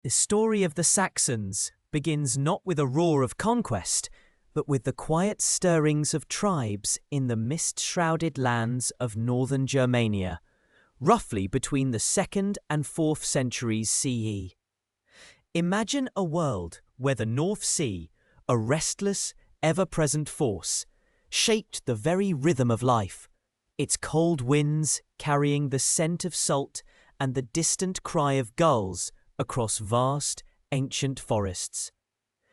The story of the Saxons begins not with a roar of conquest, but with the quiet stirrings of tribes in the mist-shrouded lands of northern Germania, roughly between the 2nd and 4th centuries CE. Imagine a world where the North Sea, a restless, ever-present force, shaped the very rhythm of life, its cold winds carrying the scent of salt and the distant cry of gulls across vast, ancient forests.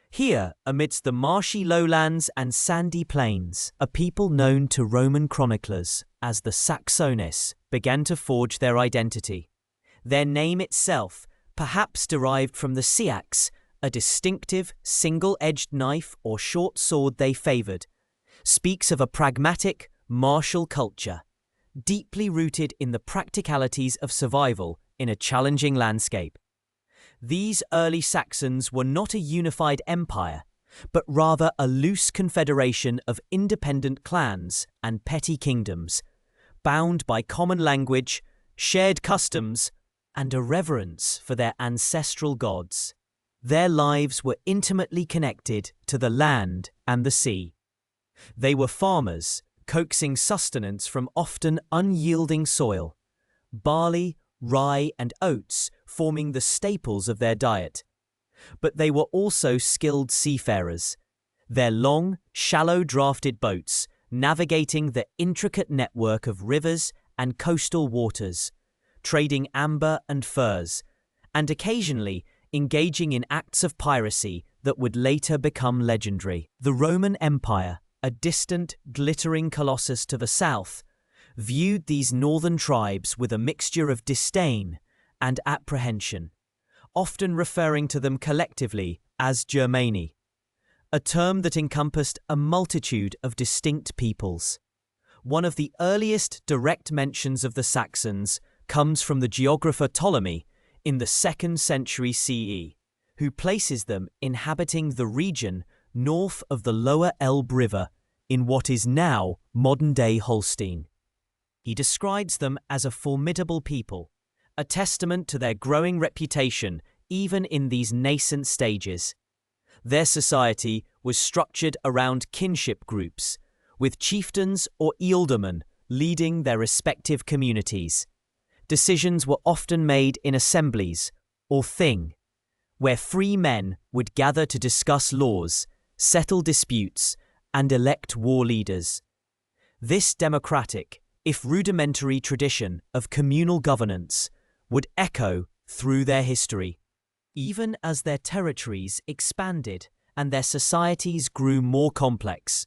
Here, amidst the marshy lowlands and sandy plains, a people known to Roman chroniclers as the Saxones began to forge their identity. Their name itself, perhaps derived from the seax, a distinctive, single-edged knife or short sword they favoured, speaks of a pragmatic, martial culture, deeply rooted in the practicalities of survival in a challenging landscape. These early Saxons were not a unified empire, but rather a loose confederation of independent clans and petty kingdoms, bound by common language, shared customs, and a reverence for their ancestral gods. Their lives were intimately connected to the land and the sea. They were farmers, coaxing sustenance from often unyielding soil. Barley, rye, and oats forming the staples of their diet. But they were also skilled seafarers, their long, shallow-drafted boats navigating the intricate network of rivers and coastal waters, trading amber and furs, and occasionally engaging in acts of piracy that would later become legendary. The Roman Empire, a distant, glittering colossus to the south, viewed these northern tribes with a mixture of disdain and apprehension, often referring to them collectively as Germani, a term that encompassed a multitude of distinct peoples. One of the earliest direct mentions of the Saxons comes from the geographer Ptolemy in the 2nd century CE, who places them inhabiting the region north of the lower Elbe River in what is now modern-day Holstein. He describes them as a formidable people, a testament to their growing reputation even in these nascent stages. Their society was structured around kinship groups, with chieftains or ealdormen leading their respective communities. Decisions were often made in assemblies, or thing, where free men would gather to discuss laws, settle disputes, and elect war leaders. This democratic, if rudimentary tradition of communal governance would echo through their history. Even as their territories expanded and their societies grew more complex,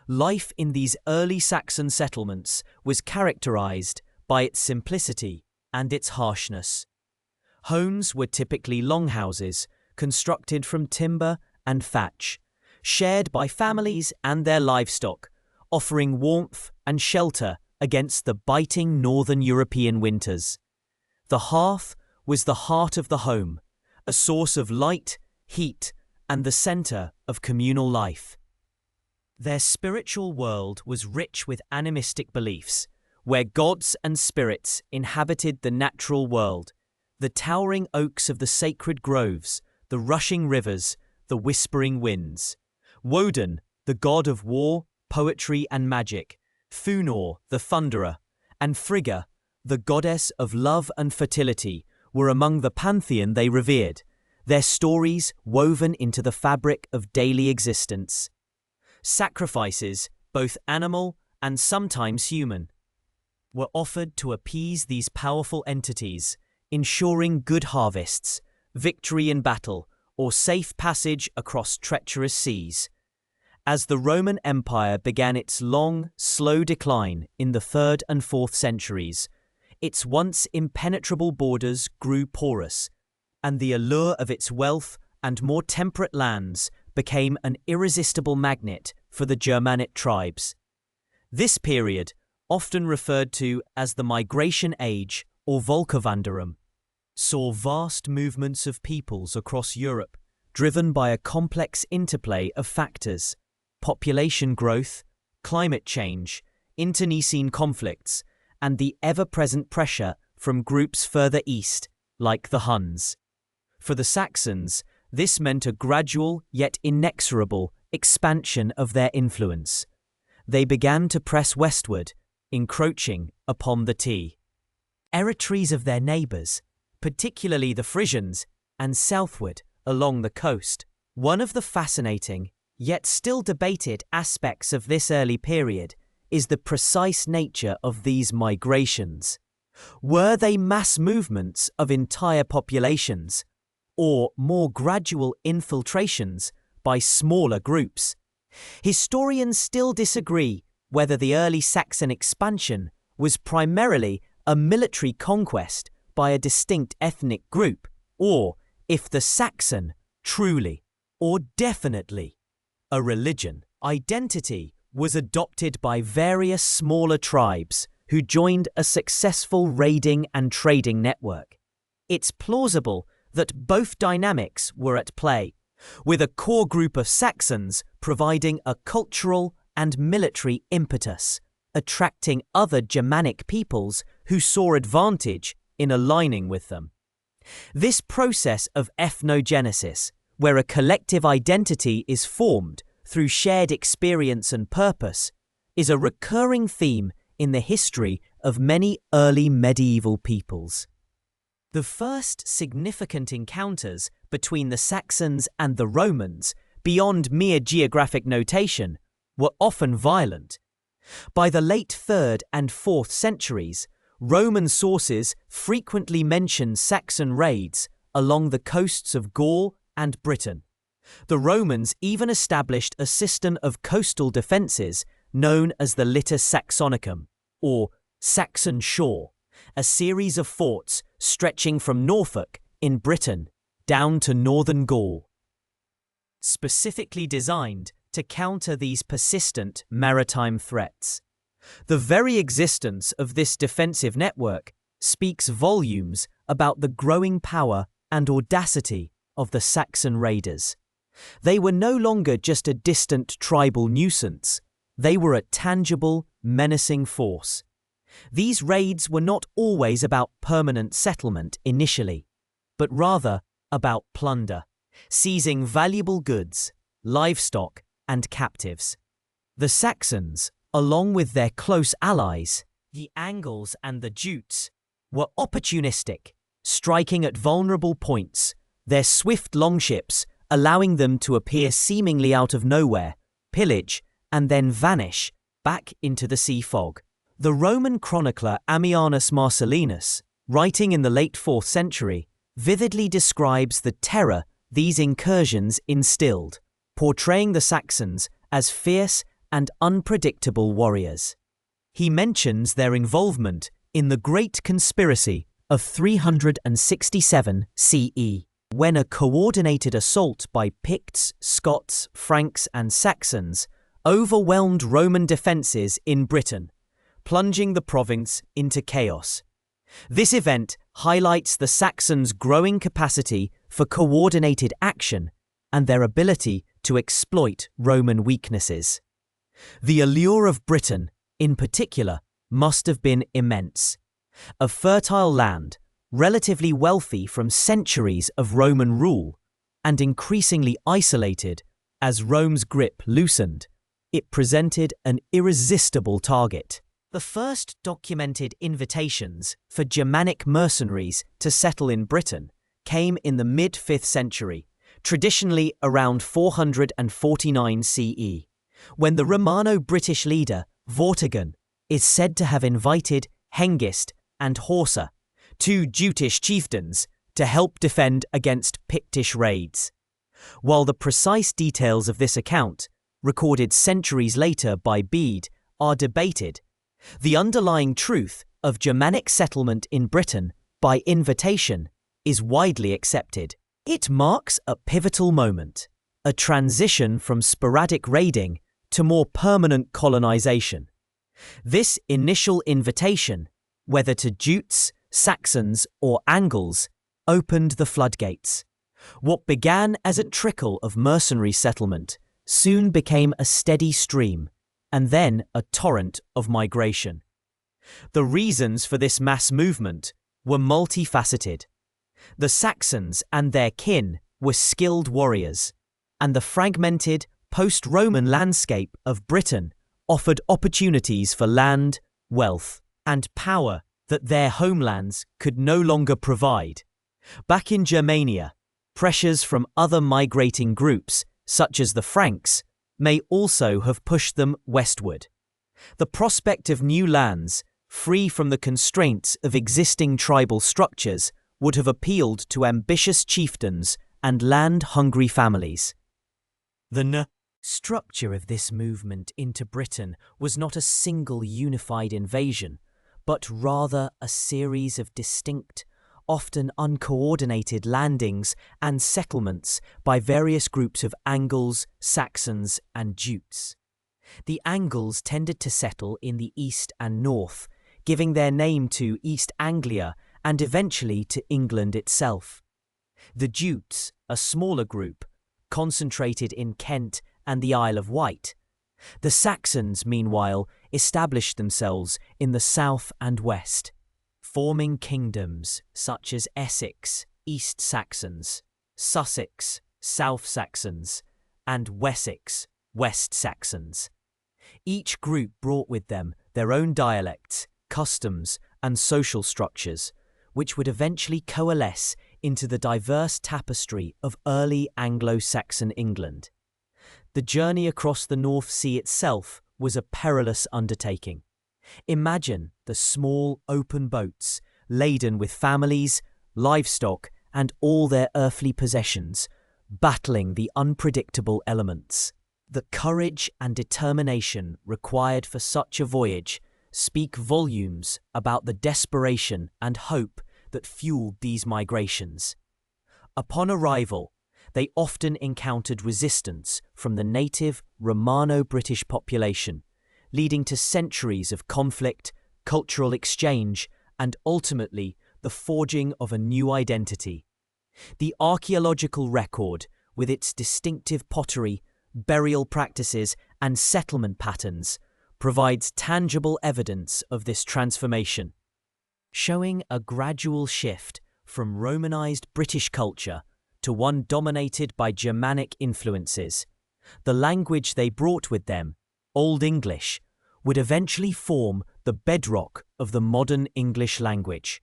life in these early Saxon settlements was characterized by its simplicity and its harshness. Homes were typically longhouses constructed from timber and thatch, shared by families and their livestock, offering warmth and shelter against the biting northern European winters. The hearth was the heart of the home, a source of light, heat, and the center of communal life. Their spiritual world was rich with animistic beliefs, where gods and spirits inhabited the natural world, the towering oaks of the sacred groves, the rushing rivers, the whispering winds. Woden, the god of war, poetry, and magic, Thunor, the thunderer, and Frigga, the goddess of love and fertility, were among the pantheon they revered, their stories woven into the fabric of daily existence. Sacrifices, both animal and sometimes human, were offered to appease these powerful entities, ensuring good harvests, victory in battle, or safe passage across treacherous seas. As the Roman Empire began its long, slow decline in the 3rd and 4th centuries, its once impenetrable borders grew porous, and the allure of its wealth and more temperate lands became an irresistible magnet for the Germanic tribes. This period, often referred to as the Migration Age or Volkerwanderung, saw vast movements of peoples across Europe, driven by a complex interplay of factors: population growth, climate change, internecine conflicts, and the ever-present pressure from groups further east, like the Huns. For the Saxons, this meant a gradual yet inexorable expansion of their influence. They began to press westward, encroaching upon the territories of their neighbours, particularly the Frisians, and southward along the coast. One of the fascinating, yet still debated aspects of this early period is the precise nature of these migrations. Were they mass movements of entire populations, or more gradual infiltrations by smaller groups? Historians still disagree whether the early Saxon expansion was primarily a military conquest by a distinct ethnic group, or if the Saxon truly, or definitely, a religion identity was adopted by various smaller tribes who joined a successful raiding and trading network. It's plausible that both dynamics were at play, with a core group of Saxons providing a cultural and military impetus, attracting other Germanic peoples who saw advantage in aligning with them. This process of ethnogenesis, where a collective identity is formed through shared experience and purpose, is a recurring theme in the history of many early medieval peoples. The first significant encounters between the Saxons and the Romans, beyond mere geographic notation, were often violent. By the late 3rd and 4th centuries, Roman sources frequently mention Saxon raids along the coasts of Gaul and Britain. The Romans even established a system of coastal defences known as the Litus Saxonicum, or Saxon Shore, a series of forts stretching from Norfolk in Britain down to northern Gaul, specifically designed to counter these persistent maritime threats. The very existence of this defensive network speaks volumes about the growing power and audacity of the Saxon raiders. They were no longer just a distant tribal nuisance, they were a tangible, menacing force. These raids were not always about permanent settlement initially, but rather about plunder, seizing valuable goods, livestock, and captives. The Saxons, along with their close allies, the Angles and the Jutes, were opportunistic, striking at vulnerable points, their swift longships allowing them to appear seemingly out of nowhere, pillage, and then vanish back into the sea fog. The Roman chronicler Ammianus Marcellinus, writing in the late 4th century, vividly describes the terror these incursions instilled, portraying the Saxons as fierce and unpredictable warriors. He mentions their involvement in the Great Conspiracy of 367 CE, when a coordinated assault by Picts, Scots, Franks, and Saxons overwhelmed Roman defences in Britain, plunging the province into chaos. This event highlights the Saxons' growing capacity for coordinated action and their ability to exploit Roman weaknesses. The allure of Britain, in particular, must have been immense. A fertile land, relatively wealthy from centuries of Roman rule, and increasingly isolated as Rome's grip loosened, it presented an irresistible target. The first documented invitations for Germanic mercenaries to settle in Britain came in the mid-5th century, traditionally around 449 CE, when the Romano-British leader Vortigern is said to have invited Hengist and Horsa, two Jutish chieftains, to help defend against Pictish raids. While the precise details of this account, recorded centuries later by Bede, are debated, the underlying truth of Germanic settlement in Britain by invitation is widely accepted. It marks a pivotal moment, a transition from sporadic raiding to more permanent colonization. This initial invitation, whether to Jutes, Saxons, or Angles, opened the floodgates. What began as a trickle of mercenary settlement soon became a steady stream, and then a torrent of migration. The reasons for this mass movement were multifaceted. The Saxons and their kin were skilled warriors, and the fragmented, post-Roman landscape of Britain offered opportunities for land, wealth, and power that their homelands could no longer provide. Back in Germania, pressures from other migrating groups, such as the Franks, may also have pushed them westward. The prospect of new lands, free from the constraints of existing tribal structures, would have appealed to ambitious chieftains and land-hungry families. The structure of this movement into Britain was not a single unified invasion, but rather a series of distinct, often uncoordinated landings and settlements by various groups of Angles, Saxons, and Jutes. The Angles tended to settle in the east and north, giving their name to East Anglia and eventually to England itself. The Jutes, a smaller group, concentrated in Kent and the Isle of Wight. The Saxons, meanwhile, established themselves in the south and west, forming kingdoms such as Essex, East Saxons, Sussex, South Saxons, and Wessex, West Saxons. Each group brought with them their own dialects, customs, and social structures, which would eventually coalesce into the diverse tapestry of early Anglo-Saxon England. The journey across the North Sea itself was a perilous undertaking. Imagine the small, open boats, laden with families, livestock, and all their earthly possessions, battling the unpredictable elements. The courage and determination required for such a voyage speak volumes about the desperation and hope that fueled these migrations. Upon arrival, they often encountered resistance from the native Romano-British population, leading to centuries of conflict, cultural exchange, and ultimately the forging of a new identity. The archaeological record, with its distinctive pottery, burial practices, and settlement patterns, provides tangible evidence of this transformation, showing a gradual shift from Romanized British culture to one dominated by Germanic influences. The language they brought with them, Old English, would eventually form the bedrock of the modern English language.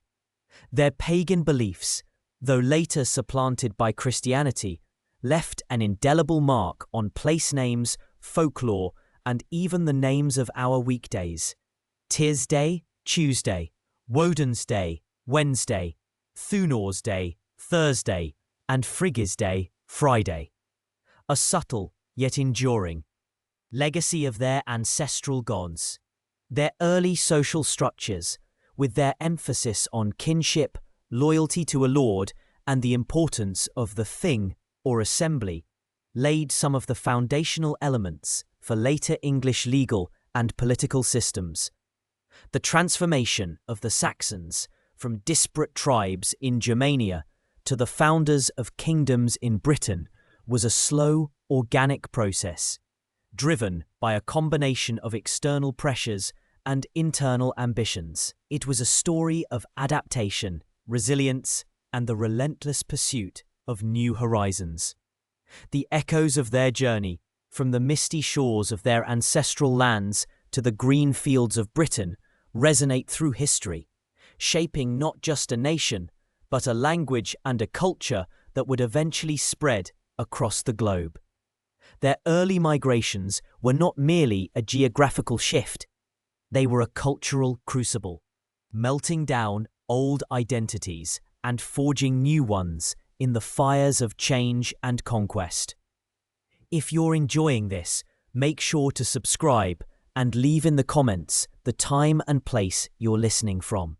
Their pagan beliefs, though later supplanted by Christianity, left an indelible mark on place names, folklore, and even the names of our weekdays. Tuesday, Tuesday, Woden's Day, Wednesday, Thunor's Day, Thursday, and Frigga's Day, Friday. A subtle, yet enduring, legacy of their ancestral gods. Their early social structures, with their emphasis on kinship, loyalty to a lord, and the importance of the thing or assembly, laid some of the foundational elements for later English legal and political systems. The transformation of the Saxons from disparate tribes in Germania to the founders of kingdoms in Britain was a slow, organic process, driven by a combination of external pressures and internal ambitions. It was a story of adaptation, resilience, and the relentless pursuit of new horizons. The echoes of their journey, from the misty shores of their ancestral lands to the green fields of Britain, resonate through history, shaping not just a nation, but a language and a culture that would eventually spread across the globe. Their early migrations were not merely a geographical shift, they were a cultural crucible, melting down old identities and forging new ones in the fires of change and conquest. If you're enjoying this, make sure to subscribe and leave in the comments the time and place you're listening from.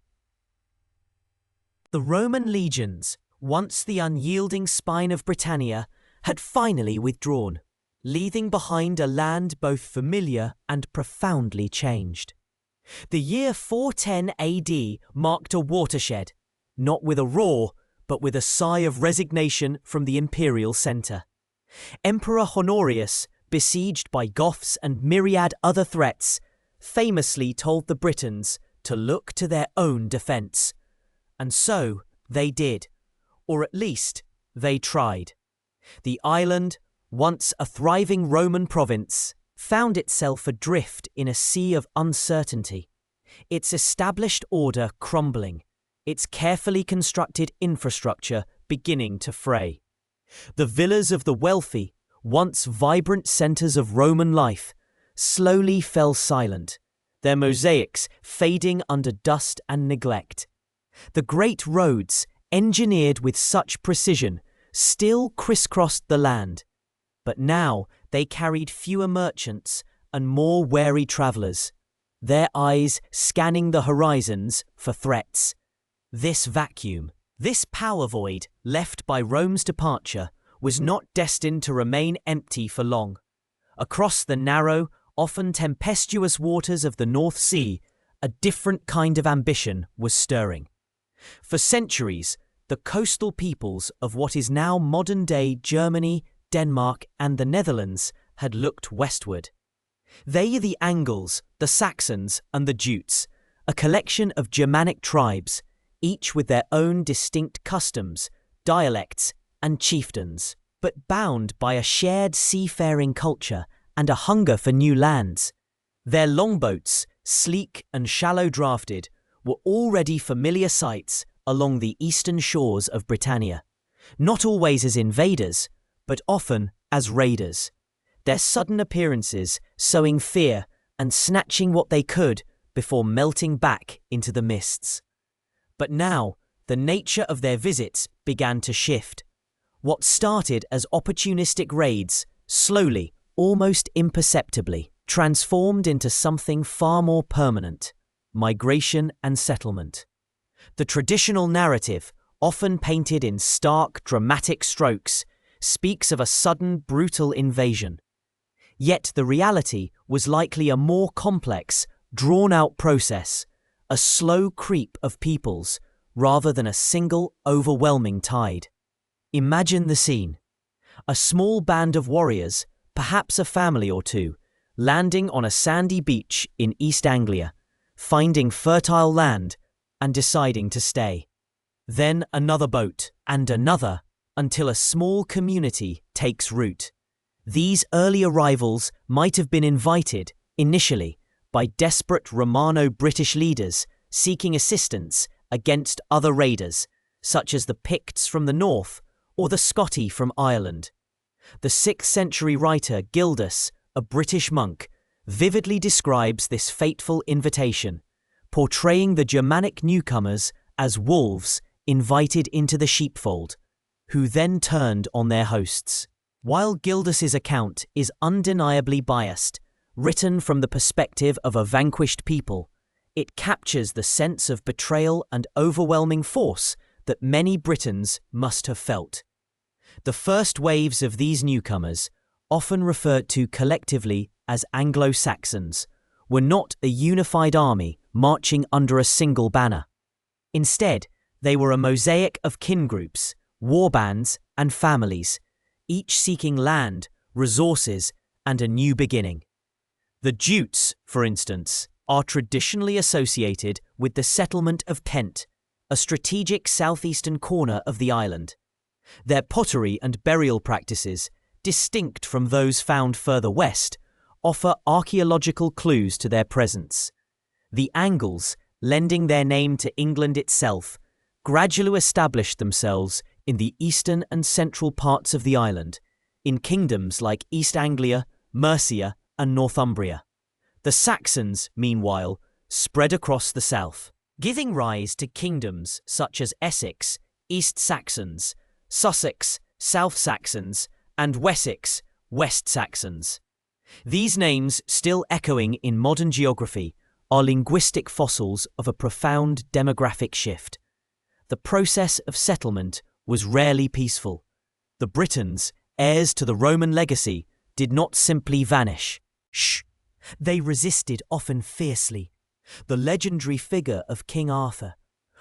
The Roman legions, once the unyielding spine of Britannia, had finally withdrawn, leaving behind a land both familiar and profoundly changed. The year 410 AD marked a watershed, not with a roar, but with a sigh of resignation from the imperial centre. Emperor Honorius, besieged by Goths and myriad other threats, famously told the Britons to look to their own defence. And so they did, Or at least, they tried. The island, once a thriving Roman province, found itself adrift in a sea of uncertainty, its established order crumbling, its carefully constructed infrastructure beginning to fray. The villas of the wealthy, once vibrant centres of Roman life, slowly fell silent, their mosaics fading under dust and neglect. The great roads, engineered with such precision, still crisscrossed the land, but now they carried fewer merchants and more wary travellers, their eyes scanning the horizons for threats. This vacuum, this power void left by Rome's departure, was not destined to remain empty for long. Across the narrow, often tempestuous waters of the North Sea, a different kind of ambition was stirring. For centuries, the coastal peoples of what is now modern-day Germany, Denmark, and the Netherlands had looked westward. They are the Angles, the Saxons, and the Jutes, a collection of Germanic tribes, each with their own distinct customs, dialects, and chieftains, but bound by a shared seafaring culture and a hunger for new lands. Their longboats, sleek and shallow-drafted, were already familiar sights along the eastern shores of Britannia, not always as invaders, but often as raiders, their sudden appearances sowing fear and snatching what they could before melting back into the mists. But now, the nature of their visits began to shift. What started as opportunistic raids, slowly, almost imperceptibly, transformed into something far more permanent: migration and settlement. The traditional narrative, often painted in stark, dramatic strokes, speaks of a sudden, brutal invasion. Yet the reality was likely a more complex, drawn-out process, a slow creep of peoples, rather than a single, overwhelming tide. Imagine the scene. A small band of warriors, perhaps a family or two, landing on a sandy beach in East Anglia, finding fertile land and deciding to stay. Then another boat, and another, until a small community takes root. These early arrivals might have been invited, initially, by desperate Romano-British leaders seeking assistance against other raiders, such as the Picts from the north or the Scotti from Ireland. The 6th century writer Gildas, a British monk, vividly describes this fateful invitation, portraying the Germanic newcomers as wolves invited into the sheepfold, who then turned on their hosts. While Gildas's account is undeniably biased, written from the perspective of a vanquished people, it captures the sense of betrayal and overwhelming force that many Britons must have felt. The first waves of these newcomers, often referred to collectively as Anglo-Saxons, were not a unified army marching under a single banner. Instead, they were a mosaic of kin groups, warbands, and families, each seeking land, resources, and a new beginning. The Jutes, for instance, are traditionally associated with the settlement of Kent, a strategic southeastern corner of the island. Their pottery and burial practices, distinct from those found further west, offer archaeological clues to their presence. The Angles, lending their name to England itself, gradually established themselves in the eastern and central parts of the island, in kingdoms like East Anglia, Mercia, and Northumbria. The Saxons, meanwhile, spread across the south, giving rise to kingdoms such as Essex, East Saxons, Sussex, South Saxons, and Wessex, West Saxons. These names, still echoing in modern geography, are linguistic fossils of a profound demographic shift. The process of settlement was rarely peaceful. The Britons, heirs to the Roman legacy, did not simply vanish. They resisted often fiercely. The legendary figure of King Arthur,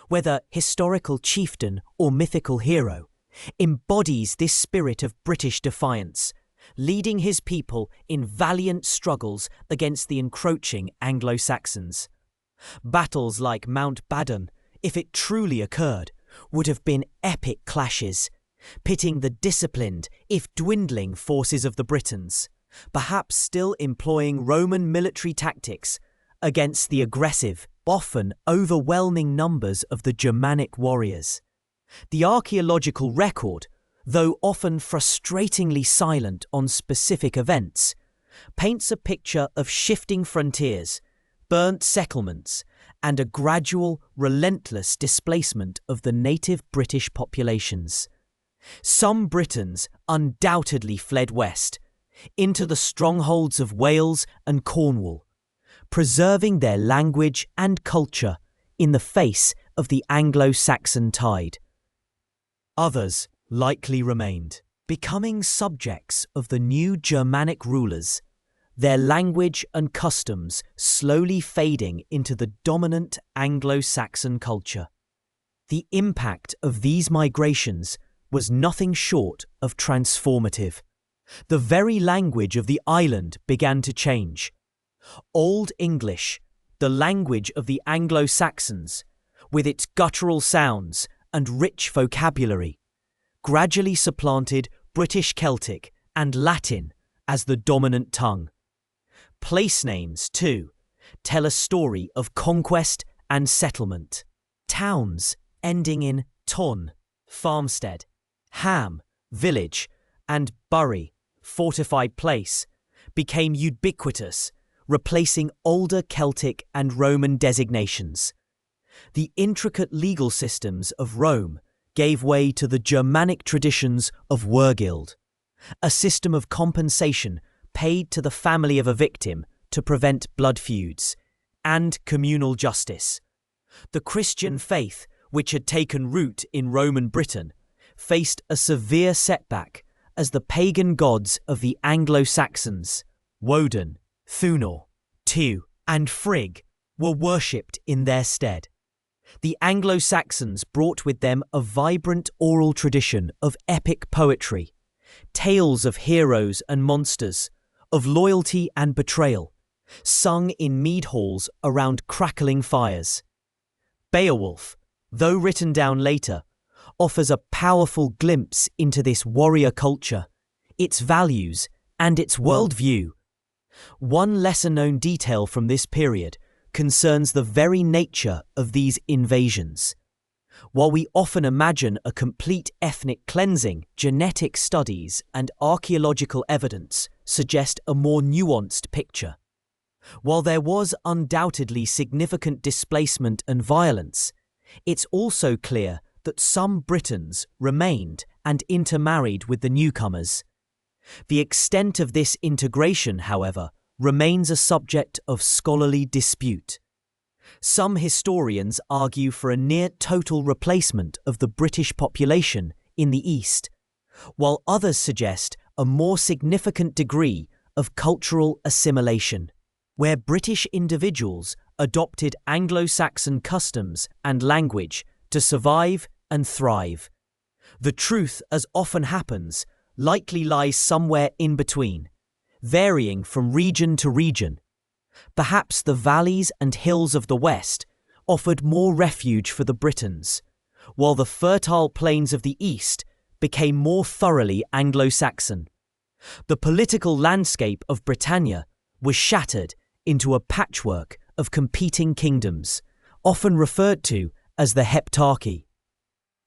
whether historical chieftain or mythical hero, embodies this spirit of British defiance, leading his people in valiant struggles against the encroaching Anglo-Saxons. Battles like Mount Badon, if it truly occurred, would have been epic clashes, pitting the disciplined, if dwindling, forces of the Britons, perhaps still employing Roman military tactics, against the aggressive, often overwhelming numbers of the Germanic warriors. The archaeological record, though often frustratingly silent on specific events, paints a picture of shifting frontiers, burnt settlements, and a gradual, relentless displacement of the native British populations. Some Britons undoubtedly fled west, into the strongholds of Wales and Cornwall, preserving their language and culture in the face of the Anglo-Saxon tide. Others likely remained, becoming subjects of the new Germanic rulers, their language and customs slowly fading into the dominant Anglo-Saxon culture. The impact of these migrations was nothing short of transformative. The very language of the island began to change. Old English, the language of the Anglo-Saxons, with its guttural sounds and rich vocabulary, gradually supplanted British Celtic and Latin as the dominant tongue. Place names, too, tell a story of conquest and settlement. Towns ending in ton, farmstead, ham, village, and bury, fortified place, became ubiquitous, replacing older Celtic and Roman designations. The intricate legal systems of Rome gave way to the Germanic traditions of wergild, a system of compensation paid to the family of a victim to prevent blood feuds, and communal justice. The Christian faith, which had taken root in Roman Britain, faced a severe setback as the pagan gods of the Anglo-Saxons, Woden, Thunor, Tu, and Frigg, were worshipped in their stead. The Anglo-Saxons brought with them a vibrant oral tradition of epic poetry, tales of heroes and monsters, of loyalty and betrayal, sung in mead halls around crackling fires. Beowulf, though written down later, offers a powerful glimpse into this warrior culture, its values, and its worldview. One lesser-known detail from this period concerns the very nature of these invasions. While we often imagine a complete ethnic cleansing, genetic studies and archaeological evidence suggest a more nuanced picture. While there was undoubtedly significant displacement and violence, it's also clear that some Britons remained and intermarried with the newcomers. The extent of this integration, however, remains a subject of scholarly dispute. Some historians argue for a near-total replacement of the British population in the East, while others suggest a more significant degree of cultural assimilation, where British individuals adopted Anglo-Saxon customs and language to survive and thrive. The truth, as often happens, likely lies somewhere in between, varying from region to region. Perhaps the valleys and hills of the West offered more refuge for the Britons, while the fertile plains of the East became more thoroughly Anglo-Saxon. The political landscape of Britannia was shattered into a patchwork of competing kingdoms, often referred to as the Heptarchy.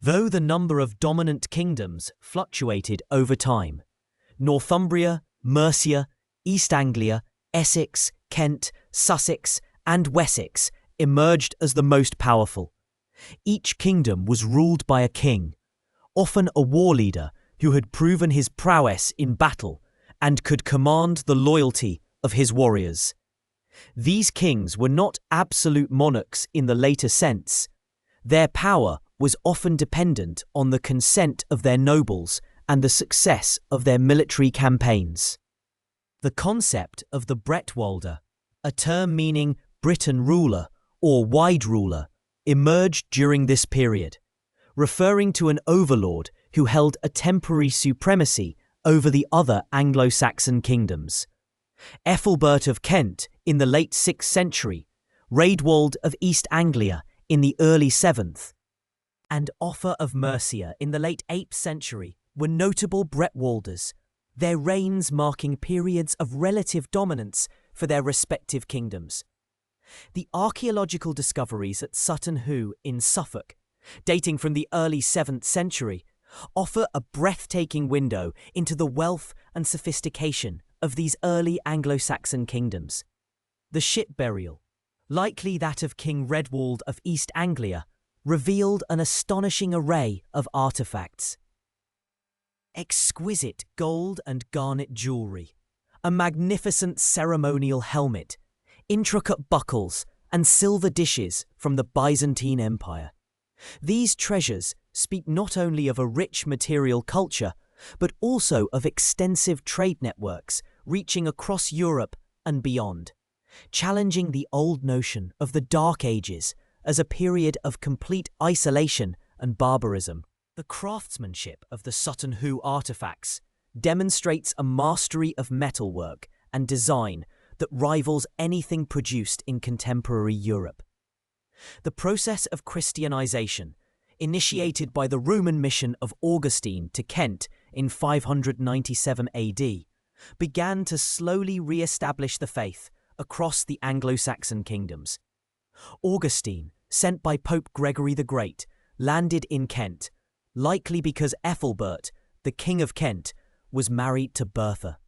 Though the number of dominant kingdoms fluctuated over time, Northumbria, Mercia, East Anglia, Essex, Kent, Sussex, and Wessex emerged as the most powerful. Each kingdom was ruled by a king, often a war leader who had proven his prowess in battle and could command the loyalty of his warriors. These kings were not absolute monarchs in the later sense. Their power was often dependent on the consent of their nobles and the success of their military campaigns. The concept of the Bretwalda, a term meaning Briton ruler or wide ruler, emerged during this period, referring to an overlord who held a temporary supremacy over the other Anglo-Saxon kingdoms. Æthelred of Kent in the late 6th century, Raedwald of East Anglia in the early 7th, and Offa of Mercia in the late 8th century were notable Bretwalders, their reigns marking periods of relative dominance for their respective kingdoms. The archaeological discoveries at Sutton Hoo in Suffolk, dating from the early 7th century, offer a breathtaking window into the wealth and sophistication of these early Anglo-Saxon kingdoms. The ship burial, likely that of King Redwald of East Anglia, revealed an astonishing array of artefacts. Exquisite gold and garnet jewellery, a magnificent ceremonial helmet, intricate buckles, and silver dishes from the Byzantine Empire. These treasures speak not only of a rich material culture, but also of extensive trade networks reaching across Europe and beyond, challenging the old notion of the Dark Ages as a period of complete isolation and barbarism. The craftsmanship of the Sutton Hoo artifacts demonstrates a mastery of metalwork and design that rivals anything produced in contemporary Europe. The process of Christianization, initiated by the Roman mission of Augustine to Kent in 597 AD, began to slowly re-establish the faith across the Anglo-Saxon kingdoms. Augustine, sent by Pope Gregory the Great, landed in Kent, likely because Æthelred, the King of Kent, was married to Bertha,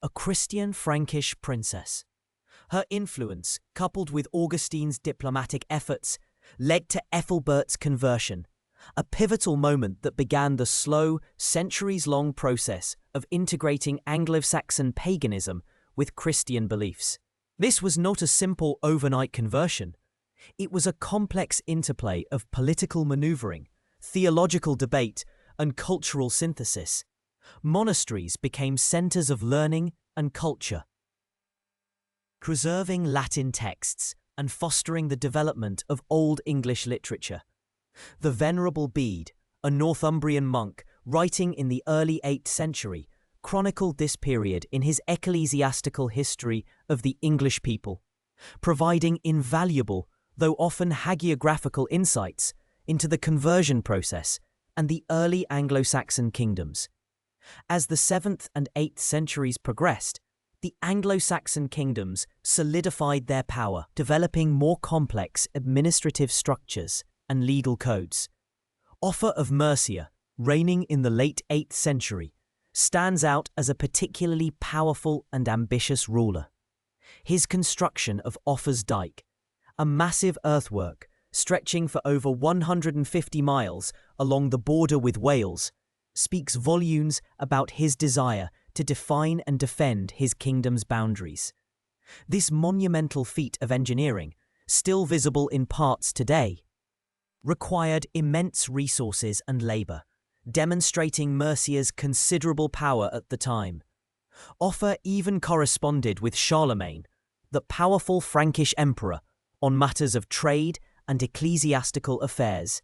a Christian Frankish princess. Her influence, coupled with Augustine's diplomatic efforts, led to Æthelred's conversion, a pivotal moment that began the slow, centuries-long process of integrating Anglo-Saxon paganism with Christian beliefs. This was not a simple overnight conversion. It was a complex interplay of political maneuvering, theological debate, and cultural synthesis. Monasteries became centers of learning and culture, preserving Latin texts and fostering the development of Old English literature. The Venerable Bede, a Northumbrian monk writing in the early 8th century, chronicled this period in his ecclesiastical history of the English people, providing invaluable, though often hagiographical insights into the conversion process and the early Anglo-Saxon kingdoms. As the 7th and 8th centuries progressed, the Anglo-Saxon kingdoms solidified their power, developing more complex administrative structures and legal codes. Offa of Mercia, reigning in the late 8th century, stands out as a particularly powerful and ambitious ruler. His construction of Offa's Dyke, a massive earthwork stretching for over 150 miles along the border with Wales, speaks volumes about his desire to define and defend his kingdom's boundaries. This monumental feat of engineering, still visible in parts today, required immense resources and labour, demonstrating Mercia's considerable power at the time. Offa even corresponded with Charlemagne, the powerful Frankish emperor, on matters of trade and ecclesiastical affairs,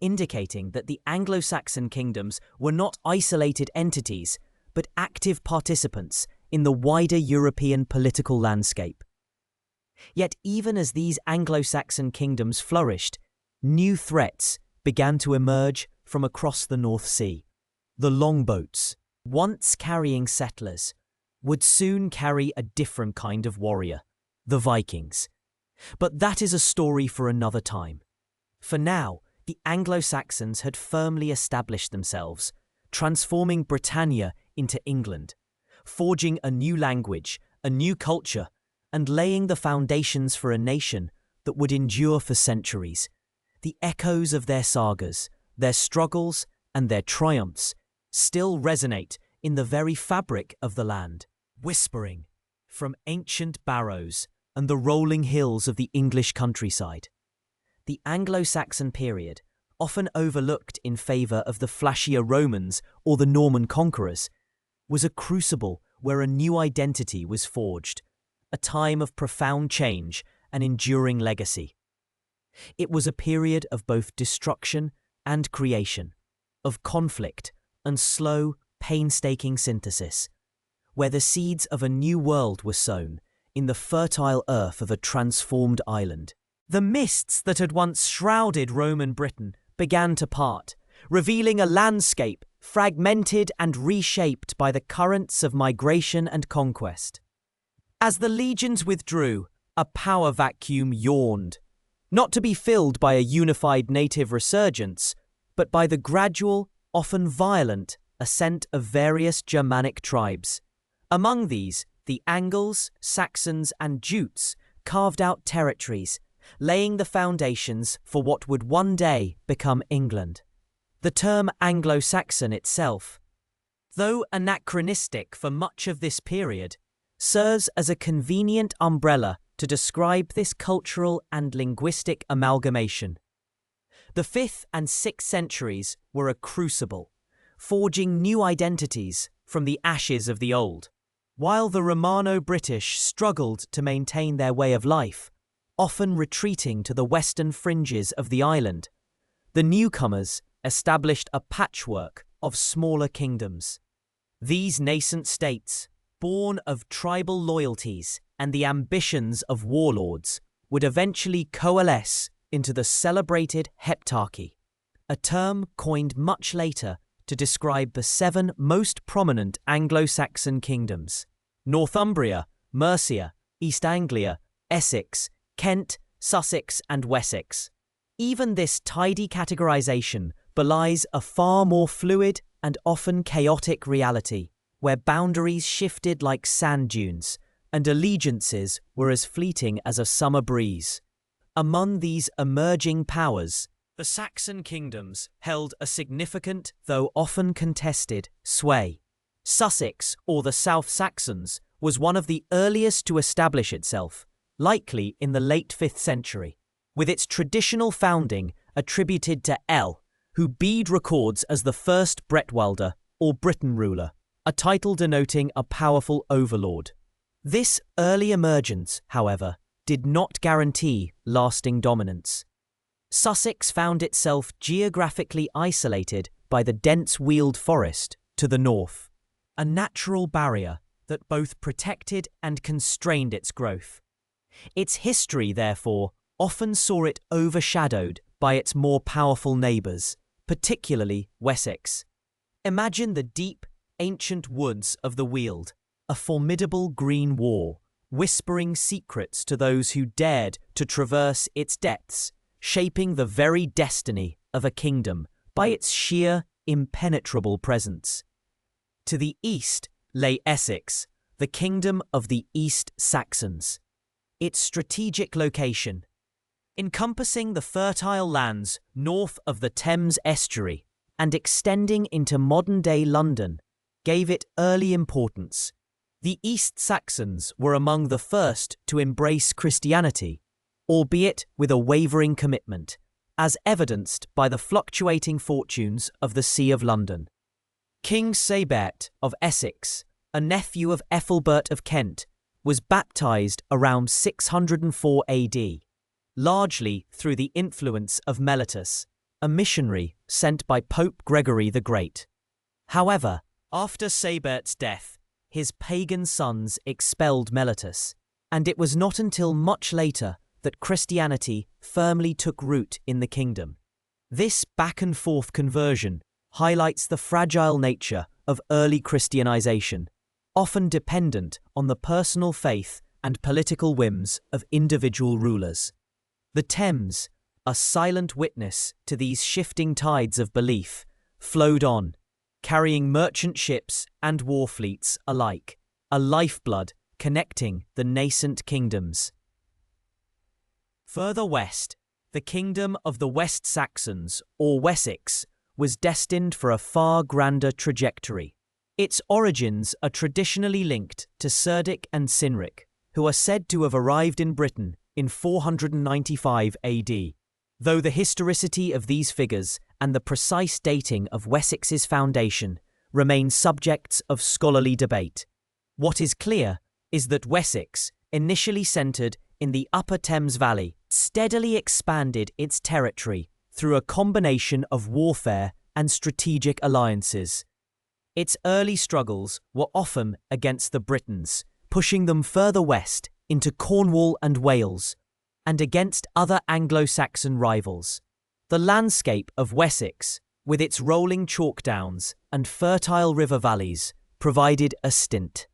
indicating that the Anglo-Saxon kingdoms were not isolated entities, but active participants in the wider European political landscape. Yet even as these Anglo-Saxon kingdoms flourished, new threats began to emerge from across the North Sea. The longboats, once carrying settlers, would soon carry a different kind of warrior, the Vikings. But that is a story for another time. For now, the Anglo-Saxons had firmly established themselves, transforming Britannia into England, forging a new language, a new culture, and laying the foundations for a nation that would endure for centuries. The echoes of their sagas, their struggles, and their triumphs still resonate in the very fabric of the land, whispering from ancient barrows and the rolling hills of the English countryside. The Anglo-Saxon period, often overlooked in favour of the flashier Romans or the Norman conquerors, was a crucible where a new identity was forged, a time of profound change and enduring legacy. It was a period of both destruction and creation, of conflict and slow, painstaking synthesis, where the seeds of a new world were sown in the fertile earth of a transformed island. The mists that had once shrouded Roman Britain began to part, revealing a landscape fragmented and reshaped by the currents of migration and conquest. As the legions withdrew, a power vacuum yawned, not to be filled by a unified native resurgence, but by the gradual, often violent, ascent of various Germanic tribes. Among these, the Angles, Saxons, and Jutes carved out territories, laying the foundations for what would one day become England. The term Anglo-Saxon itself, though anachronistic for much of this period, serves as a convenient umbrella to describe this cultural and linguistic amalgamation. The 5th and 6th centuries were a crucible, forging new identities from the ashes of the old. While the Romano-British struggled to maintain their way of life, often retreating to the western fringes of the island, the newcomers established a patchwork of smaller kingdoms. These nascent states, born of tribal loyalties and the ambitions of warlords, would eventually coalesce into the celebrated Heptarchy, a term coined much later to describe the 7 most prominent Anglo-Saxon kingdoms: Northumbria, Mercia, East Anglia, Essex, Kent, Sussex, and Wessex. Even this tidy categorization belies a far more fluid and often chaotic reality, where boundaries shifted like sand dunes and allegiances were as fleeting as a summer breeze. Among these emerging powers, the Saxon kingdoms held a significant, though often contested, sway. Sussex, or the South Saxons, was one of the earliest to establish itself, likely in the late 5th century, with its traditional founding attributed to El, who Bede records as the first Bretwalder, or Britain ruler, a title denoting a powerful overlord. This early emergence, however, did not guarantee lasting dominance. Sussex found itself geographically isolated by the dense weald forest to the north, a natural barrier that both protected and constrained its growth. Its history, therefore, often saw it overshadowed by its more powerful neighbours, particularly Wessex. Imagine the deep, ancient woods of the Weald, a formidable green wall, whispering secrets to those who dared to traverse its depths, shaping the very destiny of a kingdom by its sheer, impenetrable presence. To the east lay Essex, the kingdom of the East Saxons. Its strategic location, encompassing the fertile lands north of the Thames estuary and extending into modern-day London, gave it early importance. The East Saxons were among the first to embrace Christianity, albeit with a wavering commitment, as evidenced by the fluctuating fortunes of the See of London. King Sabert of Essex, a nephew of Æthelred of Kent, was baptized around 604 AD, largely through the influence of Mellitus, a missionary sent by Pope Gregory the Great. However, after Sabert's death, his pagan sons expelled Mellitus, and it was not until much later that Christianity firmly took root in the kingdom. This back-and-forth conversion highlights the fragile nature of early Christianization, often dependent on the personal faith and political whims of individual rulers. The Thames, a silent witness to these shifting tides of belief, flowed on, carrying merchant ships and war fleets alike, a lifeblood connecting the nascent kingdoms. Further west, the kingdom of the West Saxons, or Wessex, was destined for a far grander trajectory. Its origins are traditionally linked to Cerdic and Cynric, who are said to have arrived in Britain in 495 AD. Though the historicity of these figures and the precise dating of Wessex's foundation remain subjects of scholarly debate, what is clear is that Wessex, initially centred in the upper Thames Valley, steadily expanded its territory through a combination of warfare and strategic alliances. Its early struggles were often against the Britons, pushing them further west into Cornwall and Wales, and against other Anglo-Saxon rivals. The landscape of Wessex, with its rolling chalk downs and fertile river valleys, provided a stint.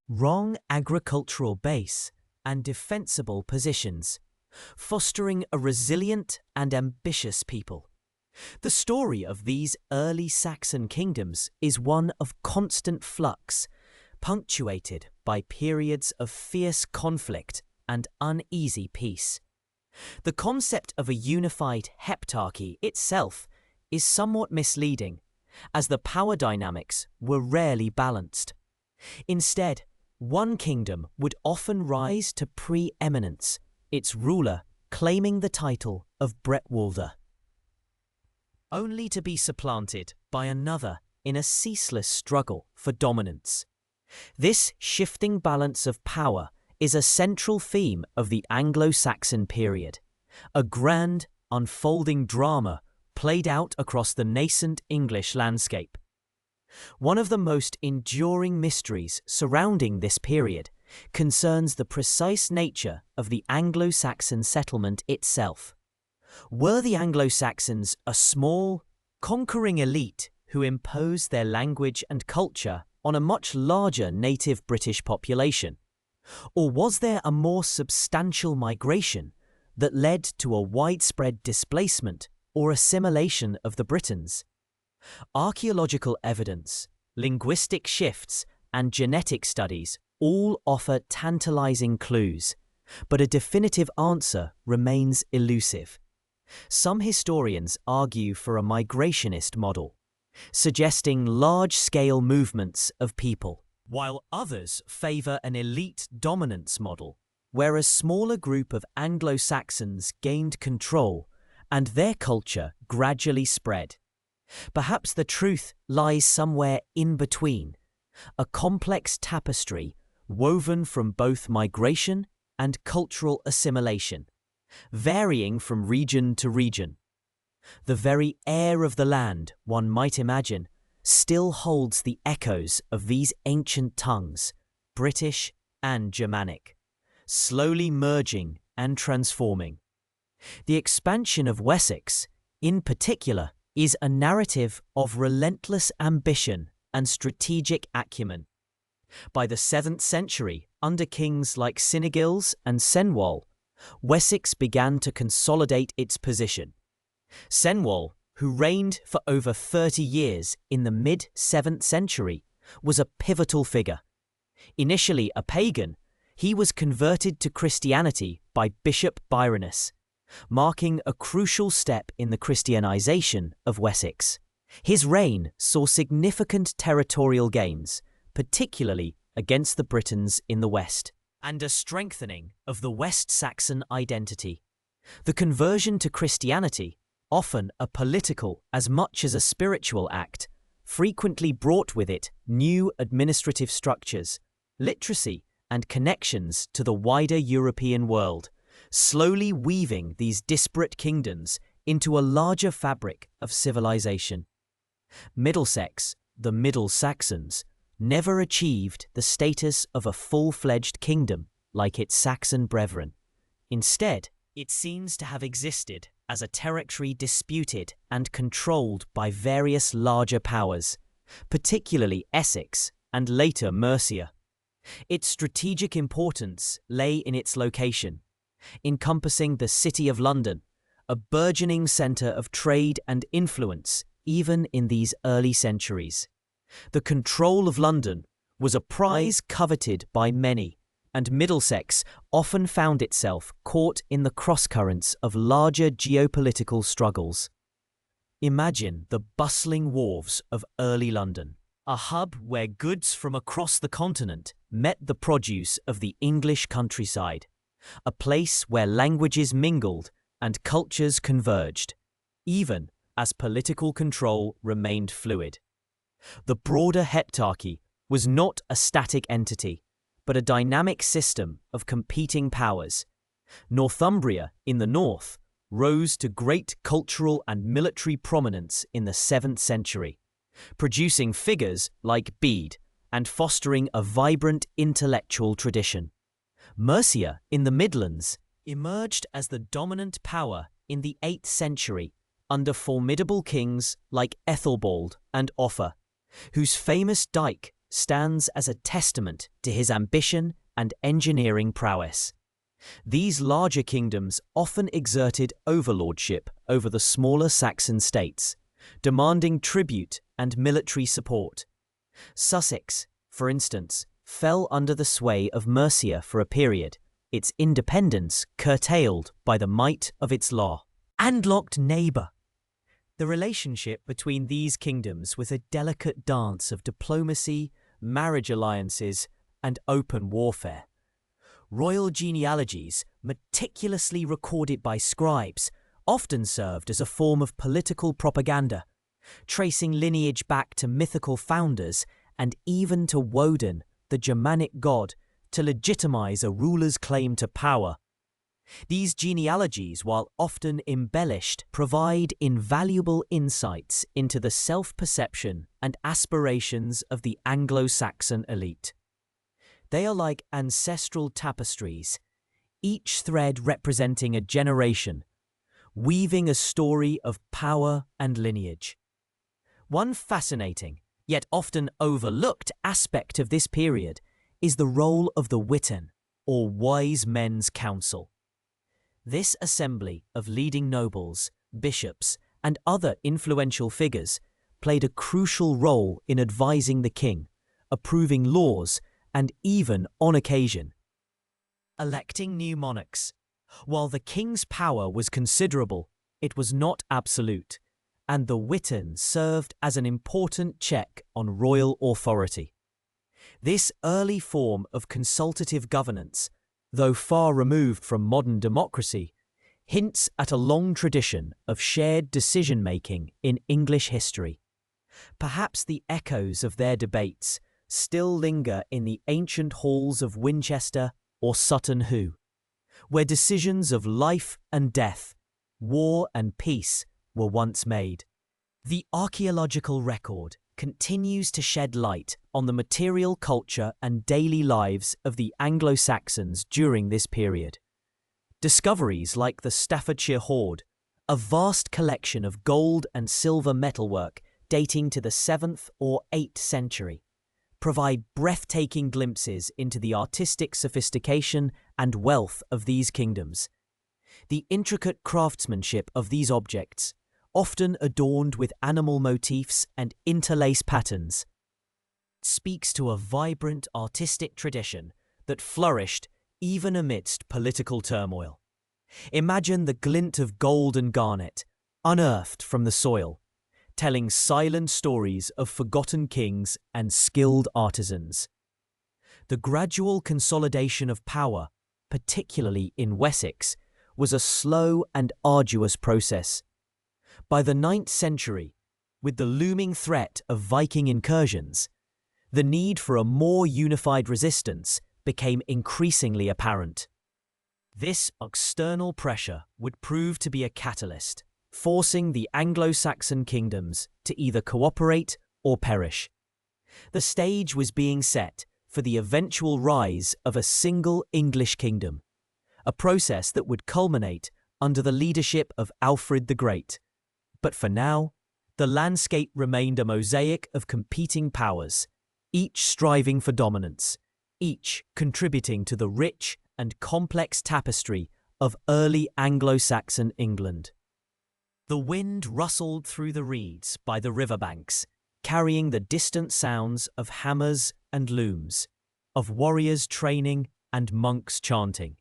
Wrong agricultural base and defensible positions, fostering a resilient and ambitious people. The story of these early Saxon kingdoms is one of constant flux, punctuated by periods of fierce conflict and uneasy peace. The concept of a unified heptarchy itself is somewhat misleading, as the power dynamics were rarely balanced. Instead, one kingdom would often rise to preeminence, its ruler claiming the title of Bretwalder, only to be supplanted by another in a ceaseless struggle for dominance. This shifting balance of power is a central theme of the Anglo-Saxon period, a grand, unfolding drama played out across the nascent English landscape. One of the most enduring mysteries surrounding this period concerns the precise nature of the Anglo-Saxon settlement itself. Were the Anglo-Saxons a small, conquering elite who imposed their language and culture on a much larger native British population? Or was there a more substantial migration that led to a widespread displacement or assimilation of the Britons? Archaeological evidence, linguistic shifts, and genetic studies all offer tantalizing clues, but a definitive answer remains elusive. Some historians argue for a migrationist model, suggesting large-scale movements of people, while others favor an elite dominance model, where a smaller group of Anglo-Saxons gained control and their culture gradually spread. Perhaps the truth lies somewhere in between, a complex tapestry woven from both migration and cultural assimilation, varying from region to region. The very air of the land, one might imagine, still holds the echoes of these ancient tongues, British and Germanic, slowly merging and transforming. The expansion of Wessex, in particular, is a narrative of relentless ambition and strategic acumen. By the 7th century, under kings like Cynegils and Cenwalh, Wessex began to consolidate its position. Cenwalh, who reigned for over 30 years in the mid-7th century, was a pivotal figure. Initially a pagan, he was converted to Christianity by Bishop Birinus, marking a crucial step in the Christianization of Wessex. His reign saw significant territorial gains, particularly against the Britons in the west, and a strengthening of the West Saxon identity. The conversion to Christianity, often a political as much as a spiritual act, frequently brought with it new administrative structures, literacy, and connections to the wider European world, slowly weaving these disparate kingdoms into a larger fabric of civilization. Middlesex, the Middle Saxons, never achieved the status of a full-fledged kingdom like its Saxon brethren. Instead, it seems to have existed as a territory disputed and controlled by various larger powers, particularly Essex and later Mercia. Its strategic importance lay in its location, encompassing the City of London, a burgeoning centre of trade and influence even in these early centuries. The control of London was a prize coveted by many, and Middlesex often found itself caught in the crosscurrents of larger geopolitical struggles. Imagine the bustling wharves of early London, a hub where goods from across the continent met the produce of the English countryside, a place where languages mingled and cultures converged, even as political control remained fluid. The broader Heptarchy was not a static entity, but a dynamic system of competing powers. Northumbria in the north rose to great cultural and military prominence in the 7th century, producing figures like Bede and fostering a vibrant intellectual tradition. Mercia in the Midlands emerged as the dominant power in the 8th century under formidable kings like Æthelred and Offa, whose famous dyke stands as a testament to his ambition and engineering prowess. These larger kingdoms often exerted overlordship over the smaller Saxon states, demanding tribute and military support. Sussex, for instance, fell under the sway of Mercia for a period, its independence curtailed by the might of its law. Landlocked neighbour. The relationship between these kingdoms was a delicate dance of diplomacy, marriage alliances, and open warfare. Royal genealogies, meticulously recorded by scribes, often served as a form of political propaganda, tracing lineage back to mythical founders and even to Woden, the Germanic god, to legitimize a ruler's claim to power. These genealogies, while often embellished, provide invaluable insights into the self-perception and aspirations of the Anglo-Saxon elite. They are like ancestral tapestries, each thread representing a generation, weaving a story of power and lineage. One fascinating, yet often overlooked aspect of this period is the role of the witan, or wise men's council. This assembly of leading nobles, bishops, and other influential figures played a crucial role in advising the king, approving laws, and even, on occasion, electing new monarchs. While the king's power was considerable, it was not absolute, and the witan served as an important check on royal authority. This early form of consultative governance, though far removed from modern democracy, hints at a long tradition of shared decision-making in English history. Perhaps the echoes of their debates still linger in the ancient halls of Winchester or Sutton Hoo, where decisions of life and death, war and peace were once made. The archaeological record continues to shed light on the material culture and daily lives of the Anglo-Saxons during this period. Discoveries like the Staffordshire hoard, a vast collection of gold and silver metalwork dating to the 7th or 8th century, provide breathtaking glimpses into the artistic sophistication and wealth of these kingdoms. The intricate craftsmanship of these objects, often adorned with animal motifs and interlace patterns, speaks to a vibrant artistic tradition that flourished even amidst political turmoil. Imagine the glint of gold and garnet, unearthed from the soil, telling silent stories of forgotten kings and skilled artisans. The gradual consolidation of power, particularly in Wessex, was a slow and arduous process. By the 9th century, with the looming threat of Viking incursions, the need for a more unified resistance became increasingly apparent. This external pressure would prove to be a catalyst, forcing the Anglo-Saxon kingdoms to either cooperate or perish. The stage was being set for the eventual rise of a single English kingdom, a process that would culminate under the leadership of Alfred the Great. But for now, the landscape remained a mosaic of competing powers, each striving for dominance, each contributing to the rich and complex tapestry of early Anglo-Saxon England. The wind rustled through the reeds by the riverbanks, carrying the distant sounds of hammers and looms, of warriors training and monks chanting,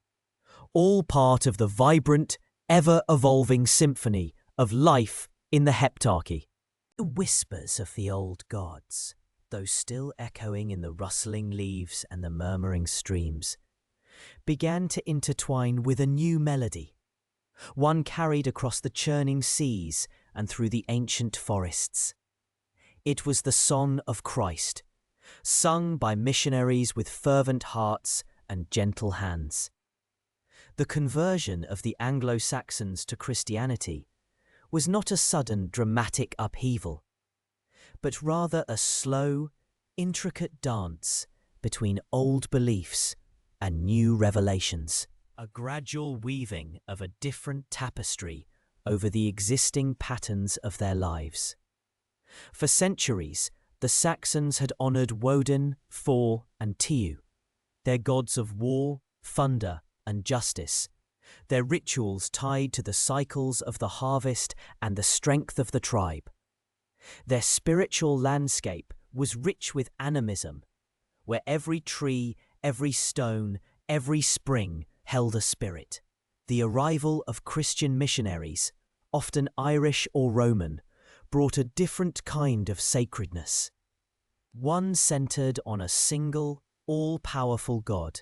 all part of the vibrant, ever-evolving symphony of life in the Heptarchy. The whispers of the old gods, though still echoing in the rustling leaves and the murmuring streams, began to intertwine with a new melody, one carried across the churning seas and through the ancient forests. It was the song of Christ, sung by missionaries with fervent hearts and gentle hands. The conversion of the Anglo-Saxons to Christianity was not a sudden dramatic upheaval, but rather a slow, intricate dance between old beliefs and new revelations, a gradual weaving of a different tapestry over the existing patterns of their lives. For centuries, the Saxons had honoured Woden, Thor, and Tiw, their gods of war, thunder, and justice, their rituals tied to the cycles of the harvest and the strength of the tribe. Their spiritual landscape was rich with animism, where every tree, every stone, every spring held a spirit. The arrival of Christian missionaries, often Irish or Roman, brought a different kind of sacredness, one centered on a single, all-powerful God,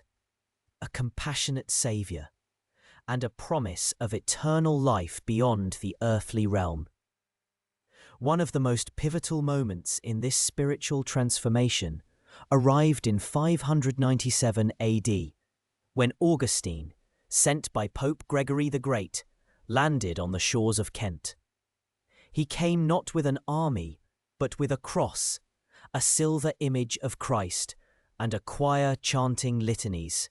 a compassionate Saviour, and a promise of eternal life beyond the earthly realm. One of the most pivotal moments in this spiritual transformation arrived in 597 AD, when Augustine, sent by Pope Gregory the Great, landed on the shores of Kent. He came not with an army, but with a cross, a silver image of Christ, and a choir chanting litanies.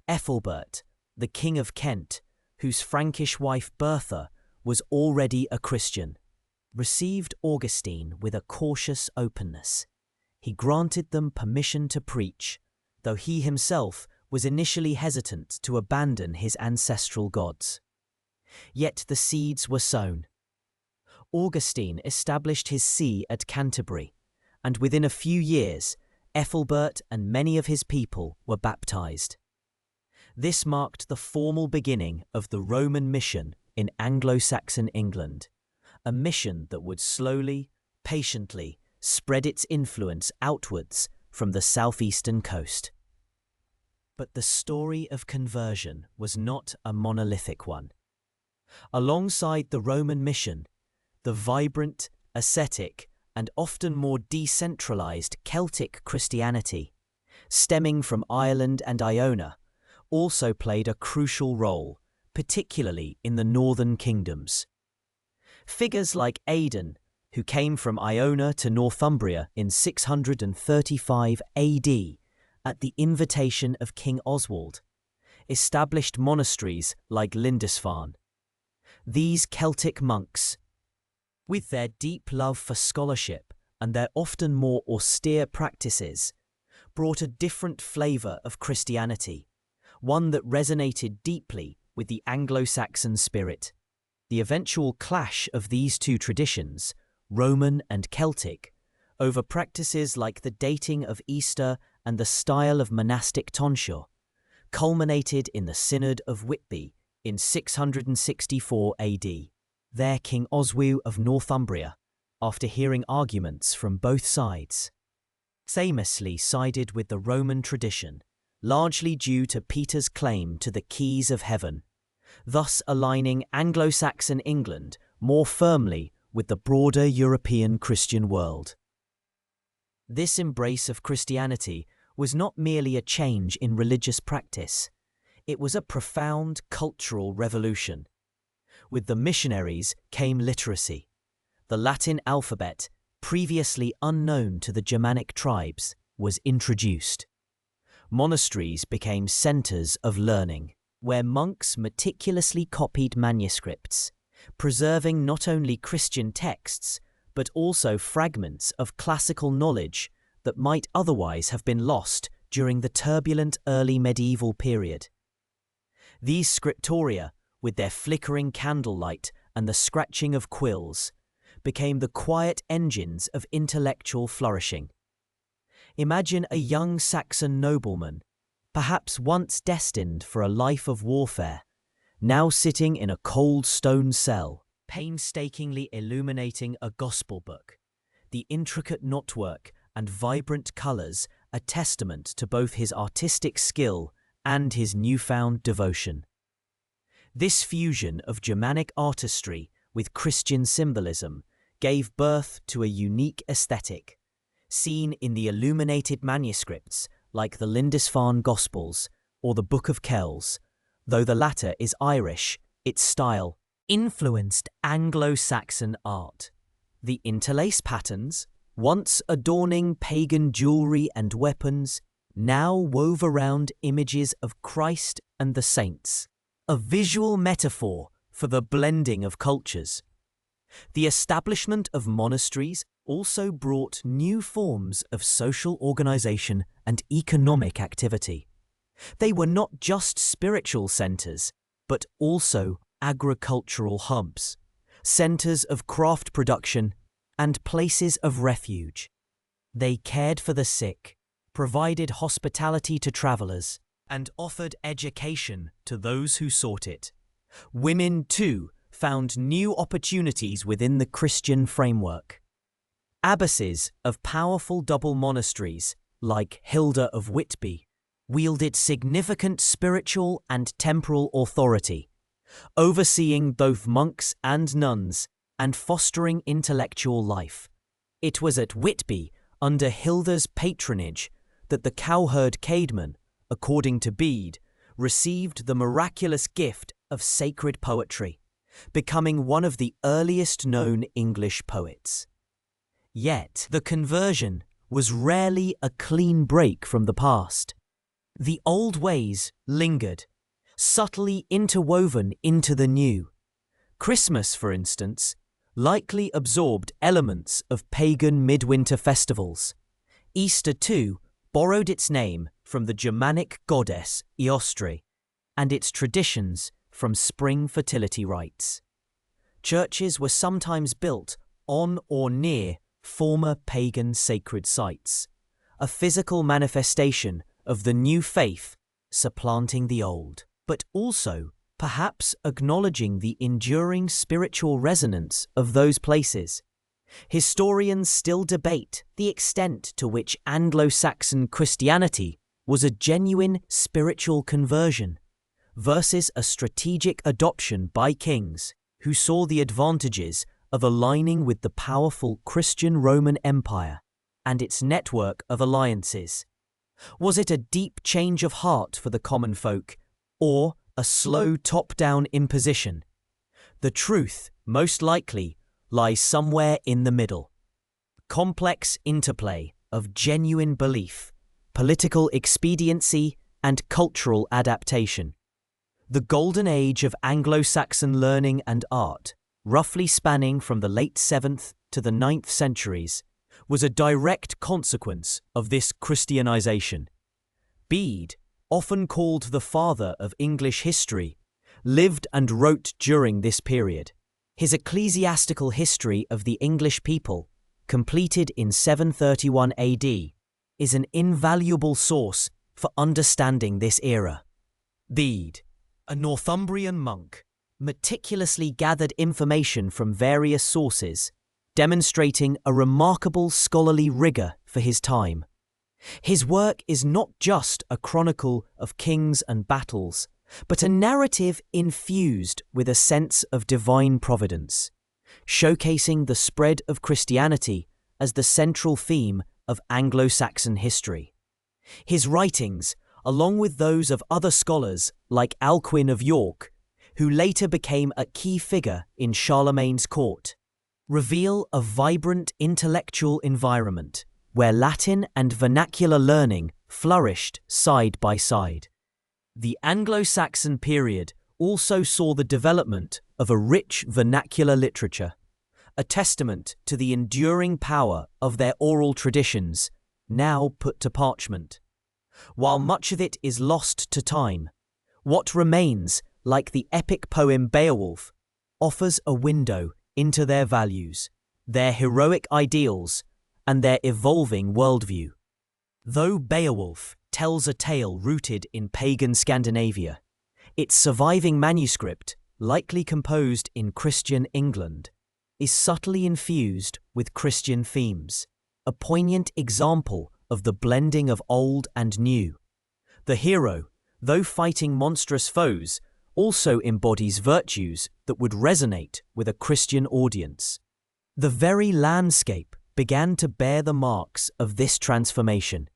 Æthelred, the King of Kent, whose Frankish wife Bertha was already a Christian, received Augustine with a cautious openness. He granted them permission to preach, though he himself was initially hesitant to abandon his ancestral gods. Yet the seeds were sown. Augustine established his see at Canterbury, and within a few years, Æthelred and many of his people were baptized. This marked the formal beginning of the Roman mission in Anglo-Saxon England, a mission that would slowly, patiently spread its influence outwards from the southeastern coast. But the story of conversion was not a monolithic one. Alongside the Roman mission, the vibrant, ascetic, and often more decentralized Celtic Christianity, stemming from Ireland and Iona, also played a crucial role, particularly in the northern kingdoms. Figures like Aidan, who came from Iona to Northumbria in 635 AD at the invitation of King Oswald, established monasteries like Lindisfarne. These Celtic monks, with their deep love for scholarship and their often more austere practices, brought a different flavour of Christianity, one that resonated deeply with the Anglo-Saxon spirit. The eventual clash of these two traditions, Roman and Celtic, over practices like the dating of Easter and the style of monastic tonsure, culminated in the Synod of Whitby in 664 AD. There King Oswiu of Northumbria, after hearing arguments from both sides, famously sided with the Roman tradition, largely due to Peter's claim to the keys of heaven, thus aligning Anglo-Saxon England more firmly with the broader European Christian world. This embrace of Christianity was not merely a change in religious practice, it was a profound cultural revolution. With the missionaries came literacy. The Latin alphabet, previously unknown to the Germanic tribes, was introduced. Monasteries became centres of learning, where monks meticulously copied manuscripts, preserving not only Christian texts, but also fragments of classical knowledge that might otherwise have been lost during the turbulent early medieval period. These scriptoria, with their flickering candlelight and the scratching of quills, became the quiet engines of intellectual flourishing. Imagine a young Saxon nobleman, perhaps once destined for a life of warfare, now sitting in a cold stone cell, painstakingly illuminating a gospel book. The intricate knotwork and vibrant colours a testament to both his artistic skill and his newfound devotion. This fusion of Germanic artistry with Christian symbolism gave birth to a unique aesthetic, seen in the illuminated manuscripts like the Lindisfarne Gospels or the Book of Kells. Though the latter is Irish, its style influenced Anglo-Saxon art. The interlace patterns, once adorning pagan jewellery and weapons, now wove around images of Christ and the saints, a visual metaphor for the blending of cultures. The establishment of monasteries also brought new forms of social organization and economic activity. They were not just spiritual centers, but also agricultural hubs, centers of craft production, and places of refuge. They cared for the sick, provided hospitality to travelers, and offered education to those who sought it. Women, too, found new opportunities within the Christian framework. Abbesses of powerful double monasteries, like Hilda of Whitby, wielded significant spiritual and temporal authority, overseeing both monks and nuns and fostering intellectual life. It was at Whitby, under Hilda's patronage, that the cowherd Caedmon, according to Bede, received the miraculous gift of sacred poetry, becoming one of the earliest known English poets. Yet, the conversion was rarely a clean break from the past. The old ways lingered, subtly interwoven into the new. Christmas, for instance, likely absorbed elements of pagan midwinter festivals. Easter, too, borrowed its name from the Germanic goddess Eostre and its traditions from spring fertility rites. Churches were sometimes built on or near former pagan sacred sites, a physical manifestation of the new faith supplanting the old, but also perhaps acknowledging the enduring spiritual resonance of those places. Historians still debate the extent to which Anglo-Saxon Christianity was a genuine spiritual conversion versus a strategic adoption by kings who saw the advantages of aligning with the powerful Christian Roman Empire and its network of alliances. Was it a deep change of heart for the common folk, or a slow top-down imposition? The truth, most likely, lies somewhere in the middle. Complex interplay of genuine belief, political expediency, and cultural adaptation. The golden age of Anglo-Saxon learning and art, roughly spanning from the late 7th to the 9th centuries, was a direct consequence of this Christianization. Bede, often called the father of English history, lived and wrote during this period. His ecclesiastical history of the English people, completed in 731 AD, is an invaluable source for understanding this era. Bede, a Northumbrian monk, meticulously gathered information from various sources, demonstrating a remarkable scholarly rigor for his time. His work is not just a chronicle of kings and battles, but a narrative infused with a sense of divine providence, showcasing the spread of Christianity as the central theme of Anglo-Saxon history. His writings, along with those of other scholars like Alcuin of York, who later became a key figure in Charlemagne's court, reveal a vibrant intellectual environment where Latin and vernacular learning flourished side by side. The Anglo-Saxon period also saw the development of a rich vernacular literature, a testament to the enduring power of their oral traditions, now put to parchment. While much of it is lost to time, what remains, like the epic poem Beowulf, offers a window into their values, their heroic ideals, and their evolving worldview. Though Beowulf tells a tale rooted in pagan Scandinavia, its surviving manuscript, likely composed in Christian England, is subtly infused with Christian themes, a poignant example of the blending of old and new. The hero, though fighting monstrous foes, also embodies virtues that would resonate with a Christian audience. The very landscape began to bear the marks of this transformation.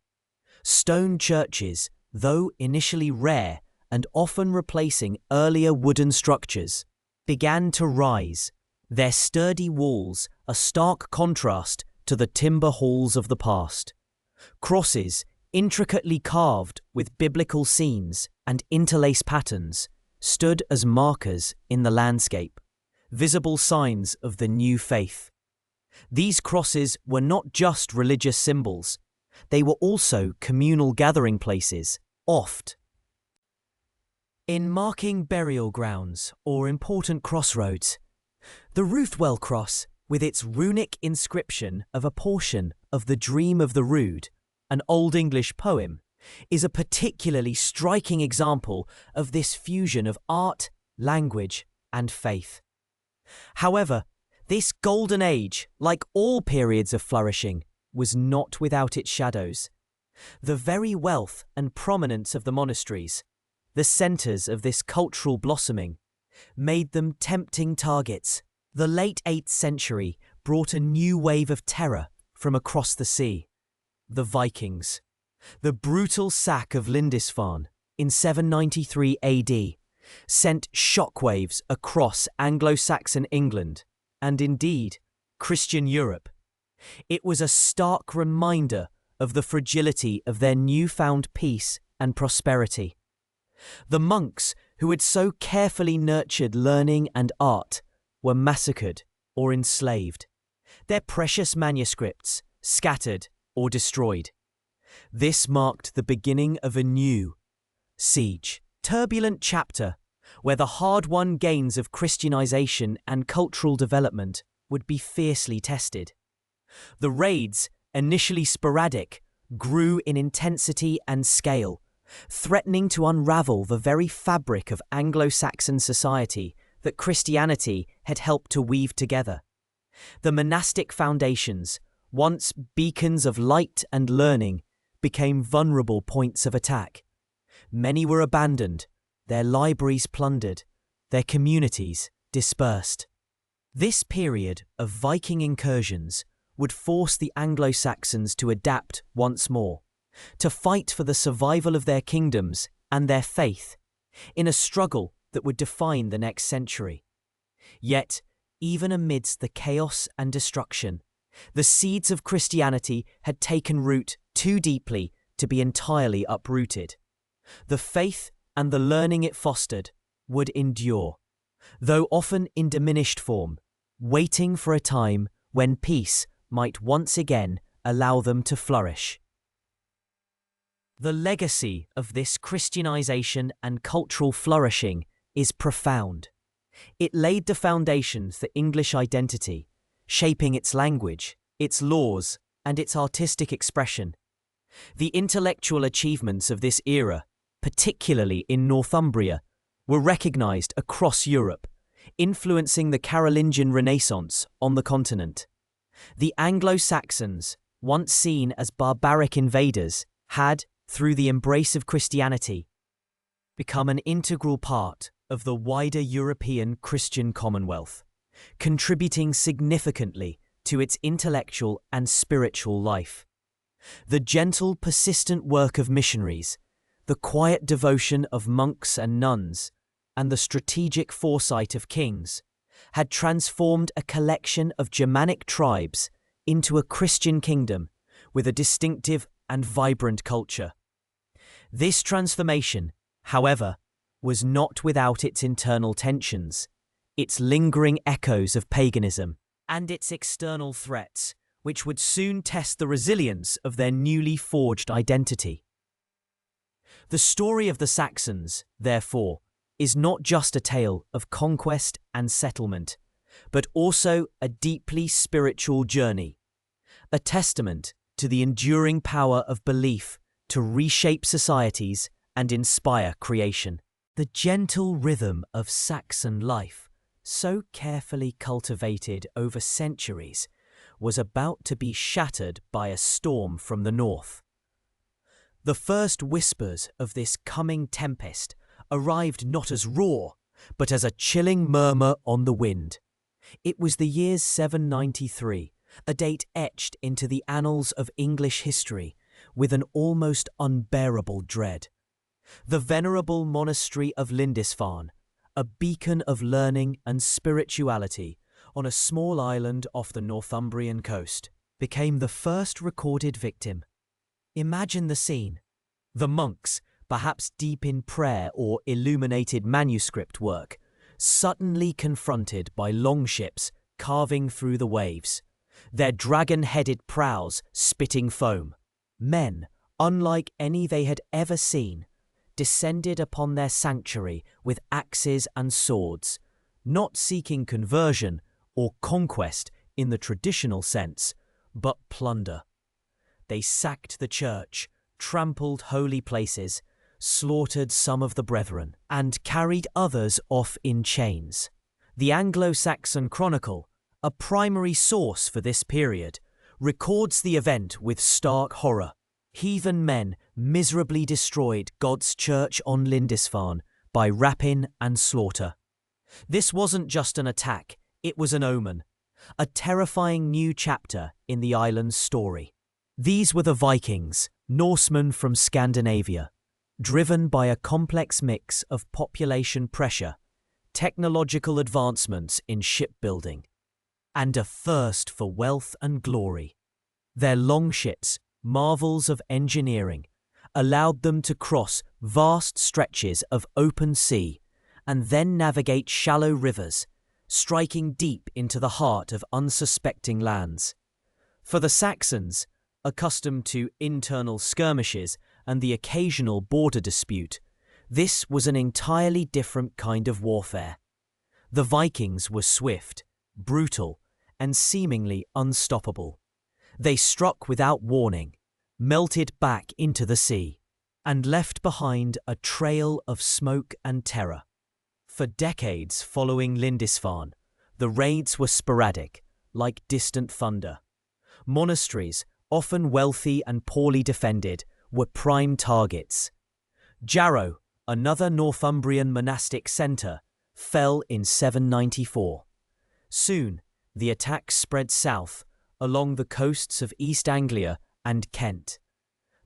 Stone churches, though initially rare and often replacing earlier wooden structures, began to rise, their sturdy walls a stark contrast to the timber halls of the past. Crosses, intricately carved with biblical scenes and interlaced patterns, stood as markers in the landscape, visible signs of the new faith. These crosses were not just religious symbols, they were also communal gathering places, oft in marking burial grounds or important crossroads. The Ruthwell Cross, with its runic inscription of a portion of The Dream of the Rood, an Old English poem, is a particularly striking example of this fusion of art, language, and faith. However, this golden age, like all periods of flourishing, was not without its shadows. The very wealth and prominence of the monasteries, the centres of this cultural blossoming, made them tempting targets. The late 8th century brought a new wave of terror from across the sea. The Vikings. The brutal sack of Lindisfarne in 793 AD sent shockwaves across Anglo-Saxon England and indeed Christian Europe. It was a stark reminder of the fragility of their newfound peace and prosperity. The monks who had so carefully nurtured learning and art were massacred or enslaved, their precious manuscripts scattered or destroyed. This marked the beginning of a new siege, turbulent chapter where the hard-won gains of Christianization and cultural development would be fiercely tested. The raids, initially sporadic, grew in intensity and scale, threatening to unravel the very fabric of Anglo-Saxon society that Christianity had helped to weave together. The monastic foundations, once beacons of light and learning, became vulnerable points of attack. Many were abandoned, their libraries plundered, their communities dispersed. This period of Viking incursions would force the Anglo-Saxons to adapt once more, to fight for the survival of their kingdoms and their faith, in a struggle that would define the next century. Yet, even amidst the chaos and destruction, the seeds of Christianity had taken root too deeply to be entirely uprooted. The faith and the learning it fostered would endure, though often in diminished form, waiting for a time when peace might once again allow them to flourish. The legacy of this Christianization and cultural flourishing is profound. It laid the foundation for English identity, shaping its language, its laws, and its artistic expression. The intellectual achievements of this era, particularly in Northumbria, were recognized across Europe, influencing the Carolingian Renaissance on the continent. The Anglo-Saxons, once seen as barbaric invaders, had, through the embrace of Christianity, become an integral part of the wider European Christian Commonwealth, contributing significantly to its intellectual and spiritual life. The gentle, persistent work of missionaries, the quiet devotion of monks and nuns, and the strategic foresight of kings had transformed a collection of Germanic tribes into a Christian kingdom with a distinctive and vibrant culture. This transformation, however, was not without its internal tensions, its lingering echoes of paganism, and its external threats, which would soon test the resilience of their newly forged identity. The story of the Saxons, therefore, is not just a tale of conquest and settlement, but also a deeply spiritual journey, a testament to the enduring power of belief to reshape societies and inspire creation. The gentle rhythm of Saxon life, so carefully cultivated over centuries, was about to be shattered by a storm from the north. The first whispers of this coming tempest arrived not as roar, but as a chilling murmur on the wind. It was the year 793, a date etched into the annals of English history with an almost unbearable dread. The venerable monastery of Lindisfarne, a beacon of learning and spirituality on a small island off the Northumbrian coast, became the first recorded victim. Imagine the scene. The monks, perhaps deep in prayer or illuminated manuscript work, suddenly confronted by longships carving through the waves, their dragon-headed prows spitting foam. Men, unlike any they had ever seen, descended upon their sanctuary with axes and swords, not seeking conversion or conquest in the traditional sense, but plunder. They sacked the church, trampled holy places, slaughtered some of the brethren, and carried others off in chains. The Anglo-Saxon Chronicle, a primary source for this period, records the event with stark horror. Heathen men miserably destroyed God's church on Lindisfarne by rapine and slaughter. This wasn't just an attack, it was an omen, a terrifying new chapter in the island's story. These were the Vikings, Norsemen from Scandinavia, driven by a complex mix of population pressure, technological advancements in shipbuilding, and a thirst for wealth and glory. Their longships, marvels of engineering, allowed them to cross vast stretches of open sea and then navigate shallow rivers, striking deep into the heart of unsuspecting lands. For the Saxons, accustomed to internal skirmishes and the occasional border dispute, this was an entirely different kind of warfare. The Vikings were swift, brutal, and seemingly unstoppable. They struck without warning, melted back into the sea, and left behind a trail of smoke and terror. For decades following Lindisfarne, the raids were sporadic, like distant thunder. Monasteries, often wealthy and poorly defended, were prime targets. Jarrow, another Northumbrian monastic centre, fell in 794. Soon, the attacks spread south, along the coasts of East Anglia and Kent.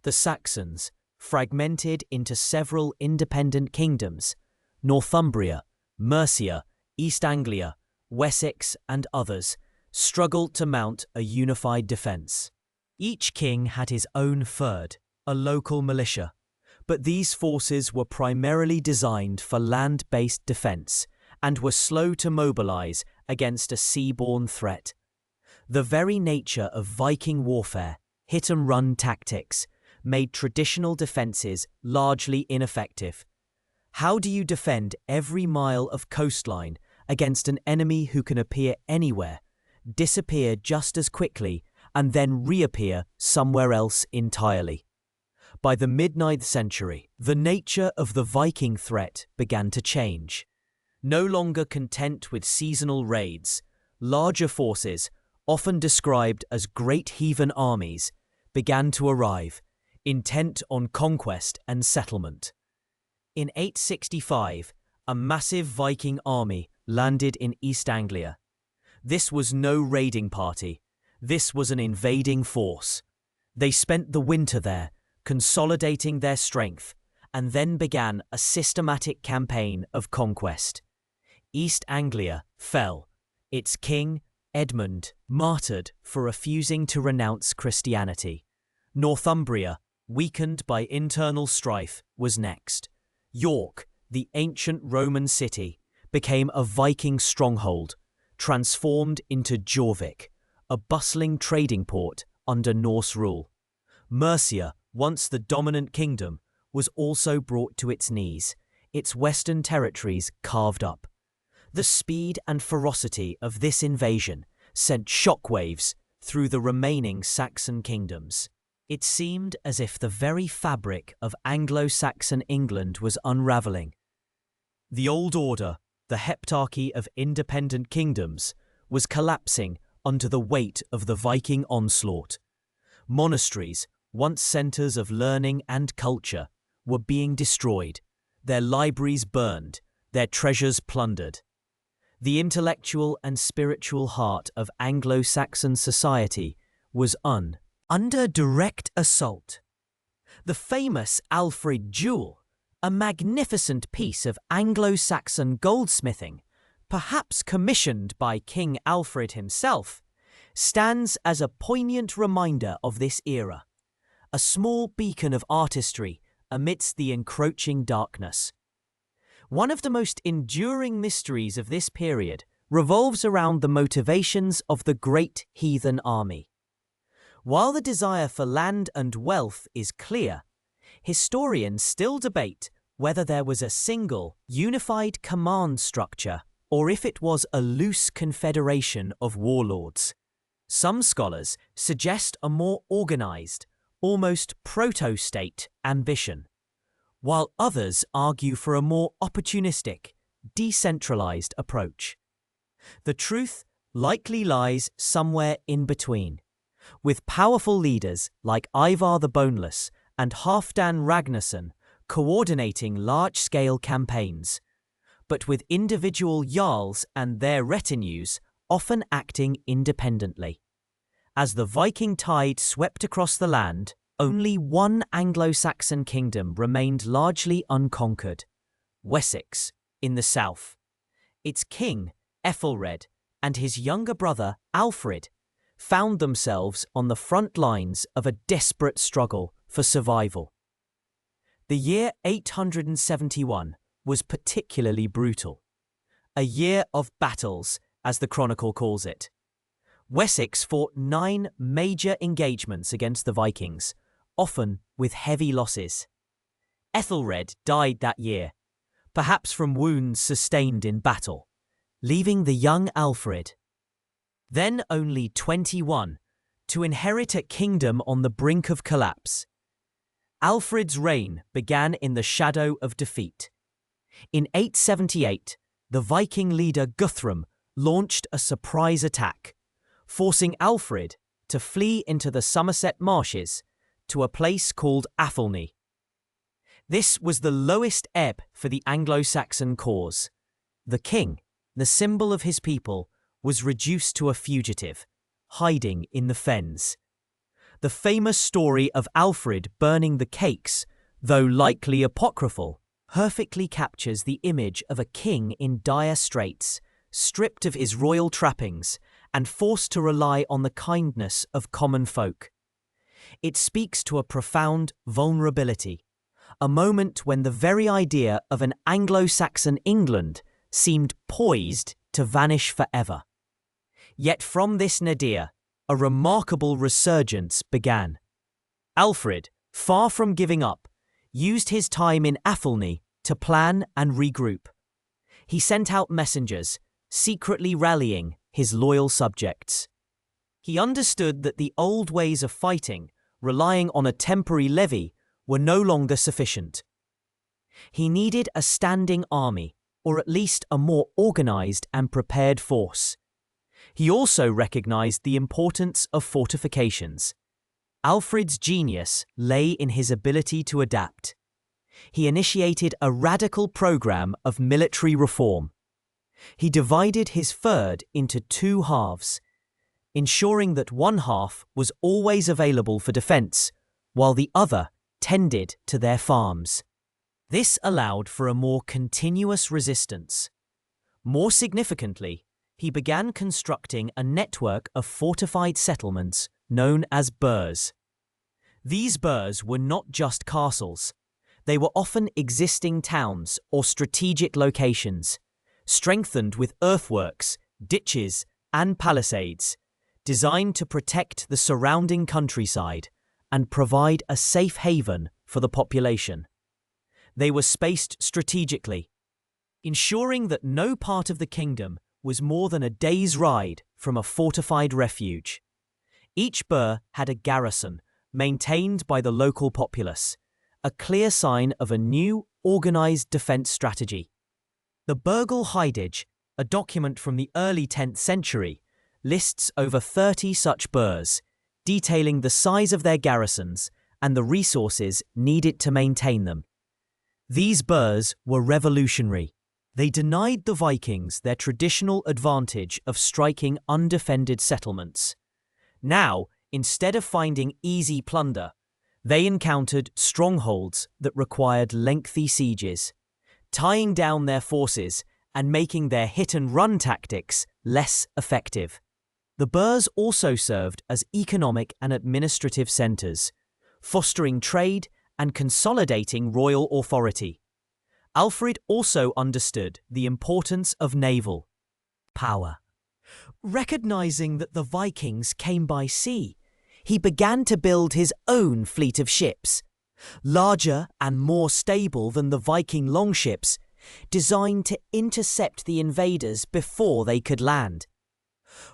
The Saxons, fragmented into several independent kingdoms, Northumbria, Mercia, East Anglia, Wessex and others, struggled to mount a unified defence. Each king had his own fyrd, a local militia, but these forces were primarily designed for land-based defence and were slow to mobilise against a seaborne threat. The very nature of Viking warfare, hit-and-run tactics, made traditional defences largely ineffective. How do you defend every mile of coastline against an enemy who can appear anywhere, disappear just as quickly, and then reappear somewhere else entirely? By the mid-9th century, the nature of the Viking threat began to change. No longer content with seasonal raids, larger forces, often described as great heathen armies, began to arrive, intent on conquest and settlement. In 865, a massive Viking army landed in East Anglia. This was no raiding party. This was an invading force. They spent the winter there, consolidating their strength, and then began a systematic campaign of conquest. East Anglia fell, its king, Edmund, martyred for refusing to renounce Christianity. Northumbria, weakened by internal strife, was next. York, the ancient Roman city, became a Viking stronghold, transformed into Jorvik, a bustling trading port under Norse rule. Mercia, once the dominant kingdom, was also brought to its knees, its western territories carved up. The speed and ferocity of this invasion sent shockwaves through the remaining Saxon kingdoms. It seemed as if the very fabric of Anglo-Saxon England was unravelling. The old order, the Heptarchy of independent kingdoms, was collapsing under the weight of the Viking onslaught. Monasteries, once centres of learning and culture, were being destroyed, their libraries burned, their treasures plundered. The intellectual and spiritual heart of Anglo-Saxon society was under direct assault. The famous Alfred jewel, a magnificent piece of Anglo-Saxon goldsmithing, perhaps commissioned by King Alfred himself, stands as a poignant reminder of this era. A small beacon of artistry amidst the encroaching darkness. One of the most enduring mysteries of this period revolves around the motivations of the great heathen army. While the desire for land and wealth is clear, historians still debate whether there was a single, unified command structure or if it was a loose confederation of warlords. Some scholars suggest a more organized, almost proto-state ambition, while others argue for a more opportunistic, decentralized approach. The truth likely lies somewhere in between, with powerful leaders like Ivar the Boneless and Halfdan Ragnarsson coordinating large-scale campaigns, but with individual jarls and their retinues often acting independently. As the Viking tide swept across the land, only one Anglo-Saxon kingdom remained largely unconquered: Wessex, in the south. Its king, Æthelred, and his younger brother, Alfred, found themselves on the front lines of a desperate struggle for survival. The year 871 was particularly brutal. A year of battles, as the Chronicle calls it. Wessex fought 9 major engagements against the Vikings, often with heavy losses. Æthelred died that year, perhaps from wounds sustained in battle, leaving the young Alfred, then only 21, to inherit a kingdom on the brink of collapse. Alfred's reign began in the shadow of defeat. In 878, the Viking leader Guthrum launched a surprise attack, forcing Alfred to flee into the Somerset marshes to a place called Athelney. This was the lowest ebb for the Anglo-Saxon cause. The king, the symbol of his people, was reduced to a fugitive, hiding in the fens. The famous story of Alfred burning the cakes, though likely apocryphal, perfectly captures the image of a king in dire straits, stripped of his royal trappings and forced to rely on the kindness of common folk. It speaks to a profound vulnerability, a moment when the very idea of an Anglo-Saxon England seemed poised to vanish forever. Yet from this nadir, a remarkable resurgence began. Alfred, far from giving up, used his time in Athelney to plan and regroup. He sent out messengers, secretly rallying his loyal subjects. He understood that the old ways of fighting, relying on a temporary levy, were no longer sufficient. He needed a standing army, or at least a more organized and prepared force. He also recognized the importance of fortifications. Alfred's genius lay in his ability to adapt. He initiated a radical program of military reform. He divided his fyrd into 2 halves, ensuring that one half was always available for defense, while the other tended to their farms. This allowed for a more continuous resistance. More significantly, he began constructing a network of fortified settlements known as burhs. These burhs were not just castles. They were often existing towns or strategic locations, strengthened with earthworks, ditches, and palisades, designed to protect the surrounding countryside and provide a safe haven for the population. They were spaced strategically, ensuring that no part of the kingdom was more than a day's ride from a fortified refuge. Each burh had a garrison, maintained by the local populace, a clear sign of a new, organized defense strategy. The Burgle Heidage, a document from the early 10th century, lists over 30 such burhs, detailing the size of their garrisons and the resources needed to maintain them. These burhs were revolutionary. They denied the Vikings their traditional advantage of striking undefended settlements. Now, instead of finding easy plunder, they encountered strongholds that required lengthy sieges, tying down their forces and making their hit-and-run tactics less effective. The burhs also served as economic and administrative centers, fostering trade and consolidating royal authority. Alfred also understood the importance of naval power. Recognizing that the Vikings came by sea, he began to build his own fleet of ships, larger and more stable than the Viking longships, designed to intercept the invaders before they could land.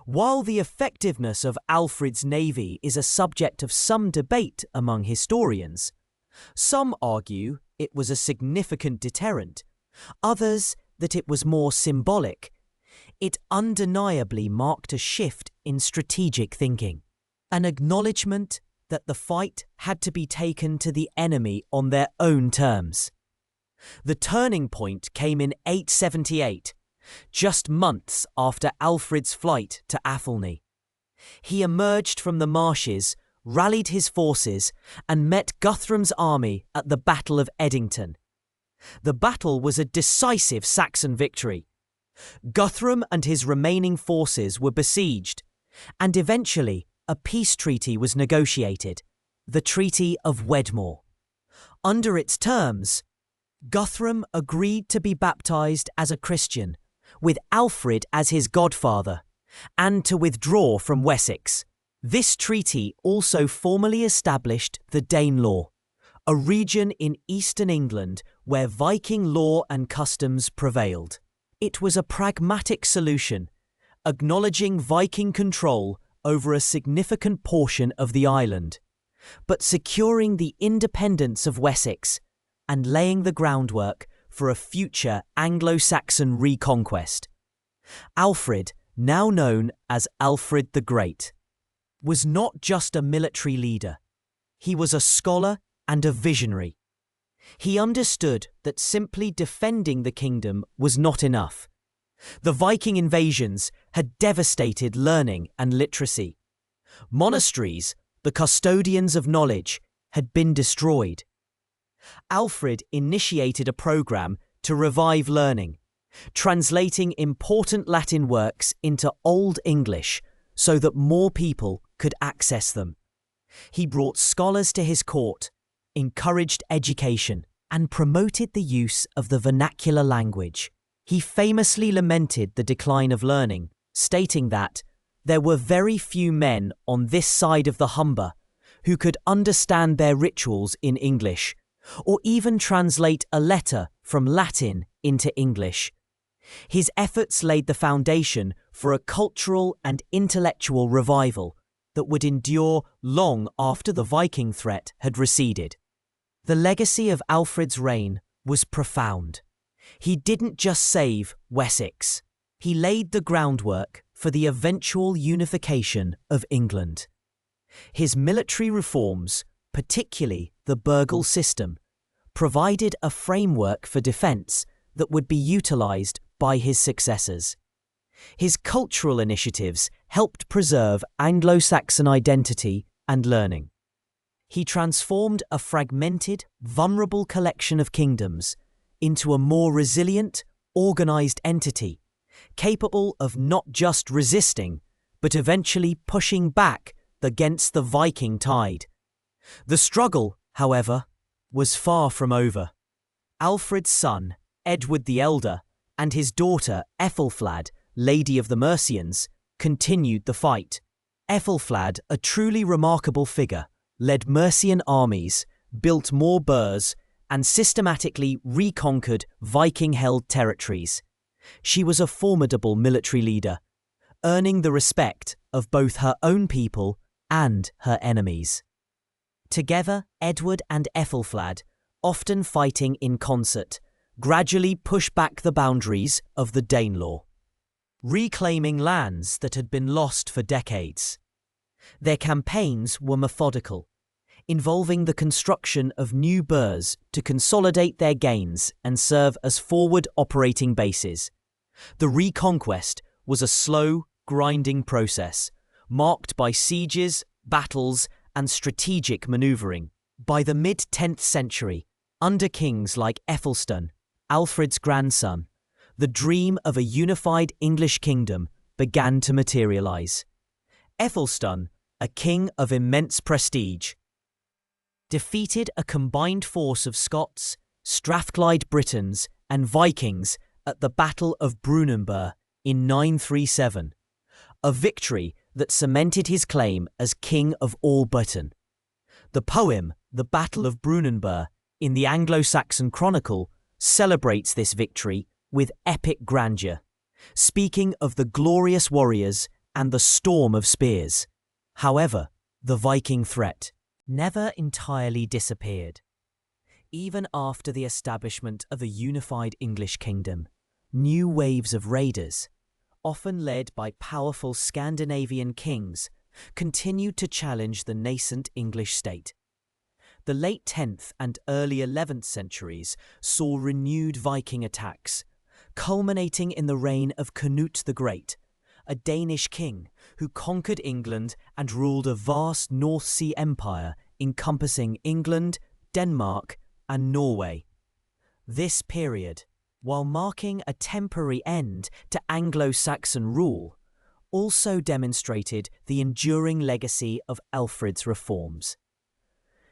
While the effectiveness of Alfred's navy is a subject of some debate among historians, some argue it was a significant deterrent, others that it was more symbolic. It undeniably marked a shift in strategic thinking, an acknowledgement that the fight had to be taken to the enemy on their own terms. The turning point came in 878, just months after Alfred's flight to Æthelred. He emerged from the marshes, rallied his forces, and met Guthrum's army at the Battle of Edington. The battle was a decisive Saxon victory. Guthrum and his remaining forces were besieged, and eventually a peace treaty was negotiated, the Treaty of Wedmore. Under its terms, Guthrum agreed to be baptized as a Christian, with Alfred as his godfather, and to withdraw from Wessex. This treaty also formally established the Danelaw, a region in eastern England where Viking law and customs prevailed. It was a pragmatic solution, acknowledging Viking control over a significant portion of the island, but securing the independence of Wessex and laying the groundwork for a future Anglo-Saxon reconquest. Alfred, now known as Alfred the Great, was not just a military leader. He was a scholar and a visionary. He understood that simply defending the kingdom was not enough. The Viking invasions had devastated learning and literacy. Monasteries, the custodians of knowledge, had been destroyed. Alfred initiated a program to revive learning, translating important Latin works into Old English so that more people could access them. He brought scholars to his court, encouraged education, and promoted the use of the vernacular language. He famously lamented the decline of learning, stating that there were very few men on this side of the Humber who could understand their rituals in English, or even translate a letter from Latin into English. His efforts laid the foundation for a cultural and intellectual revival that would endure long after the Viking threat had receded. The legacy of Alfred's reign was profound. He didn't just save Wessex, he laid the groundwork for the eventual unification of England. His military reforms, particularly the Burgle system, provided a framework for defence that would be utilised by his successors. His cultural initiatives helped preserve Anglo-Saxon identity and learning. He transformed a fragmented, vulnerable collection of kingdoms into a more resilient, organised entity, capable of not just resisting, but eventually pushing back against the Viking tide. The struggle, however, was far from over. Alfred's son, Edward the Elder, and his daughter, Æthelred, Lady of the Mercians, continued the fight. Æthelred, a truly remarkable figure, led Mercian armies, built more burhs, and systematically reconquered Viking-held territories. She was a formidable military leader, earning the respect of both her own people and her enemies. Together, Edward and Æthelred, often fighting in concert, gradually pushed back the boundaries of the Danelaw, reclaiming lands that had been lost for decades. Their campaigns were methodical, involving the construction of new burhs to consolidate their gains and serve as forward operating bases. The reconquest was a slow, grinding process, marked by sieges, battles, and strategic manoeuvring. By the mid-10th century, under kings like Æthelstan, Alfred's grandson, the dream of a unified English kingdom began to materialise. Æthelstan, a king of immense prestige, defeated a combined force of Scots, Strathclyde Britons, and Vikings at the Battle of Brunanburh in 937, a victory that cemented his claim as King of all Britain. The poem, The Battle of Brunanburh, in the Anglo-Saxon Chronicle, celebrates this victory with epic grandeur, speaking of the glorious warriors and the storm of spears. However, the Viking threat never entirely disappeared. Even after the establishment of a unified English kingdom, new waves of raiders, often led by powerful Scandinavian kings, continued to challenge the nascent English state. The late 10th and early 11th centuries saw renewed Viking attacks, culminating in the reign of Canute the Great, a Danish king who conquered England and ruled a vast North Sea empire encompassing England, Denmark, and Norway. This period, while marking a temporary end to Anglo-Saxon rule, also demonstrated the enduring legacy of Alfred's reforms.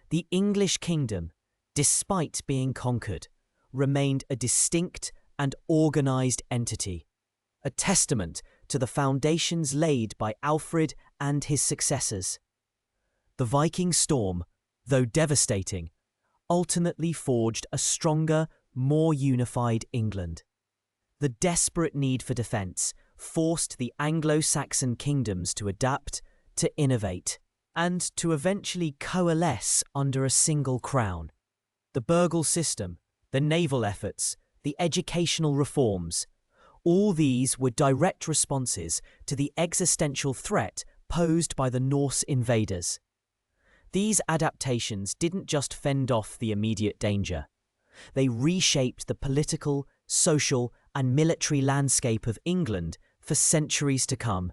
The English kingdom, despite being conquered, remained a distinct and organised entity, a testament to the foundations laid by Alfred and his successors. The Viking Storm, though devastating, ultimately forged a stronger, more unified England. The desperate need for defence forced the Anglo-Saxon kingdoms to adapt, to innovate, and to eventually coalesce under a single crown. The burghle system, the naval efforts, the educational reforms, all these were direct responses to the existential threat posed by the Norse invaders. These adaptations didn't just fend off the immediate danger. They reshaped the political, social, and military landscape of England for centuries to come,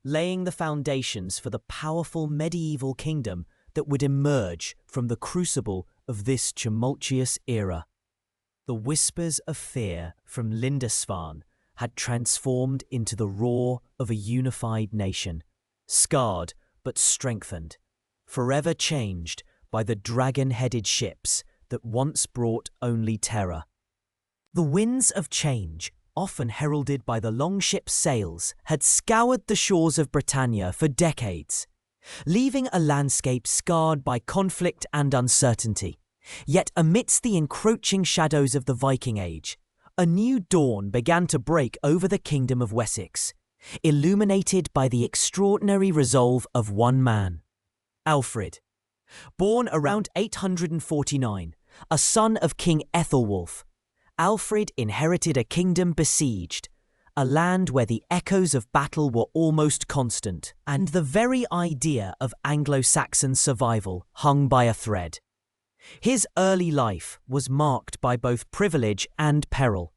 laying the foundations for the powerful medieval kingdom that would emerge from the crucible of this tumultuous era. The whispers of fear from Lindisfarne had transformed into the roar of a unified nation, scarred but strengthened, forever changed by the dragon-headed ships that once brought only terror. The winds of change, often heralded by the longship's sails, had scoured the shores of Britannia for decades, leaving a landscape scarred by conflict and uncertainty. Yet amidst the encroaching shadows of the Viking Age, a new dawn began to break over the kingdom of Wessex, illuminated by the extraordinary resolve of one man, Alfred. Born around 849, a son of King Æthelred, Alfred inherited a kingdom besieged, a land where the echoes of battle were almost constant, and the very idea of Anglo-Saxon survival hung by a thread. His early life was marked by both privilege and peril,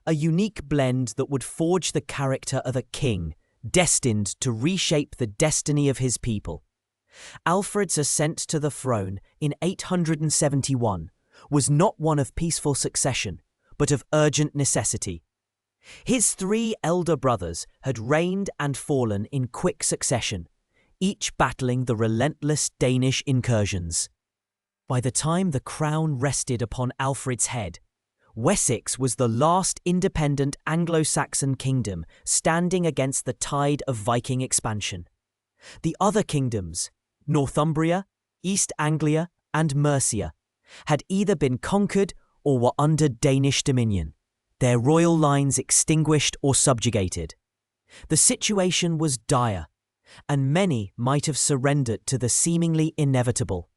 a unique blend that would forge the character of a king destined to reshape the destiny of his people. Alfred's ascent to the throne in 871 was not one of peaceful succession, but of urgent necessity. His 3 elder brothers had reigned and fallen in quick succession, each battling the relentless Danish incursions. By the time the crown rested upon Alfred's head, Wessex was the last independent Anglo-Saxon kingdom standing against the tide of Viking expansion. The other kingdoms, Northumbria, East Anglia, and Mercia, had either been conquered or were under Danish dominion, their royal lines extinguished or subjugated. The situation was dire, and many might have surrendered to the seemingly inevitable.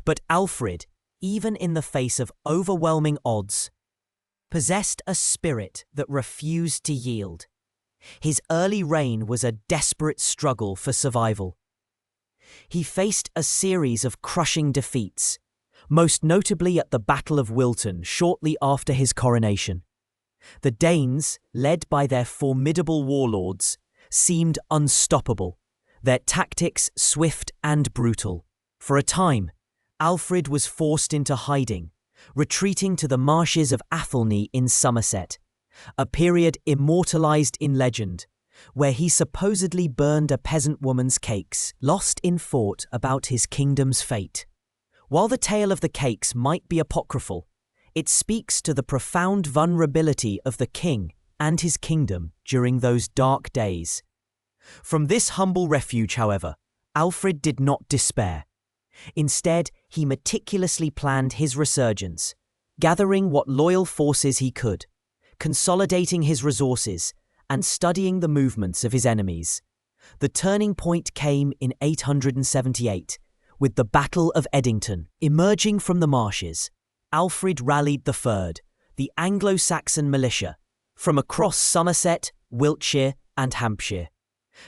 But Alfred, even in the face of overwhelming odds, possessed a spirit that refused to yield. His early reign was a desperate struggle for survival. He faced a series of crushing defeats, most notably at the Battle of Wilton shortly after his coronation. The Danes, led by their formidable warlords, seemed unstoppable, their tactics swift and brutal. For a time, Alfred was forced into hiding, retreating to the marshes of Athelney in Somerset, a period immortalized in legend, where he supposedly burned a peasant woman's cakes, lost in thought about his kingdom's fate. While the tale of the cakes might be apocryphal, it speaks to the profound vulnerability of the king and his kingdom during those dark days. From this humble refuge, however, Alfred did not despair. Instead, he meticulously planned his resurgence, gathering what loyal forces he could, consolidating his resources, and studying the movements of his enemies. The turning point came in 878, with the Battle of Edington. Emerging from the marshes, Alfred rallied the Fyrd, the Anglo-Saxon militia, from across Somerset, Wiltshire, and Hampshire.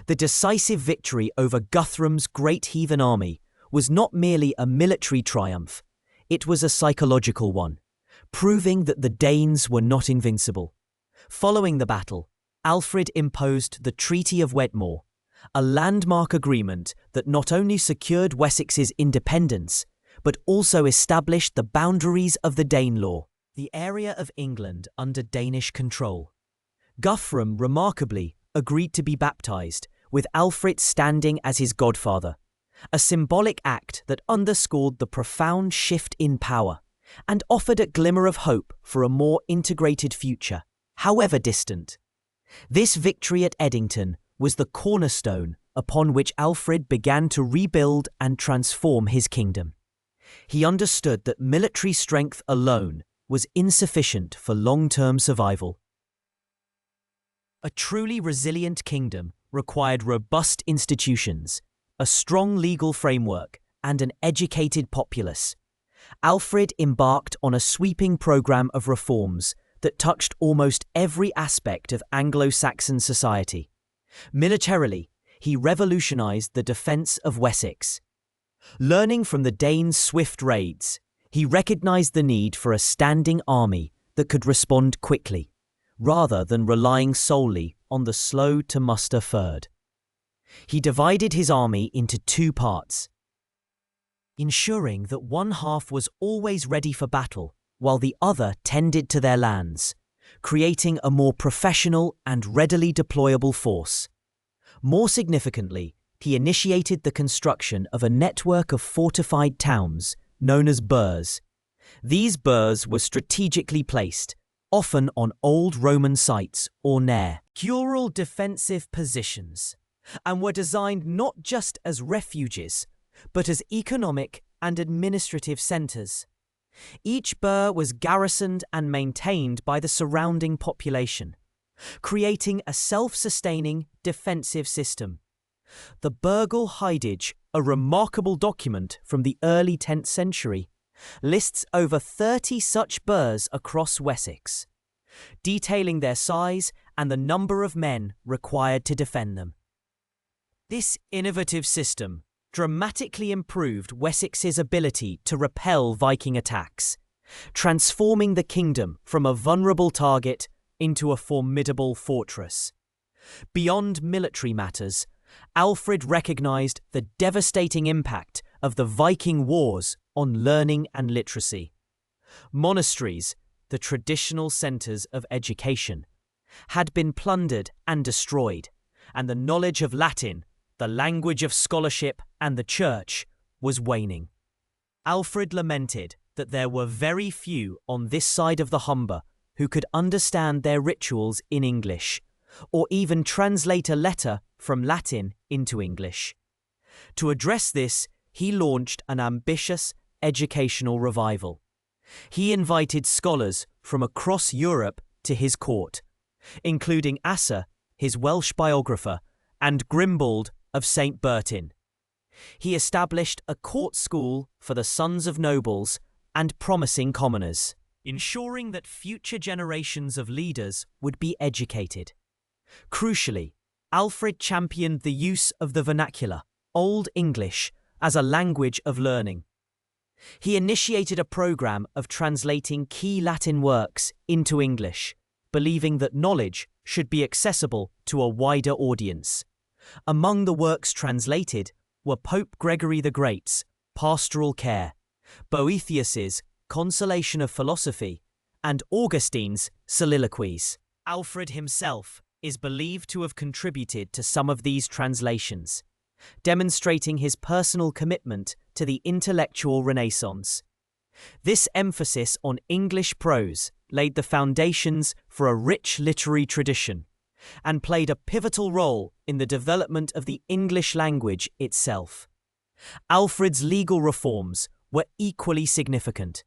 The decisive victory over Guthrum's great heathen army was not merely a military triumph, it was a psychological one, proving that the Danes were not invincible. Following the battle, Alfred imposed the Treaty of Wedmore, a landmark agreement that not only secured Wessex's independence, but also established the boundaries of the Danelaw, the area of England under Danish control. Guthrum, remarkably, agreed to be baptized, with Alfred standing as his godfather, a symbolic act that underscored the profound shift in power and offered a glimmer of hope for a more integrated future, however distant. This victory at Edington was the cornerstone upon which Alfred began to rebuild and transform his kingdom. He understood that military strength alone was insufficient for long-term survival. A truly resilient kingdom required robust institutions, a strong legal framework, and an educated populace. Alfred embarked on a sweeping program of reforms that touched almost every aspect of Anglo-Saxon society. Militarily, he revolutionized the defense of Wessex. Learning from the Danes' swift raids, he recognized the need for a standing army that could respond quickly, rather than relying solely on the slow-to-muster Fyrd. He divided his army into two parts, ensuring that one half was always ready for battle, while the other tended to their lands, creating a more professional and readily deployable force. More significantly, he initiated the construction of a network of fortified towns known as burhs. These burhs were strategically placed, often on old Roman sites or near rural defensive positions, and were designed not just as refuges, but as economic and administrative centres. Each burh was garrisoned and maintained by the surrounding population, creating a self-sustaining defensive system. The Burgal Heidage, a remarkable document from the early 10th century, lists over 30 such burhs across Wessex, detailing their size and the number of men required to defend them. This innovative system dramatically improved Wessex's ability to repel Viking attacks, transforming the kingdom from a vulnerable target into a formidable fortress. Beyond military matters, Alfred recognized the devastating impact of the Viking wars on learning and literacy. Monasteries, the traditional centers of education, had been plundered and destroyed, and the knowledge of Latin, the language of scholarship and the church, was waning. Alfred lamented that there were very few on this side of the Humber who could understand their rituals in English, or even translate a letter from Latin into English. To address this, he launched an ambitious educational revival. He invited scholars from across Europe to his court, including Asser, his Welsh biographer, and Grimbald of St. Bertin. He established a court school for the sons of nobles and promising commoners, ensuring that future generations of leaders would be educated. Crucially, Alfred championed the use of the vernacular, Old English, as a language of learning. He initiated a program of translating key Latin works into English, believing that knowledge should be accessible to a wider audience. Among the works translated were Pope Gregory the Great's Pastoral Care, Boethius's Consolation of Philosophy, and Augustine's Soliloquies. Alfred himself is believed to have contributed to some of these translations, demonstrating his personal commitment to the intellectual Renaissance. This emphasis on English prose laid the foundations for a rich literary tradition and played a pivotal role in the development of the English language itself. Alfred's legal reforms were equally significant.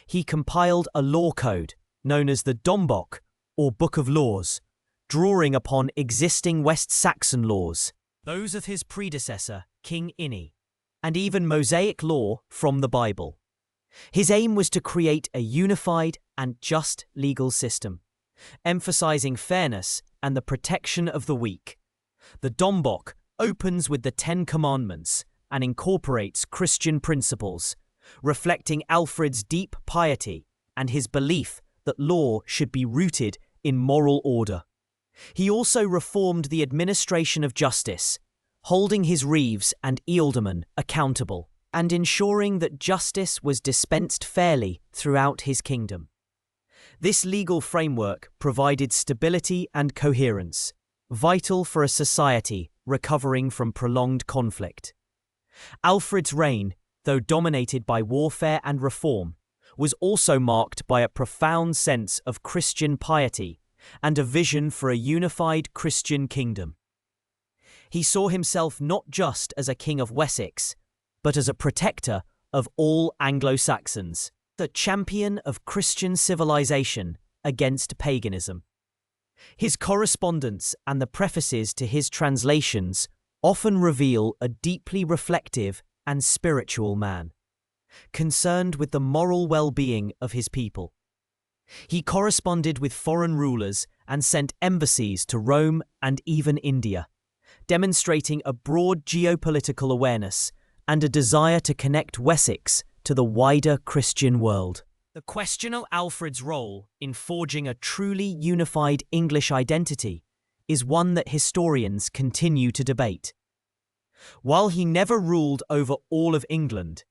He compiled a law code known as the Dombok, or Book of Laws, drawing upon existing West Saxon laws, those of his predecessor, King Ini, and even Mosaic law from the Bible. His aim was to create a unified and just legal system, emphasizing fairness and the protection of the weak. The Dombok opens with the Ten Commandments and incorporates Christian principles, reflecting Alfred's deep piety and his belief that law should be rooted in moral order. He also reformed the administration of justice, holding his reeves and ealdormen accountable, and ensuring that justice was dispensed fairly throughout his kingdom. This legal framework provided stability and coherence, vital for a society recovering from prolonged conflict. Alfred's reign, though dominated by warfare and reform, was also marked by a profound sense of Christian piety and a vision for a unified Christian kingdom. He saw himself not just as a king of Wessex, but as a protector of all Anglo-Saxons, the champion of Christian civilization against paganism. His correspondence and the prefaces to his translations often reveal a deeply reflective and spiritual man, concerned with the moral well-being of his people. He corresponded with foreign rulers and sent embassies to Rome and even India, demonstrating a broad geopolitical awareness and a desire to connect Wessex to the wider Christian world. The question of Alfred's role in forging a truly unified English identity is one that historians continue to debate. While he never ruled over all of England,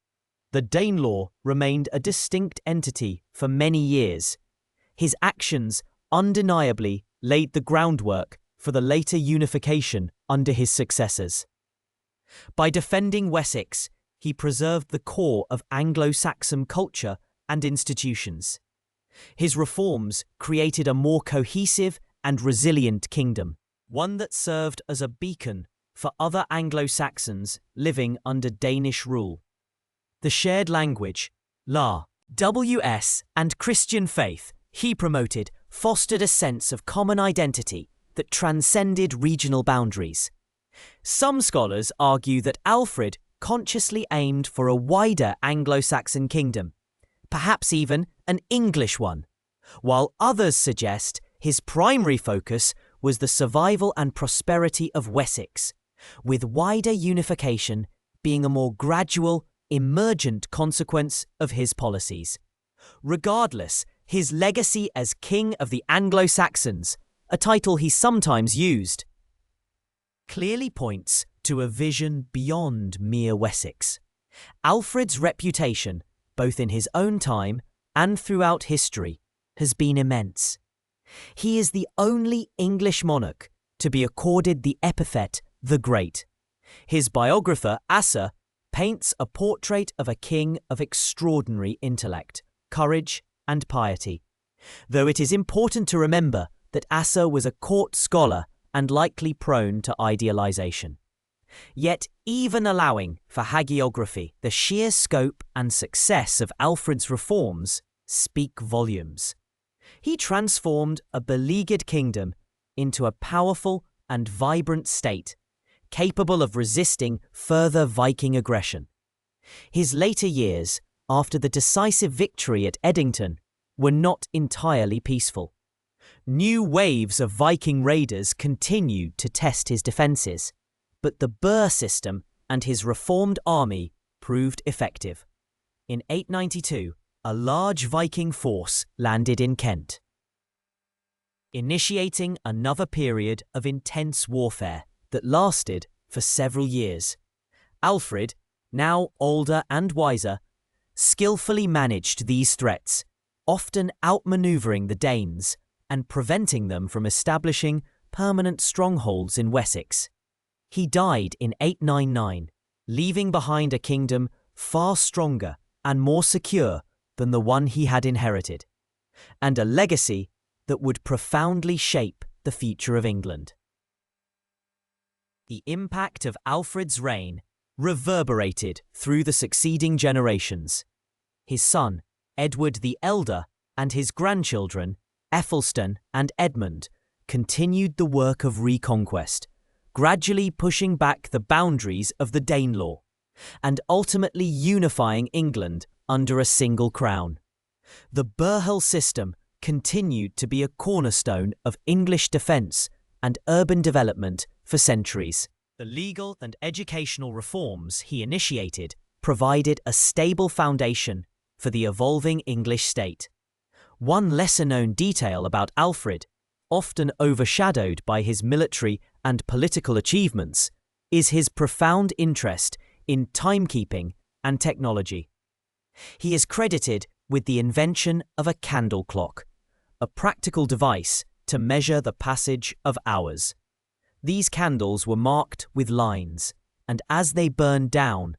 the Danelaw remained a distinct entity for many years. His actions undeniably laid the groundwork for the later unification under his successors. By defending Wessex, he preserved the core of Anglo-Saxon culture and institutions. His reforms created a more cohesive and resilient kingdom, one that served as a beacon for other Anglo-Saxons living under Danish rule. The shared language, ws, and Christian faith he promoted fostered a sense of common identity that transcended regional boundaries. Some scholars argue that Alfred consciously aimed for a wider Anglo-Saxon kingdom, perhaps even an English one, while others suggest his primary focus was the survival and prosperity of Wessex, with wider unification being a more gradual, emergent consequence of his policies. Regardless, his legacy as King of the Anglo-Saxons, a title he sometimes used, clearly points to a vision beyond mere Wessex. Alfred's reputation, both in his own time and throughout history, has been immense. He is the only English monarch to be accorded the epithet the Great. His biographer, Asser, paints a portrait of a king of extraordinary intellect, courage, and piety, though it is important to remember that Asser was a court scholar and likely prone to idealization. Yet, even allowing for hagiography, the sheer scope and success of Alfred's reforms speak volumes. He transformed a beleaguered kingdom into a powerful and vibrant state, capable of resisting further Viking aggression. His later years, after the decisive victory at Edington, were not entirely peaceful. New waves of Viking raiders continued to test his defences, but the Burr system and his reformed army proved effective. In 892, a large Viking force landed in Kent, initiating another period of intense warfare that lasted for several years. Alfred, now older and wiser, skillfully managed these threats, often outmaneuvering the Danes and preventing them from establishing permanent strongholds in Wessex. He died in 899, leaving behind a kingdom far stronger and more secure than the one he had inherited, and a legacy that would profoundly shape the future of England. The impact of Alfred's reign reverberated through the succeeding generations. His son, Edward the Elder, and his grandchildren, Æthelstan and Edmund, continued the work of reconquest, gradually pushing back the boundaries of the Danelaw, and ultimately unifying England under a single crown. The Burhel system continued to be a cornerstone of English defence and urban development for centuries. The legal and educational reforms he initiated provided a stable foundation for the evolving English state. One lesser-known detail about Alfred, often overshadowed by his military and political achievements, is his profound interest in timekeeping and technology. He is credited with the invention of a candle clock, a practical device to measure the passage of hours. These candles were marked with lines, and as they burned down,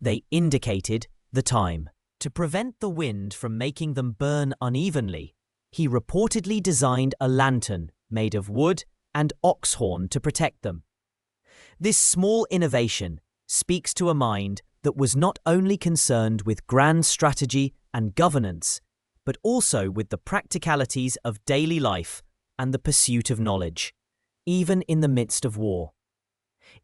they indicated the time. To prevent the wind from making them burn unevenly, he reportedly designed a lantern made of wood and ox horn to protect them. This small innovation speaks to a mind that was not only concerned with grand strategy and governance, but also with the practicalities of daily life and the pursuit of knowledge, even in the midst of war.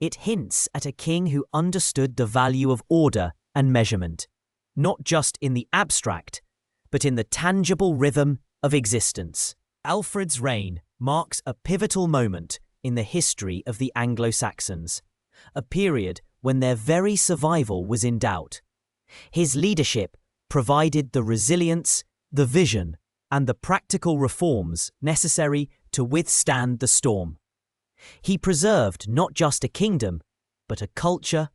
It hints at a king who understood the value of order and measurement, not just in the abstract, but in the tangible rhythm of existence. Alfred's reign marks a pivotal moment in the history of the Anglo-Saxons, a period when their very survival was in doubt. His leadership provided the resilience, the vision, and the practical reforms necessary to withstand the storm. He preserved not just a kingdom, but a culture,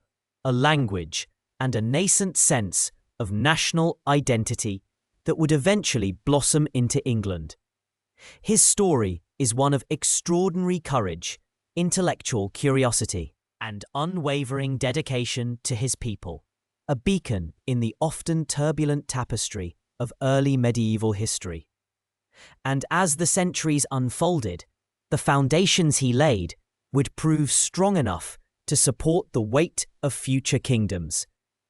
a language, and a nascent sense of national identity that would eventually blossom into England. His story is one of extraordinary courage, intellectual curiosity, and unwavering dedication to his people, a beacon in the often turbulent tapestry of early medieval history. And as the centuries unfolded, the foundations he laid would prove strong enough to support the weight of future kingdoms,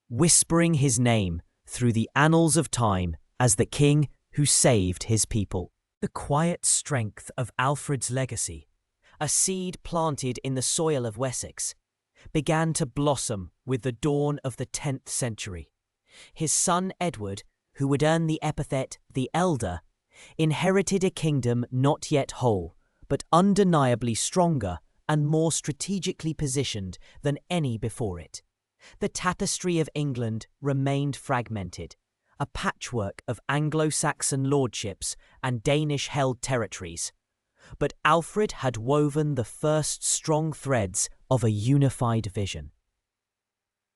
whispering his name through the annals of time as the king who saved his people. The quiet strength of Alfred's legacy, a seed planted in the soil of Wessex, began to blossom with the dawn of the 10th century. His son Edward, who would earn the epithet the Elder, inherited a kingdom not yet whole, but undeniably stronger and more strategically positioned than any before it. The tapestry of England remained fragmented, a patchwork of Anglo-Saxon lordships and Danish-held territories. But Alfred had woven the first strong threads of a unified vision.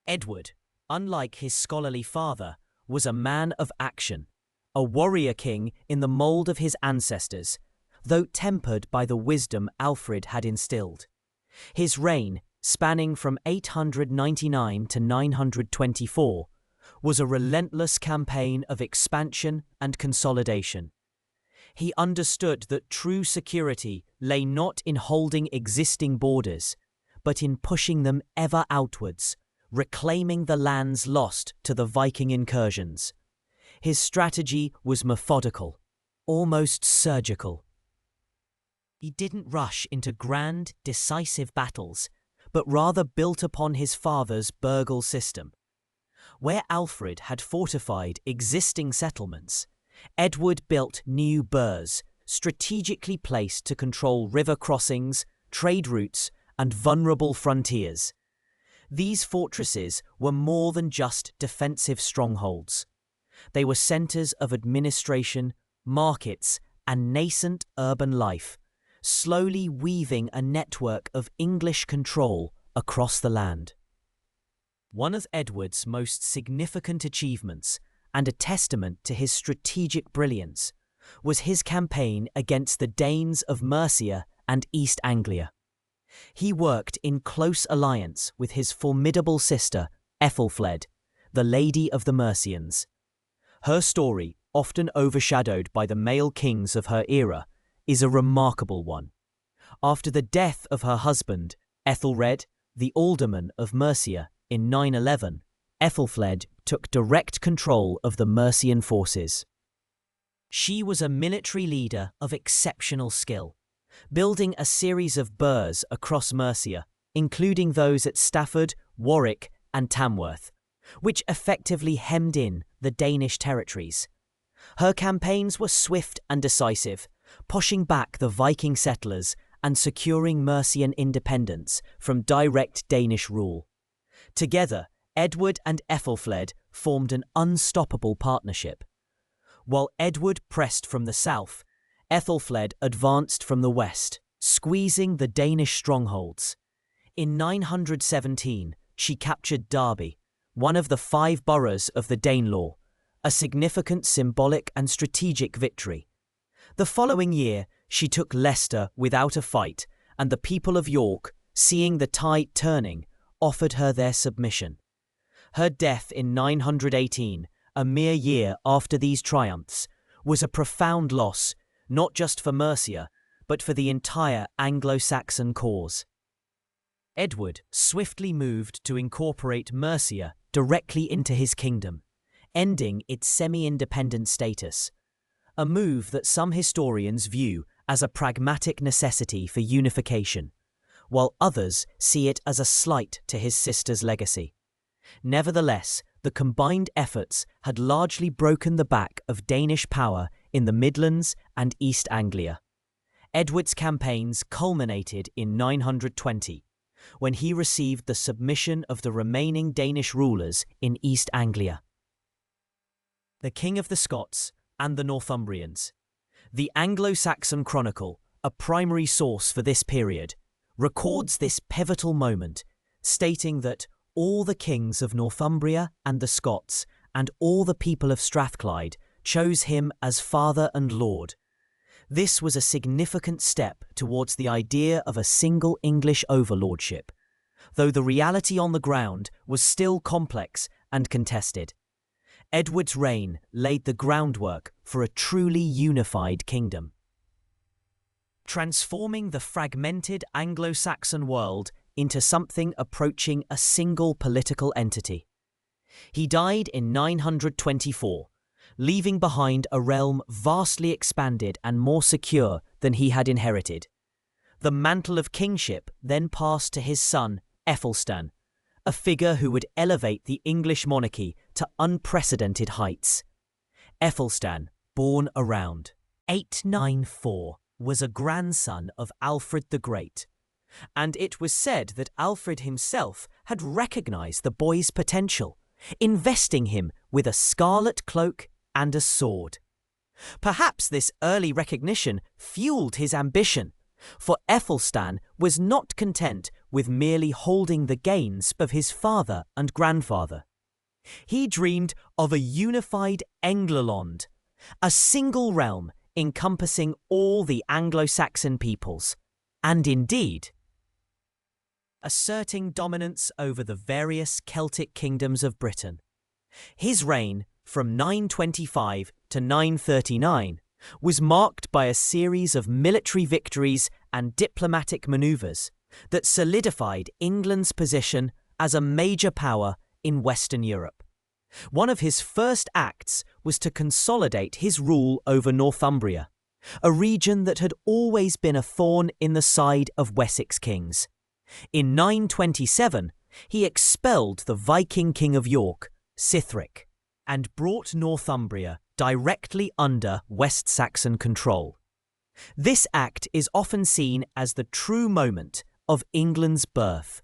Edward, unlike his scholarly father, was a man of action, a warrior king in the mould of his ancestors, though tempered by the wisdom Alfred had instilled. His reign, spanning from 899 to 924, was a relentless campaign of expansion and consolidation. He understood that true security lay not in holding existing borders, but in pushing them ever outwards, reclaiming the lands lost to the Viking incursions. His strategy was methodical, almost surgical. He didn't rush into grand, decisive battles, but rather built upon his father's Burgel system. Where Alfred had fortified existing settlements, Edward built new burhs, strategically placed to control river crossings, trade routes, and vulnerable frontiers. These fortresses were more than just defensive strongholds. They were centres of administration, markets, and nascent urban life, slowly weaving a network of English control across the land. One of Edward's most significant achievements, and a testament to his strategic brilliance, was his campaign against the Danes of Mercia and East Anglia. He worked in close alliance with his formidable sister, Æthelred, the Lady of the Mercians. Her story, often overshadowed by the male kings of her era, is a remarkable one. After the death of her husband, Æthelred, the alderman of Mercia, in 911, Æthelflaed took direct control of the Mercian forces. She was a military leader of exceptional skill, building a series of burhs across Mercia, including those at Stafford, Warwick, and Tamworth, which effectively hemmed in the Danish territories. Her campaigns were swift and decisive, pushing back the Viking settlers and securing Mercian independence from direct Danish rule. Together, Edward and Æthelflaed formed an unstoppable partnership. While Edward pressed from the south, Æthelflaed advanced from the west, squeezing the Danish strongholds. In 917, she captured Derby, one of the 5 boroughs of the Danelaw, a significant symbolic and strategic victory. The following year, she took Leicester without a fight, and the people of York, seeing the tide turning, offered her their submission. Her death in 918, a mere year after these triumphs, was a profound loss, not just for Mercia, but for the entire Anglo-Saxon cause. Edward swiftly moved to incorporate Mercia directly into his kingdom, ending its semi-independent status, a move that some historians view as a pragmatic necessity for unification, while others see it as a slight to his sister's legacy. Nevertheless, the combined efforts had largely broken the back of Danish power in the Midlands and East Anglia. Edward's campaigns culminated in 920, when he received the submission of the remaining Danish rulers in East Anglia. The King of the Scots and the Northumbrians. The Anglo-Saxon Chronicle, a primary source for this period, records this pivotal moment, stating that all the kings of Northumbria and the Scots and all the people of Strathclyde chose him as father and lord. This was a significant step towards the idea of a single English overlordship, though the reality on the ground was still complex and contested. Edward's reign laid the groundwork for a truly unified kingdom, transforming the fragmented Anglo-Saxon world into something approaching a single political entity. He died in 924, leaving behind a realm vastly expanded and more secure than he had inherited. The mantle of kingship then passed to his son, Æthelstan, a figure who would elevate the English monarchy to unprecedented heights. Æthelstan, born around 894, was a grandson of Alfred the Great, and it was said that Alfred himself had recognized the boy's potential, investing him with a scarlet cloak and a sword. Perhaps this early recognition fueled his ambition, for Æthelstan was not content with merely holding the gains of his father and grandfather. He dreamed of a unified Engloland, a single realm encompassing all the Anglo-Saxon peoples, and indeed, asserting dominance over the various Celtic kingdoms of Britain. His reign, from 925 to 939, was marked by a series of military victories and diplomatic maneuvers that solidified England's position as a major power in Western Europe. One of his first acts was to consolidate his rule over Northumbria, a region that had always been a thorn in the side of Wessex kings. In 927, he expelled the Viking king of York, Æthelred, and brought Northumbria directly under West Saxon control. This act is often seen as the true moment of England's birth,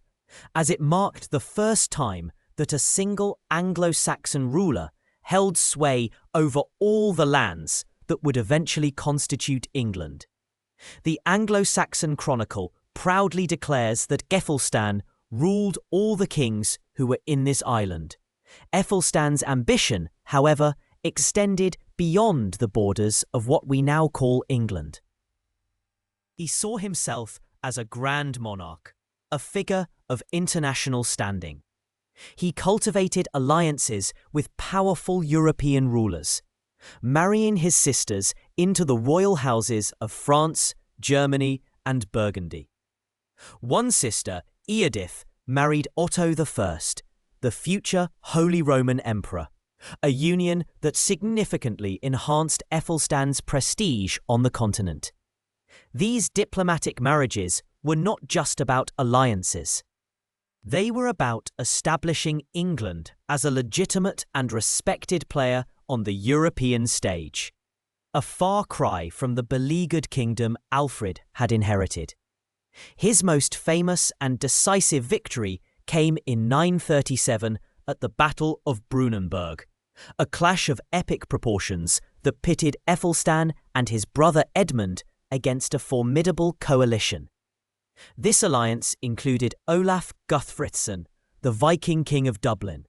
as it marked the first time that a single Anglo-Saxon ruler held sway over all the lands that would eventually constitute England. The Anglo-Saxon Chronicle proudly declares that Æthelstan ruled all the kings who were in this island. Æthelstan's ambition, however, extended beyond the borders of what we now call England. He saw himself as a grand monarch, a figure of international standing. He cultivated alliances with powerful European rulers, marrying his sisters into the royal houses of France, Germany, and Burgundy. One sister, Eadith, married Otto I, the future Holy Roman Emperor, a union that significantly enhanced Æthelstan's prestige on the continent. These diplomatic marriages were not just about alliances. They were about establishing England as a legitimate and respected player on the European stage, a far cry from the beleaguered kingdom Alfred had inherited. His most famous and decisive victory came in 937 at the Battle of Brunanburg, a clash of epic proportions that pitted Æthelstan and his brother Edmund against a formidable coalition. This alliance included Olaf Guthfrithson, the Viking king of Dublin,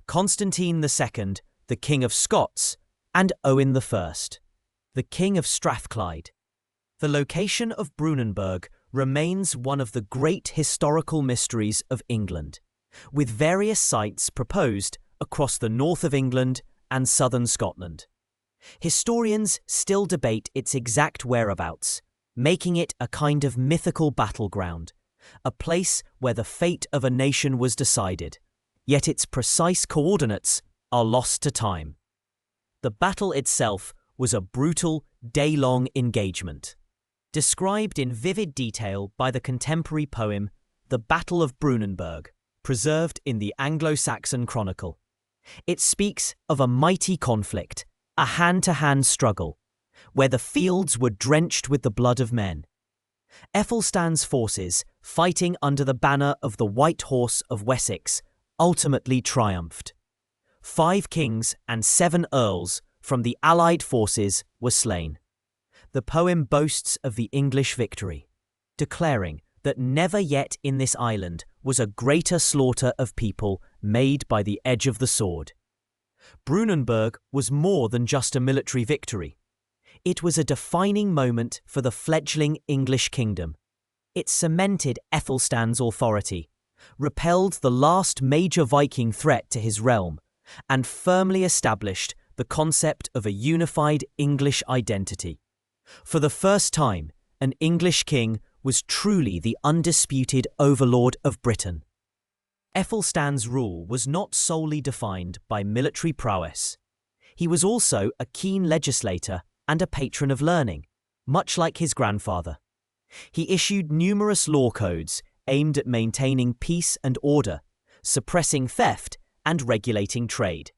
Constantine II, the king of Scots, and Owen I, the king of Strathclyde. The location of Brunanburg remains one of the great historical mysteries of England, with various sites proposed across the north of England and southern Scotland. Historians still debate its exact whereabouts, making it a kind of mythical battleground, a place where the fate of a nation was decided, yet its precise coordinates are lost to time. The battle itself was a brutal, day-long engagement, described in vivid detail by the contemporary poem The Battle of Brunanburg, preserved in the Anglo-Saxon Chronicle. It speaks of a mighty conflict, a hand-to-hand struggle, where the fields were drenched with the blood of men. Æthelstan's forces, fighting under the banner of the White Horse of Wessex, ultimately triumphed. 5 kings and 7 earls from the allied forces were slain. The poem boasts of the English victory, declaring that never yet in this island was a greater slaughter of people made by the edge of the sword. Brunanburg was more than just a military victory. It was a defining moment for the fledgling English kingdom. It cemented Æthelstan's authority, repelled the last major Viking threat to his realm, and firmly established the concept of a unified English identity. For the first time, an English king was truly the undisputed overlord of Britain. Æthelstan's rule was not solely defined by military prowess. He was also a keen legislator and a patron of learning, much like his grandfather. He issued numerous law codes aimed at maintaining peace and order, suppressing theft, and regulating trade.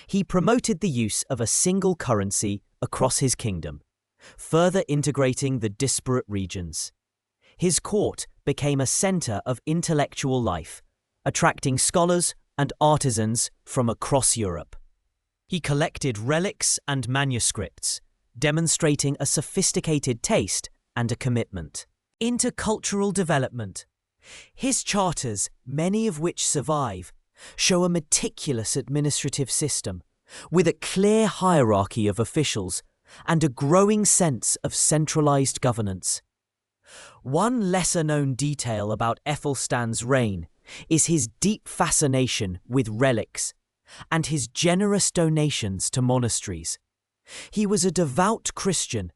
He promoted the use of a single currency across his kingdom, further integrating the disparate regions. His court became a center of intellectual life, attracting scholars and artisans from across Europe. He collected relics and manuscripts, demonstrating a sophisticated taste and a commitment. Intercultural development. His charters, many of which survive, show a meticulous administrative system, with a clear hierarchy of officials and a growing sense of centralized governance. One lesser-known detail about Æthelstan's reign is his deep fascination with relics and his generous donations to monasteries. He was a devout Christian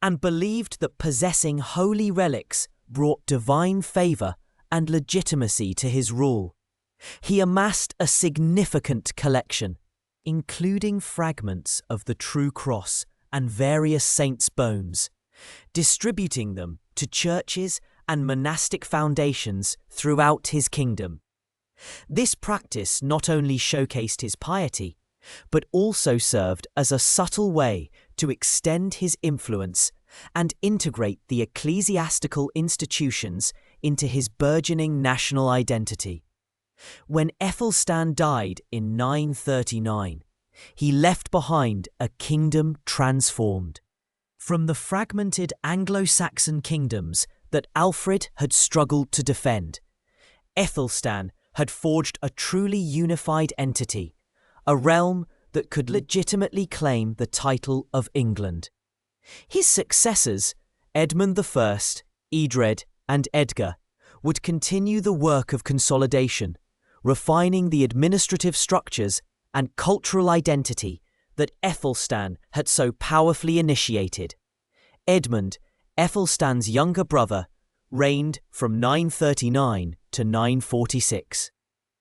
and believed that possessing holy relics brought divine favor and legitimacy to his rule. He amassed a significant collection, including fragments of the True Cross and various saints' bones, distributing them to churches and monastic foundations throughout his kingdom. This practice not only showcased his piety, but also served as a subtle way to extend his influence and integrate the ecclesiastical institutions into his burgeoning national identity. When Æthelstan died in 939, he left behind a kingdom transformed. From the fragmented Anglo-Saxon kingdoms that Alfred had struggled to defend, Æthelstan had forged a truly unified entity, a realm that could legitimately claim the title of England. His successors, Edmund I, Æthelred, and Edgar, would continue the work of consolidation, refining the administrative structures and cultural identity that Æthelstan had so powerfully initiated. Edmund, Æthelstan's younger brother, reigned from 939 to 946.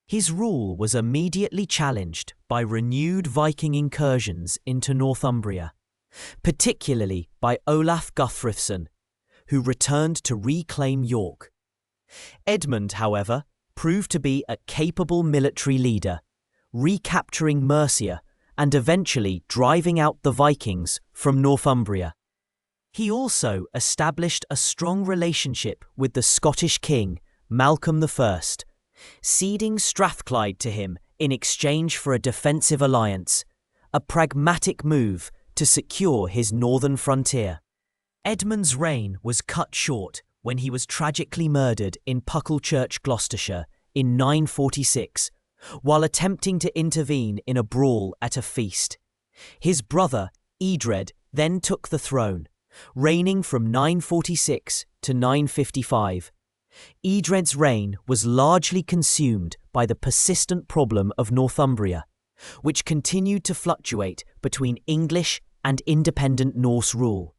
His rule was immediately challenged by renewed Viking incursions into Northumbria, particularly by Olaf Guthrufsson, who returned to reclaim York. Edmund, however, proved to be a capable military leader, recapturing Mercia and eventually driving out the Vikings from Northumbria. He also established a strong relationship with the Scottish king, Malcolm I, ceding Strathclyde to him in exchange for a defensive alliance, a pragmatic move to secure his northern frontier. Edmund's reign was cut short when he was tragically murdered in Pucklechurch, Gloucestershire, in 946, while attempting to intervene in a brawl at a feast. His brother, Æthelred, then took the throne, reigning from 946 to 955. Æthered's reign was largely consumed by the persistent problem of Northumbria, which continued to fluctuate between English and independent Norse rule.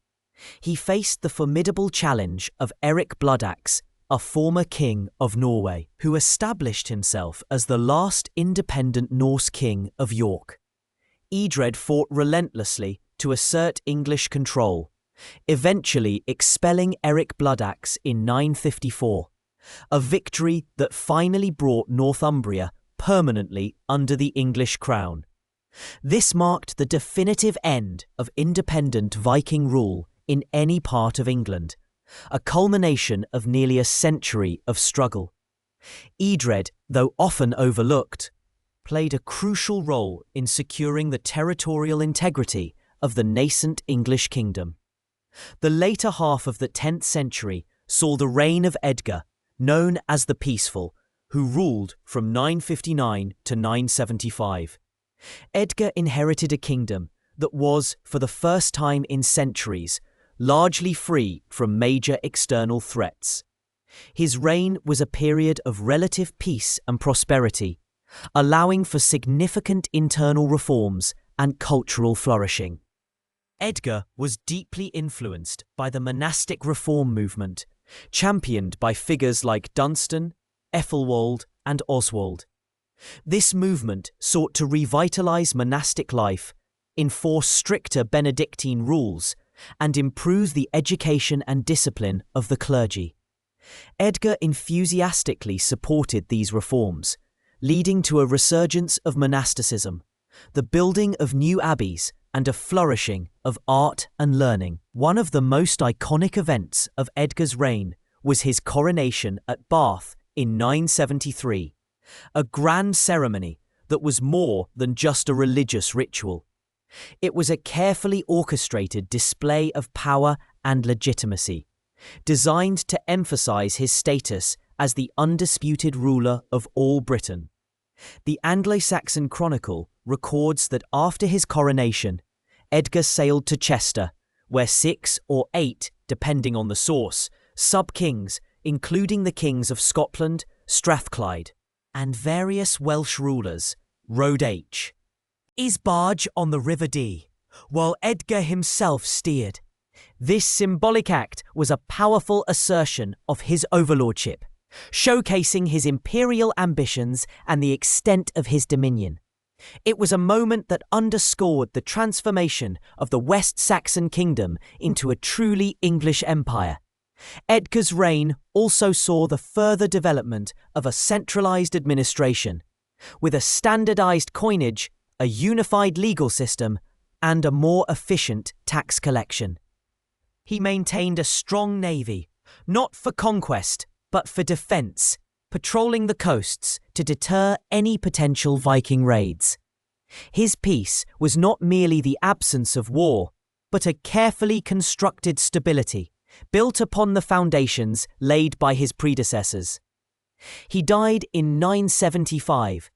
He faced the formidable challenge of Eric Bloodaxe, a former king of Norway, who established himself as the last independent Norse king of York. Æthelred fought relentlessly to assert English control, eventually expelling Eric Bloodaxe in 954, a victory that finally brought Northumbria permanently under the English crown. This marked the definitive end of independent Viking rule in any part of England, a culmination of nearly a century of struggle. Æthelred, though often overlooked, played a crucial role in securing the territorial integrity of the nascent English kingdom. The later half of the 10th century saw the reign of Edgar, known as the Peaceful, who ruled from 959 to 975. Edgar inherited a kingdom that was, for the first time in centuries, largely free from major external threats. His reign was a period of relative peace and prosperity, allowing for significant internal reforms and cultural flourishing. Edgar was deeply influenced by the monastic reform movement, championed by figures like Dunstan, Æthelwold, and Oswald. This movement sought to revitalize monastic life, enforce stricter Benedictine rules, and improve the education and discipline of the clergy. Edgar enthusiastically supported these reforms, leading to a resurgence of monasticism, the building of new abbeys, and a flourishing of art and learning. One of the most iconic events of Edgar's reign was his coronation at Bath in 973, a grand ceremony that was more than just a religious ritual. It was a carefully orchestrated display of power and legitimacy, designed to emphasize his status as the undisputed ruler of all Britain. The Anglo-Saxon Chronicle records that after his coronation, Edgar sailed to Chester, where 6 or 8, depending on the source, sub-kings, including the kings of Scotland, Strathclyde, and various Welsh rulers, rode his barge on the River Dee, while Edgar himself steered. This symbolic act was a powerful assertion of his overlordship, showcasing his imperial ambitions and the extent of his dominion. It was a moment that underscored the transformation of the West Saxon kingdom into a truly English empire. Edgar's reign also saw the further development of a centralized administration, with a standardized coinage, a unified legal system, and a more efficient tax collection. He maintained a strong navy, not for conquest, but for defense, patrolling the coasts to deter any potential Viking raids. His peace was not merely the absence of war, but a carefully constructed stability, built upon the foundations laid by his predecessors. He died in 975,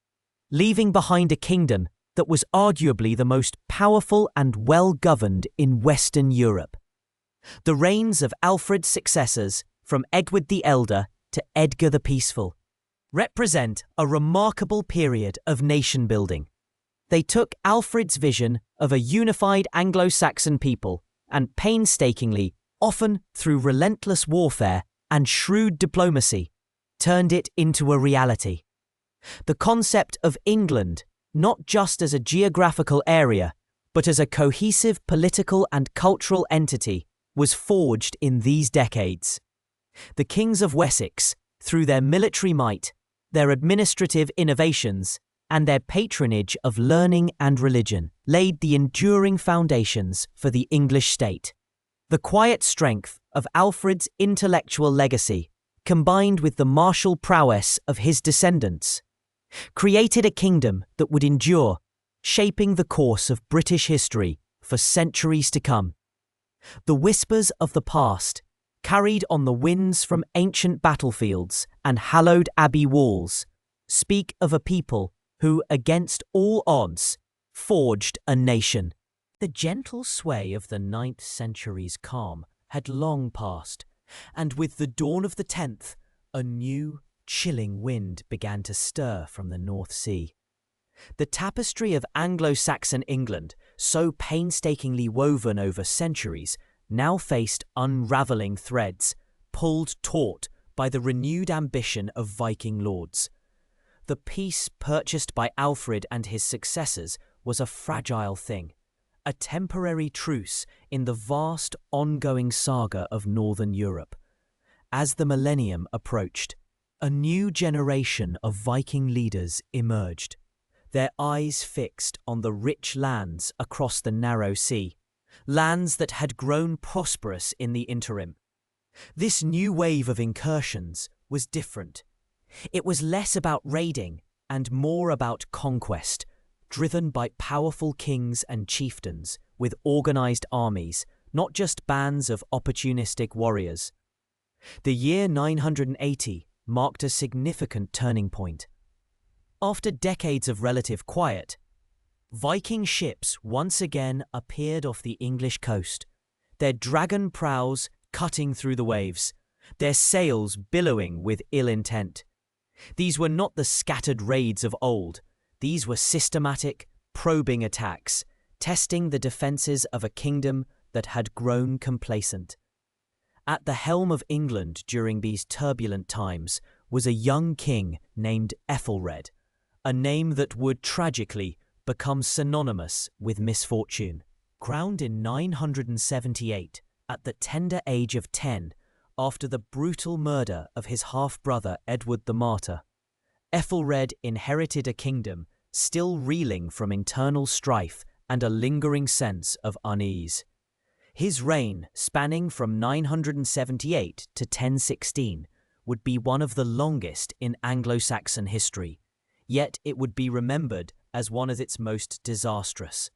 leaving behind a kingdom that was arguably the most powerful and well-governed in Western Europe. The reigns of Alfred's successors, from Edward the Elder to Edgar the Peaceful, represent a remarkable period of nation-building. They took Alfred's vision of a unified Anglo-Saxon people and painstakingly, often through relentless warfare and shrewd diplomacy, turned it into a reality. The concept of England, not just as a geographical area, but as a cohesive political and cultural entity, was forged in these decades. The kings of Wessex, through their military might, their administrative innovations, and their patronage of learning and religion, laid the enduring foundations for the English state. The quiet strength of Alfred's intellectual legacy, combined with the martial prowess of his descendants, created a kingdom that would endure, shaping the course of British history for centuries to come. The whispers of the past, carried on the winds from ancient battlefields and hallowed abbey walls, speak of a people who, against all odds, forged a nation. The gentle sway of the 9th century's calm had long passed, and with the dawn of the 10th, a new, chilling wind began to stir from the North Sea. The tapestry of Anglo-Saxon England, so painstakingly woven over centuries, now faced unravelling threads, pulled taut by the renewed ambition of Viking lords. The peace purchased by Alfred and his successors was a fragile thing, a temporary truce in the vast ongoing saga of Northern Europe. As the millennium approached, a new generation of Viking leaders emerged, their eyes fixed on the rich lands across the narrow sea, lands that had grown prosperous in the interim. This new wave of incursions was different. It was less about raiding and more about conquest, driven by powerful kings and chieftains with organized armies, not just bands of opportunistic warriors. The year 980 marked a significant turning point. After decades of relative quiet, Viking ships once again appeared off the English coast, their dragon prows cutting through the waves, their sails billowing with ill intent. These were not the scattered raids of old. These were systematic, probing attacks, testing the defences of a kingdom that had grown complacent. At the helm of England during these turbulent times was a young king named Æthelred, a name that would tragically become synonymous with misfortune. Crowned in 978, at the tender age of 10, after the brutal murder of his half-brother Edward the Martyr, Æthelred inherited a kingdom still reeling from internal strife and a lingering sense of unease. His reign, spanning from 978 to 1016, would be one of the longest in Anglo-Saxon history, yet it would be remembered as one of its most disastrous.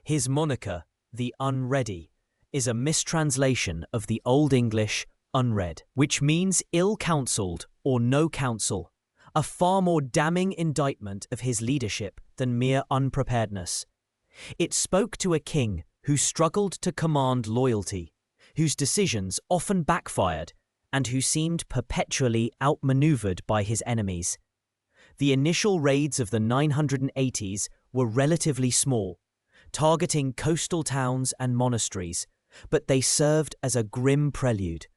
His moniker, the Unready, is a mistranslation of the Old English unread, which means ill-counselled or no counsel, a far more damning indictment of his leadership than mere unpreparedness. It spoke to a king who struggled to command loyalty, whose decisions often backfired, and who seemed perpetually outmaneuvered by his enemies. The initial raids of the 980s were relatively small, targeting coastal towns and monasteries, but they served as a grim prelude.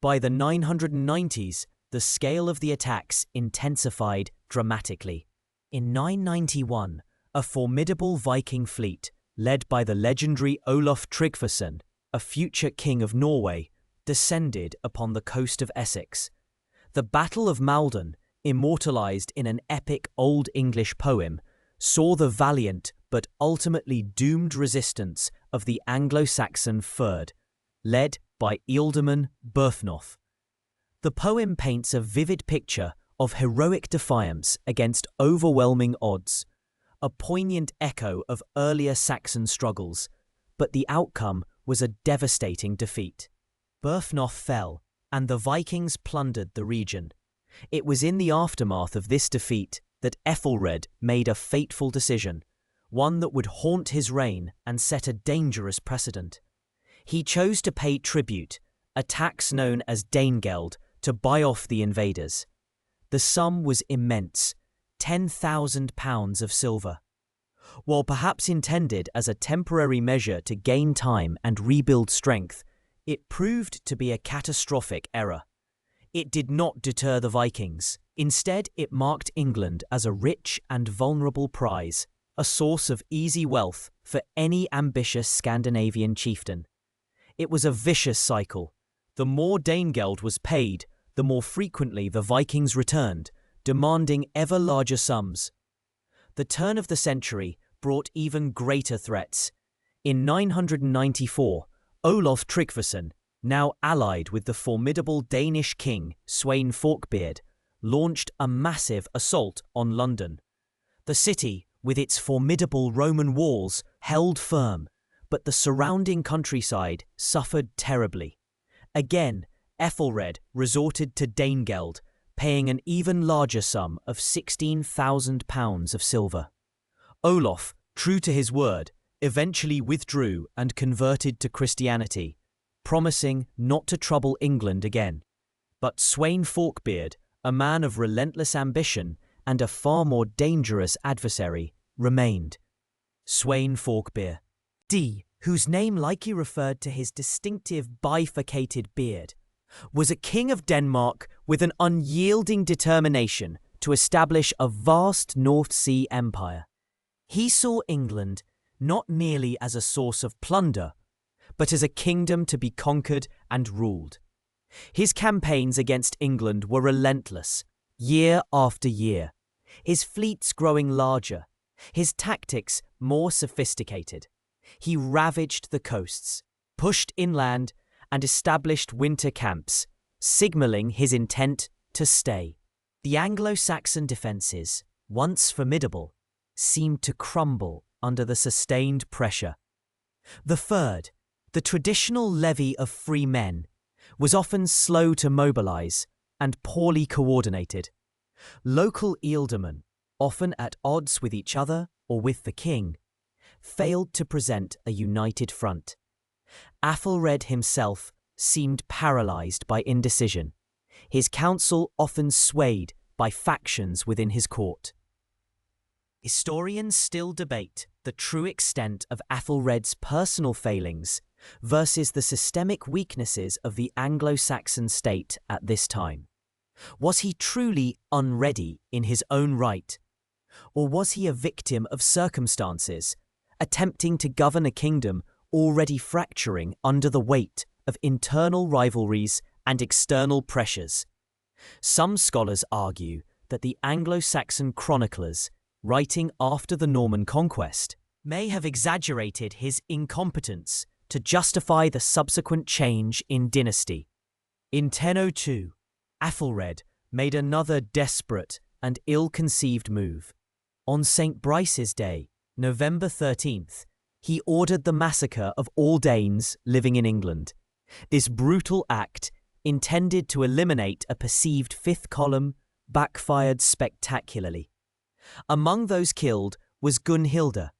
By the 990s, the scale of the attacks intensified dramatically. In 991, a formidable Viking fleet, led by the legendary Olaf Tryggvason, a future king of Norway, descended upon the coast of Essex. The Battle of Maldon, immortalized in an epic Old English poem, saw the valiant but ultimately doomed resistance of the Anglo-Saxon Fyrd, led by Ealdorman Berthnoth. The poem paints a vivid picture of heroic defiance against overwhelming odds, a poignant echo of earlier Saxon struggles, but the outcome was a devastating defeat. Berthnoth fell, and the Vikings plundered the region. It was in the aftermath of this defeat that Æthelred made a fateful decision, one that would haunt his reign and set a dangerous precedent. He chose to pay tribute, a tax known as Danegeld, to buy off the invaders. The sum was immense, £10,000 of silver. While perhaps intended as a temporary measure to gain time and rebuild strength, it proved to be a catastrophic error. It did not deter the Vikings. Instead, it marked England as a rich and vulnerable prize, a source of easy wealth for any ambitious Scandinavian chieftain. It was a vicious cycle. The more Danegeld was paid, the more frequently the Vikings returned, demanding ever larger sums. The turn of the century brought even greater threats. In 994, Olaf Tryggvason, now allied with the formidable Danish king Sweyn Forkbeard, launched a massive assault on London. The city, with its formidable Roman walls, held firm, but the surrounding countryside suffered terribly. Again, Æthelred resorted to Danegeld, paying an even larger sum of £16,000 of silver. Olaf, true to his word, eventually withdrew and converted to Christianity, promising not to trouble England again. But Sweyn Forkbeard, a man of relentless ambition and a far more dangerous adversary, remained. Sweyn Forkbeard, whose name likely referred to his distinctive bifurcated beard, was a king of Denmark with an unyielding determination to establish a vast North Sea empire. He saw England not merely as a source of plunder, but as a kingdom to be conquered and ruled. His campaigns against England were relentless, year after year, his fleets growing larger, his tactics more sophisticated. He ravaged the coasts, pushed inland, and established winter camps, signaling his intent to stay. The Anglo-Saxon defences, once formidable, seemed to crumble under the sustained pressure. The Fyrd, the traditional levy of free men, was often slow to mobilise and poorly coordinated. Local ealdormen, often at odds with each other or with the king, failed to present a united front. Æthelred himself seemed paralysed by indecision, his council often swayed by factions within his court. Historians still debate the true extent of Æthelred's personal failings versus the systemic weaknesses of the Anglo-Saxon state at this time. Was he truly unready in his own right? Or was he a victim of circumstances, attempting to govern a kingdom already fracturing under the weight of internal rivalries and external pressures? Some scholars argue that the Anglo-Saxon chroniclers, writing after the Norman conquest, may have exaggerated his incompetence to justify the subsequent change in dynasty. In 1002, Æthelred made another desperate and ill-conceived move. On St. Brice's Day, November 13th, he ordered the massacre of all Danes living in England. This brutal act, intended to eliminate a perceived fifth column, backfired spectacularly. Among those killed was Gunhilda,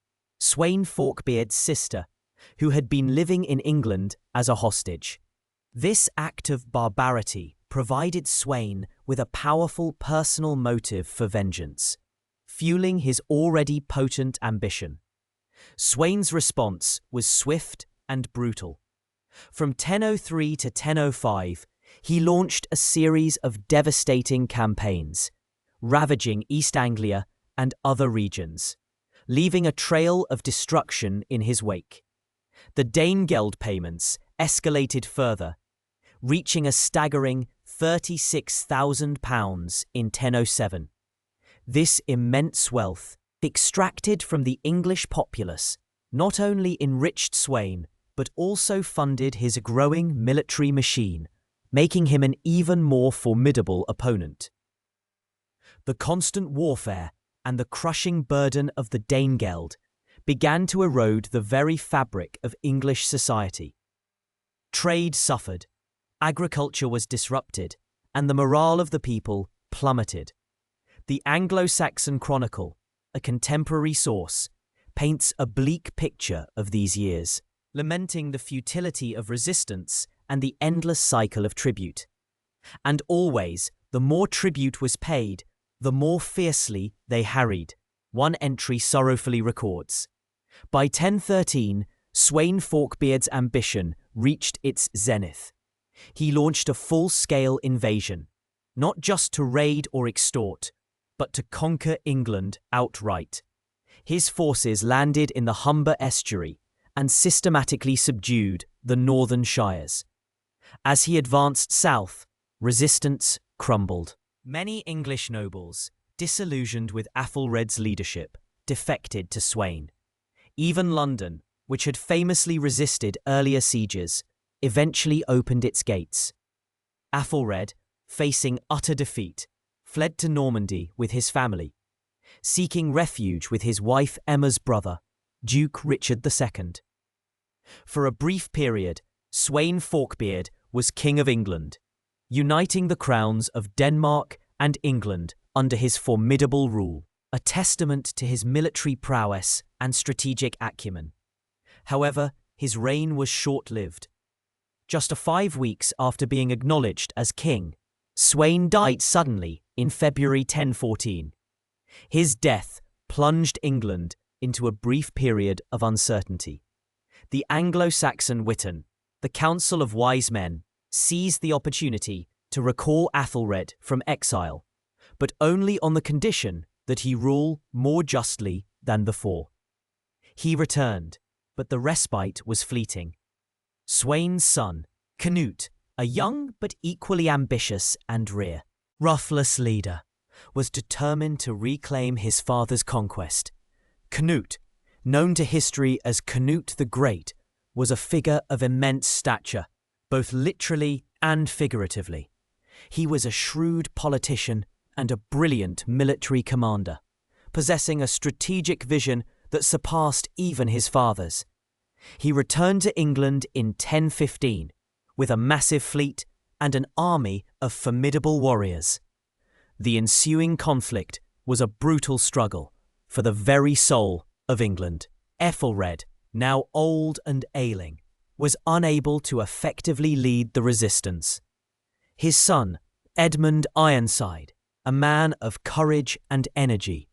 Sweyn Forkbeard's sister, who had been living in England as a hostage. This act of barbarity provided Sweyn with a powerful personal motive for vengeance, fueling his already potent ambition. Sweyn's response was swift and brutal. From 1003 to 1005, he launched a series of devastating campaigns, ravaging East Anglia and other regions, leaving a trail of destruction in his wake. The Danegeld payments escalated further, reaching a staggering £36,000 in 1007. This immense wealth, extracted from the English populace, not only enriched Sweyn, but also funded his growing military machine, making him an even more formidable opponent. The constant warfare and the crushing burden of the Danegeld began to erode the very fabric of English society. Trade suffered, agriculture was disrupted, and the morale of the people plummeted. The Anglo-Saxon Chronicle, a contemporary source, paints a bleak picture of these years, lamenting the futility of resistance and the endless cycle of tribute. And always, The more tribute was paid, the more fiercely they harried, one entry sorrowfully records. By 1013, Sweyn Forkbeard's ambition reached its zenith. He launched a full-scale invasion, not just to raid or extort, but to conquer England outright. His forces landed in the Humber estuary and systematically subdued the northern shires. As he advanced south, resistance crumbled. Many English nobles, disillusioned with Æthelred's leadership, defected to Sweyn. Even London, which had famously resisted earlier sieges, eventually opened its gates. Æthelred, facing utter defeat, fled to Normandy with his family, seeking refuge with his wife Emma's brother, Duke Richard II. For a brief period, Sweyn Forkbeard was King of England, uniting the crowns of Denmark and England under his formidable rule, a testament to his military prowess and strategic acumen. However, his reign was short-lived. Just 5 weeks after being acknowledged as king, Sweyn died suddenly in February 1014. His death plunged England into a brief period of uncertainty. The Anglo-Saxon Witan, the Council of Wise Men, seized the opportunity to recall Æthelred from exile, but only on the condition that he rule more justly than before. He returned, but the respite was fleeting. Sweyn's son, Canute, a young but equally ambitious and ruthless leader, was determined to reclaim his father's conquest. Canute, known to history as Canute the Great, was a figure of immense stature, both literally and figuratively. He was a shrewd politician and a brilliant military commander, possessing a strategic vision that surpassed even his father's. He returned to England in 1015 with a massive fleet and an army of formidable warriors. The ensuing conflict was a brutal struggle for the very soul of England. Æthelred, now old and ailing, was unable to effectively lead the resistance. His son, Edmund Ironside, a man of courage and energy,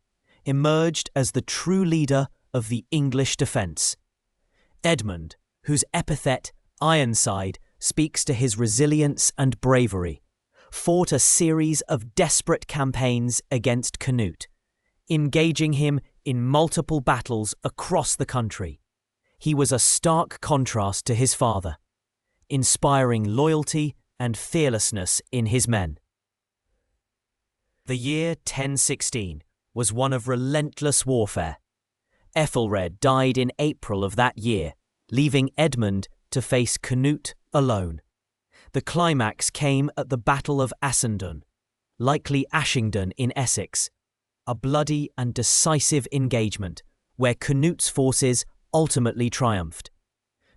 emerged as the true leader of the English defence. Edmund, whose epithet Ironside speaks to his resilience and bravery, fought a series of desperate campaigns against Canute, engaging him in multiple battles across the country. He was a stark contrast to his father, inspiring loyalty and fearlessness in his men. The year 1016 was one of relentless warfare. Æthelred died in April of that year, leaving Edmund to face Canute alone. The climax came at the Battle of Assendon, likely Ashingdon in Essex, a bloody and decisive engagement where Canute's forces ultimately triumphed.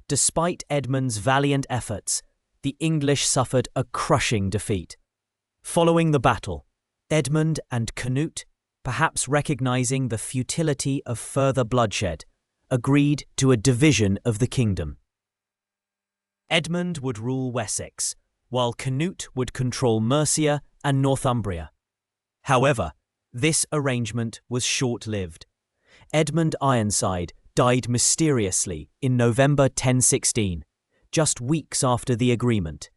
Despite Edmund's valiant efforts, the English suffered a crushing defeat. Following the battle, Edmund and Canute, perhaps recognizing the futility of further bloodshed, agreed to a division of the kingdom. Edmund would rule Wessex, while Canute would control Mercia and Northumbria. However, this arrangement was short-lived. Edmund Ironside died mysteriously in November 1016, just weeks after the agreement.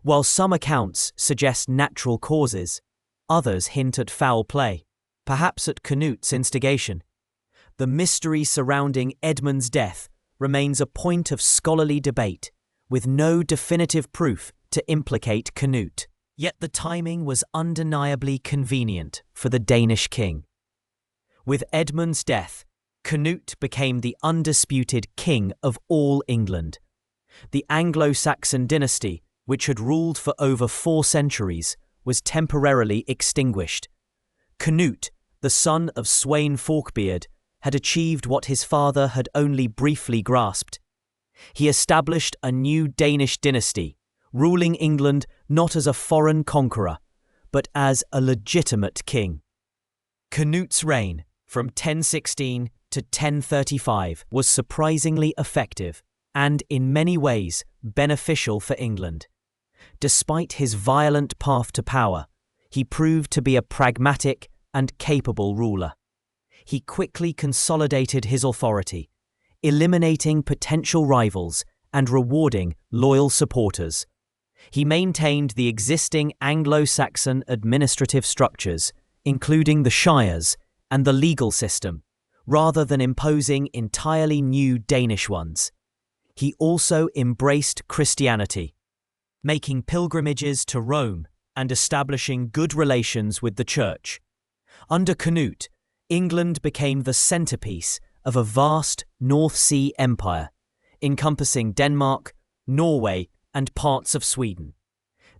While some accounts suggest natural causes, others hint at foul play, perhaps at Canute's instigation. The mystery surrounding Edmund's death remains a point of scholarly debate, with no definitive proof to implicate Canute. Yet the timing was undeniably convenient for the Danish king. With Edmund's death, Canute became the undisputed king of all England. The Anglo-Saxon dynasty, which had ruled for over 4 centuries, was temporarily extinguished. Canute, the son of Sweyn Forkbeard, had achieved what his father had only briefly grasped. He established a new Danish dynasty, ruling England not as a foreign conqueror, but as a legitimate king. Canute's reign, from 1016 to 1035, was surprisingly effective and, in many ways, beneficial for England. Despite his violent path to power, he proved to be a pragmatic and capable ruler. He quickly consolidated his authority, eliminating potential rivals and rewarding loyal supporters. He maintained the existing Anglo-Saxon administrative structures, including the shires and the legal system, rather than imposing entirely new Danish ones. He also embraced Christianity, making pilgrimages to Rome and establishing good relations with the Church. Under Canute, England became the centerpiece of a vast North Sea empire, encompassing Denmark, Norway, and parts of Sweden.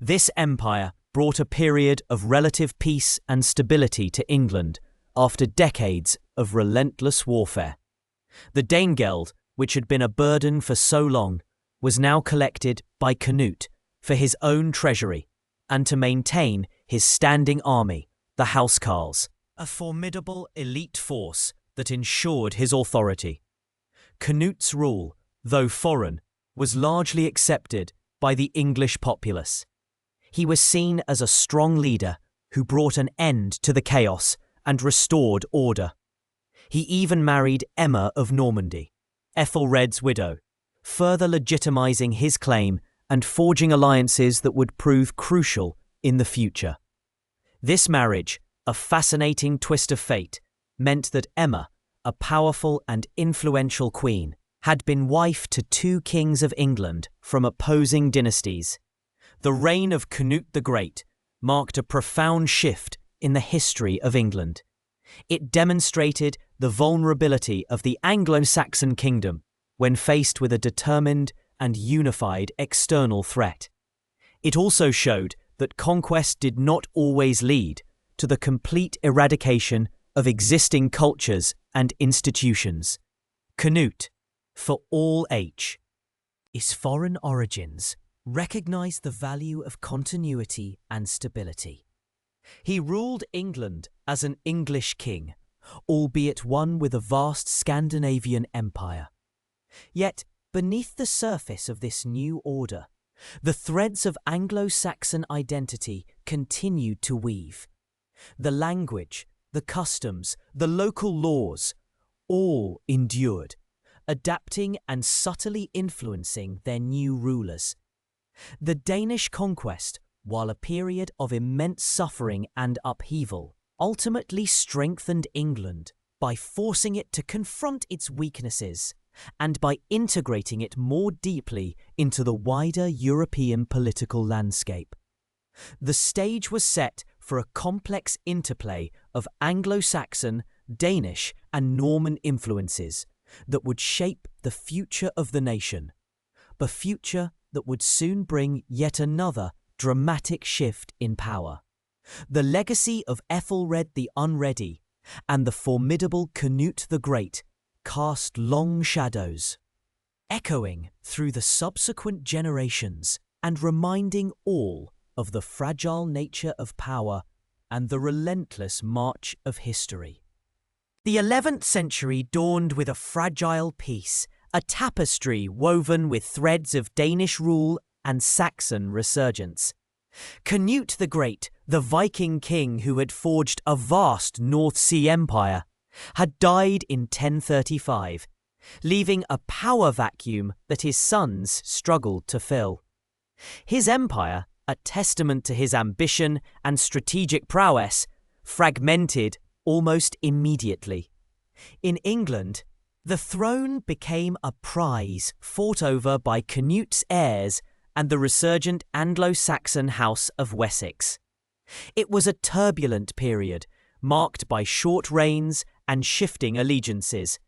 This empire brought a period of relative peace and stability to England after decades of relentless warfare. The Danegeld, which had been a burden for so long, was now collected by Canute for his own treasury and to maintain his standing army, the housecarls, a formidable elite force that ensured his authority. Canute's rule, though foreign, was largely accepted by the English populace. He was seen as a strong leader who brought an end to the chaos and restored order. He even married Emma of Normandy, Æthelred's widow, further legitimizing his claim and forging alliances that would prove crucial in the future. This marriage, a fascinating twist of fate, meant that Emma, a powerful and influential queen, had been wife to two kings of England from opposing dynasties. The reign of Canute the Great marked a profound shift in the history of England. It demonstrated the vulnerability of the Anglo-Saxon kingdom when faced with a determined and unified external threat. It also showed that conquest did not always lead to the complete eradication of existing cultures and institutions. Canute, for all his foreign origins, recognized the value of continuity and stability. He ruled England as an English king, albeit one with a vast Scandinavian empire. Yet, beneath the surface of this new order, the threads of Anglo-Saxon identity continued to weave. The language, the customs, the local laws, all endured, adapting and subtly influencing their new rulers. The Danish conquest, while a period of immense suffering and upheaval, ultimately strengthened England by forcing it to confront its weaknesses and by integrating it more deeply into the wider European political landscape. The stage was set for a complex interplay of Anglo-Saxon, Danish, and Norman influences that would shape the future of the nation, a future that would soon bring yet another dramatic shift in power. The legacy of Æthelred the Unready and the formidable Canute the Great cast long shadows, echoing through the subsequent generations and reminding all of the fragile nature of power and the relentless march of history. The 11th century dawned with a fragile peace, a tapestry woven with threads of Danish rule and Saxon resurgence. Canute the Great, the Viking king who had forged a vast North Sea empire, had died in 1035, leaving a power vacuum that his sons struggled to fill. His empire, a testament to his ambition and strategic prowess, fragmented almost immediately. In England, the throne became a prize fought over by Canute's heirs and the resurgent Anglo-Saxon House of Wessex. It was a turbulent period, marked by short reigns and shifting allegiances,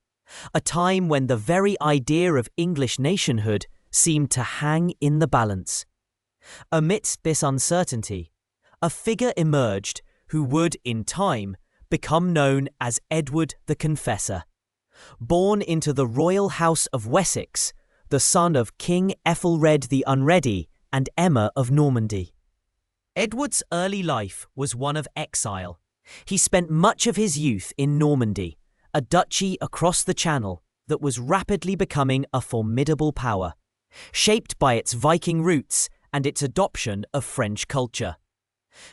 a time when the very idea of English nationhood seemed to hang in the balance. Amidst this uncertainty, a figure emerged who would, in time, become known as Edward the Confessor. Born into the royal house of Wessex, the son of King Æthelred the Unready and Emma of Normandy. Edward's early life was one of exile. He spent much of his youth in Normandy, a duchy across the Channel that was rapidly becoming a formidable power, shaped by its Viking roots and its adoption of French culture.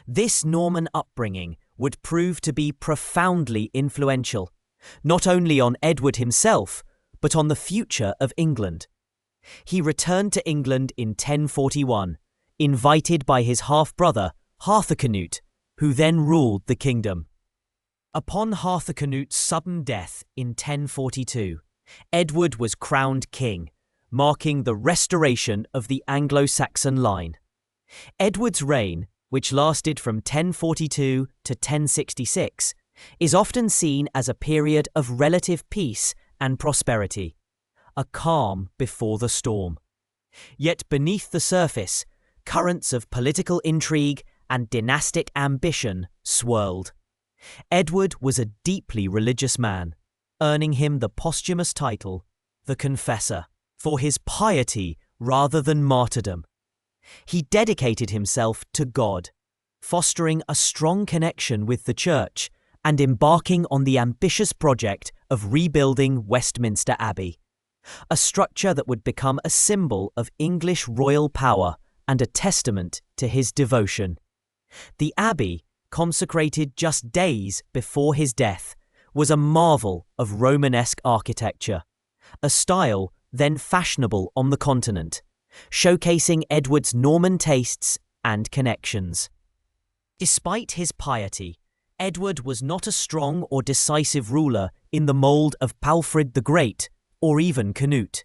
This Norman upbringing would prove to be profoundly influential, not only on Edward himself, but on the future of England. He returned to England in 1041, invited by his half-brother, Harthacnut, who then ruled the kingdom. Upon Harthacnut's sudden death in 1042, Edward was crowned king, marking the restoration of the Anglo-Saxon line. Edward's reign, which lasted from 1042 to 1066, is often seen as a period of relative peace and prosperity, a calm before the storm. Yet beneath the surface, currents of political intrigue and dynastic ambition swirled. Edward was a deeply religious man, earning him the posthumous title, the Confessor, for his piety rather than martyrdom. He dedicated himself to God, fostering a strong connection with the Church and embarking on the ambitious project of rebuilding Westminster Abbey, a structure that would become a symbol of English royal power and a testament to his devotion. The Abbey, consecrated just days before his death, was a marvel of Romanesque architecture, a style then fashionable on the continent, showcasing Edward's Norman tastes and connections. Despite his piety, Edward was not a strong or decisive ruler in the mould of Alfred the Great or even Canute.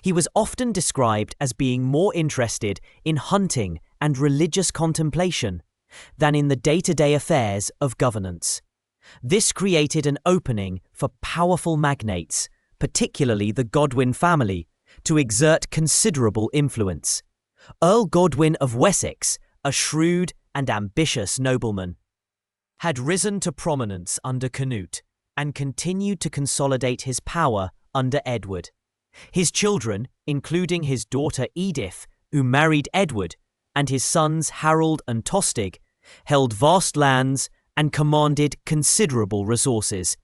He was often described as being more interested in hunting and religious contemplation than in the day-to-day affairs of governance. This created an opening for powerful magnates, particularly the Godwin family, to exert considerable influence. Earl Godwin of Wessex, a shrewd and ambitious nobleman, had risen to prominence under Canute and continued to consolidate his power under Edward. His children, including his daughter Edith, who married Edward, and his sons Harold and Tostig, held vast lands and commanded considerable resources,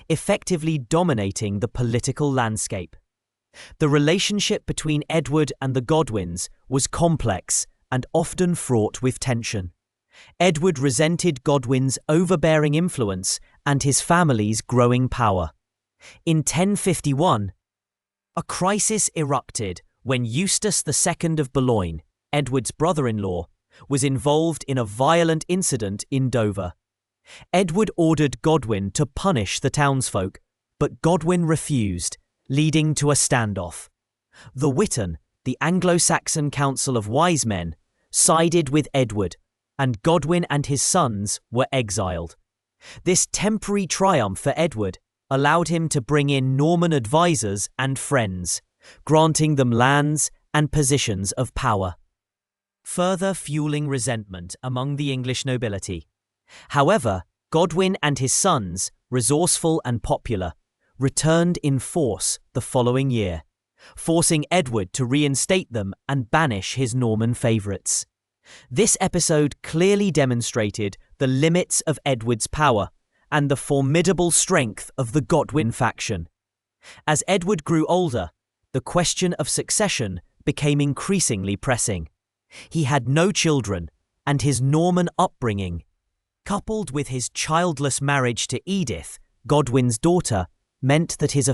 effectively dominating the political landscape. The relationship between Edward and the Godwins was complex and often fraught with tension. Edward resented Godwin's overbearing influence and his family's growing power. In 1051, a crisis erupted when Eustace II of Boulogne, Edward's brother-in-law, was involved in a violent incident in Dover. Edward ordered Godwin to punish the townsfolk, but Godwin refused, leading to a standoff. The Witan, the Anglo-Saxon Council of Wise Men, sided with Edward, and Godwin and his sons were exiled. This temporary triumph for Edward allowed him to bring in Norman advisors and friends, granting them lands and positions of power, further fueling resentment among the English nobility. However, Godwin and his sons, resourceful and popular, returned in force the following year, forcing Edward to reinstate them and banish his Norman favourites. This episode clearly demonstrated the limits of Edward's power and the formidable strength of the Godwin faction. As Edward grew older, the question of succession became increasingly pressing. He had no children, and his Norman upbringing, coupled with his childless marriage to Edith, Godwin's daughter, meant that his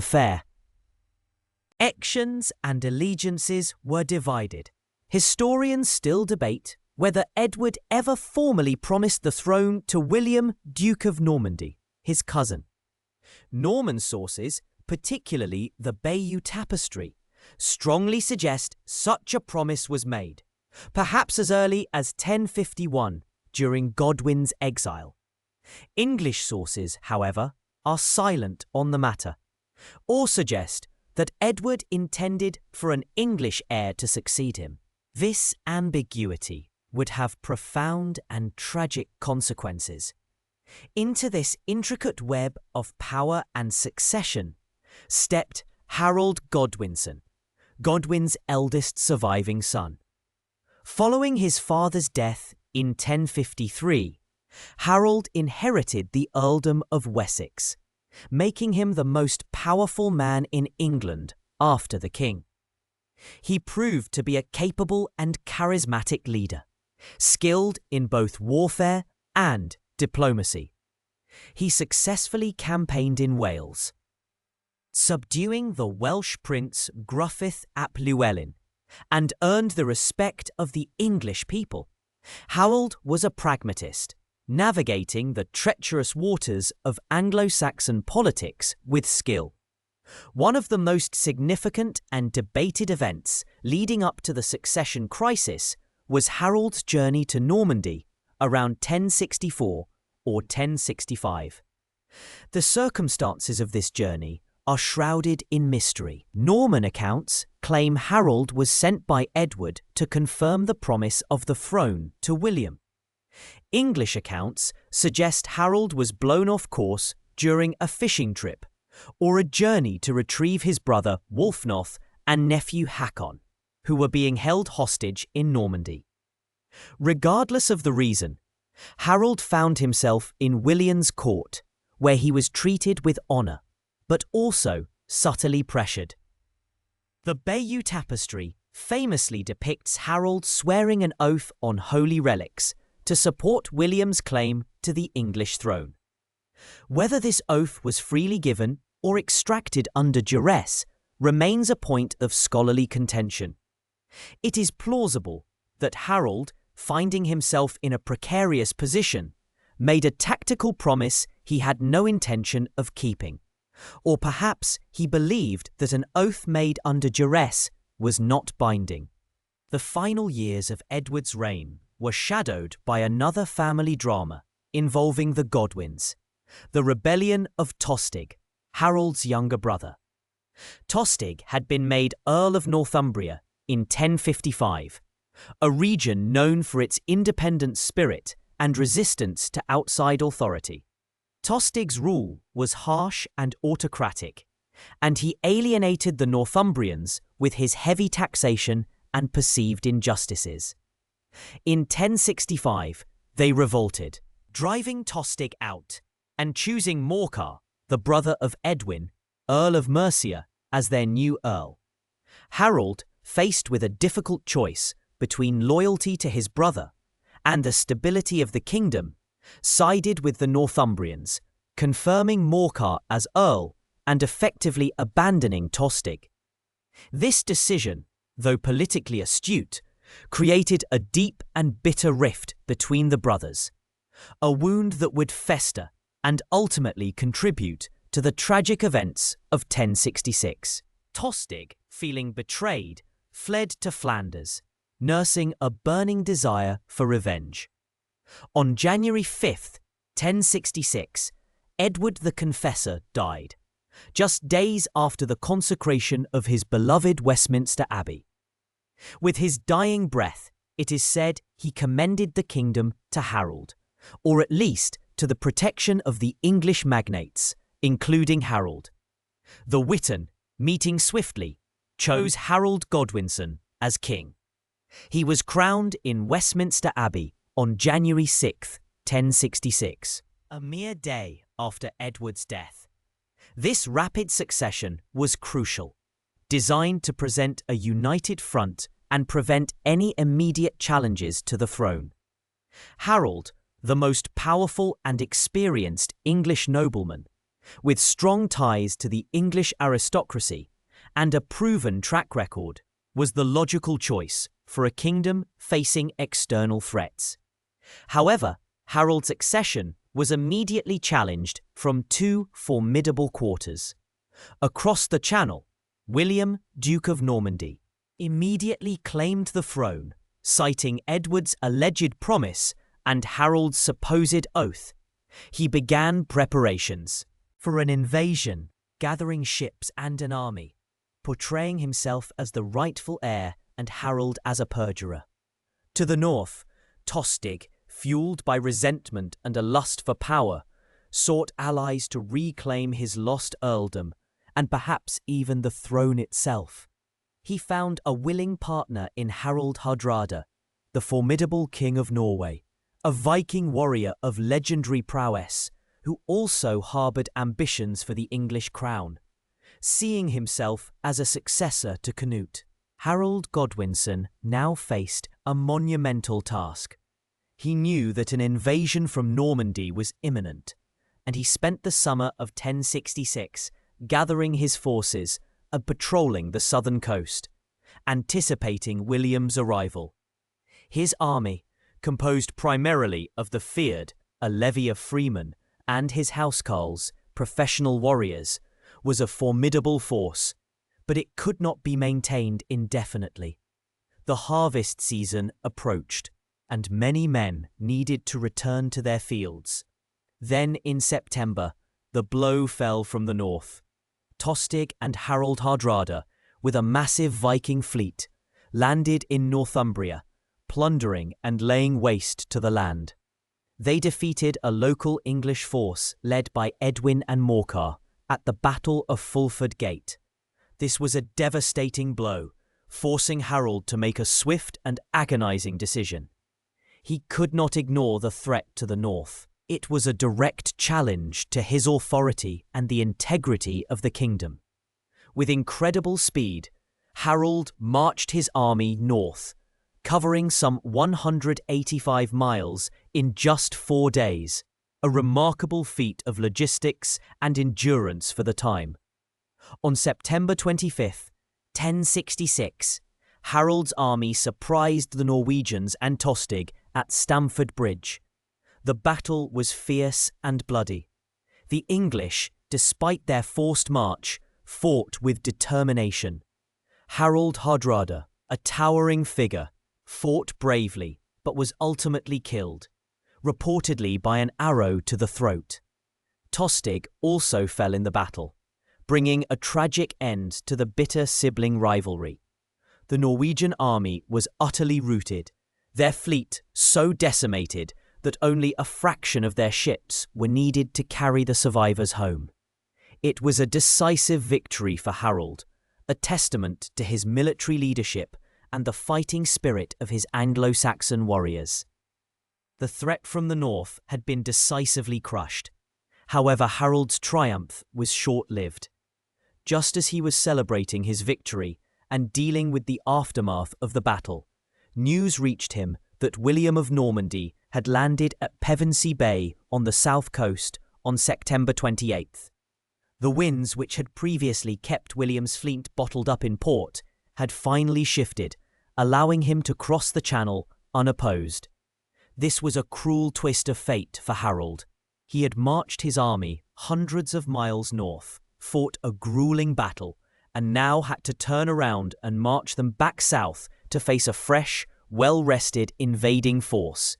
actions and allegiances were divided. Historians still debate whether Edward ever formally promised the throne to William, Duke of Normandy, his cousin. Norman sources, particularly the Bayeux Tapestry, strongly suggest such a promise was made, perhaps as early as 1051, during Godwin's exile. English sources, however, are silent on the matter, or suggest that Edward intended for an English heir to succeed him. This ambiguity would have profound and tragic consequences. Into this intricate web of power and succession stepped Harold Godwinson, Godwin's eldest surviving son. Following his father's death in 1053, Harold inherited the earldom of Wessex, making him the most powerful man in England after the king. He proved to be a capable and charismatic leader, skilled in both warfare and diplomacy. He successfully campaigned in Wales, subduing the Welsh prince Gruffydd ap Llywelyn, and earned the respect of the English people. Harold was a pragmatist, navigating the treacherous waters of Anglo-Saxon politics with skill. One of the most significant and debated events leading up to the succession crisis was Harold's journey to Normandy around 1064 or 1065. The circumstances of this journey are shrouded in mystery. Norman accounts claim Harold was sent by Edward to confirm the promise of the throne to William. English accounts suggest Harold was blown off course during a fishing trip or a journey to retrieve his brother Wulfnoth and nephew Hakon, who were being held hostage in Normandy. Regardless of the reason, Harold found himself in William's court, where he was treated with honour, but also subtly pressured. The Bayeux Tapestry famously depicts Harold swearing an oath on holy relics to support William's claim to the English throne. Whether this oath was freely given or extracted under duress remains a point of scholarly contention. It is plausible that Harold, finding himself in a precarious position, made a tactical promise he had no intention of keeping. Or perhaps he believed that an oath made under duress was not binding. The final years of Edward's reign were shadowed by another family drama involving the Godwins, the rebellion of Tostig, Harold's younger brother. Tostig had been made Earl of Northumbria in 1055, a region known for its independent spirit and resistance to outside authority. Tostig's rule was harsh and autocratic, and he alienated the Northumbrians with his heavy taxation and perceived injustices. In 1065, they revolted, driving Tostig out and choosing Morcar, the brother of Edwin, Earl of Mercia, as their new earl. Harold, faced with a difficult choice between loyalty to his brother and the stability of the kingdom, sided with the Northumbrians, confirming Morcar as earl and effectively abandoning Tostig. This decision, though politically astute, created a deep and bitter rift between the brothers, a wound that would fester and ultimately contribute to the tragic events of 1066. Tostig, feeling betrayed, fled to Flanders, nursing a burning desire for revenge. On January 5th, 1066, Edward the Confessor died, just days after the consecration of his beloved Westminster Abbey. With his dying breath, it is said he commended the kingdom to Harold, or at least to the protection of the English magnates, including Harold. The Witan, meeting swiftly, chose Harold Godwinson as king. He was crowned in Westminster Abbey on January 6, 1066, a mere day after Edward's death. This rapid succession was crucial, designed to present a united front and prevent any immediate challenges to the throne. Harold, the most powerful and experienced English nobleman, with strong ties to the English aristocracy and a proven track record, was the logical choice for a kingdom facing external threats. However, Harold's accession was immediately challenged from two formidable quarters. Across the Channel, William, Duke of Normandy, immediately claimed the throne, citing Edward's alleged promise and Harold's supposed oath. He began preparations for an invasion, gathering ships and an army, portraying himself as the rightful heir and Harold as a perjurer. To the north, Tostig, fueled by resentment and a lust for power, sought allies to reclaim his lost earldom and perhaps even the throne itself. He found a willing partner in Harald Hardrada, the formidable king of Norway, a Viking warrior of legendary prowess who also harboured ambitions for the English crown. Seeing himself as a successor to Canute, Harold Godwinson now faced a monumental task. He knew that an invasion from Normandy was imminent, and he spent the summer of 1066 gathering his forces and patrolling the southern coast, anticipating William's arrival. His army, composed primarily of the feared, a levy of freemen, and his housecarls, professional warriors, was a formidable force, but it could not be maintained indefinitely. The harvest season approached, and many men needed to return to their fields. Then in September, the blow fell from the north. Tostig and Harold Hardrada, with a massive Viking fleet, landed in Northumbria, plundering and laying waste to the land. They defeated a local English force led by Edwin and Morcar at the Battle of Fulford Gate. This was a devastating blow, forcing Harold to make a swift and agonizing decision. He could not ignore the threat to the north. It was a direct challenge to his authority and the integrity of the kingdom. With incredible speed, Harold marched his army north, covering some 185 miles in just 4 days, a remarkable feat of logistics and endurance for the time. On September 25, 1066, Harold's army surprised the Norwegians and Tostig at Stamford Bridge. The battle was fierce and bloody. The English, despite their forced march, fought with determination. Harold Hardrada, a towering figure, fought bravely but was ultimately killed, reportedly by an arrow to the throat. Tostig also fell in the battle, bringing a tragic end to the bitter sibling rivalry. The Norwegian army was utterly routed, their fleet so decimated that only a fraction of their ships were needed to carry the survivors home. It was a decisive victory for Harold, a testament to his military leadership and the fighting spirit of his Anglo-Saxon warriors. The threat from the north had been decisively crushed. However, Harold's triumph was short-lived. Just as he was celebrating his victory and dealing with the aftermath of the battle, news reached him that William of Normandy had landed at Pevensey Bay on the south coast on September 28th. The winds which had previously kept William's fleet bottled up in port had finally shifted, allowing him to cross the channel unopposed. This was a cruel twist of fate for Harold. He had marched his army hundreds of miles north, fought a grueling battle, and now had to turn around and march them back south to face a fresh, well-rested invading force.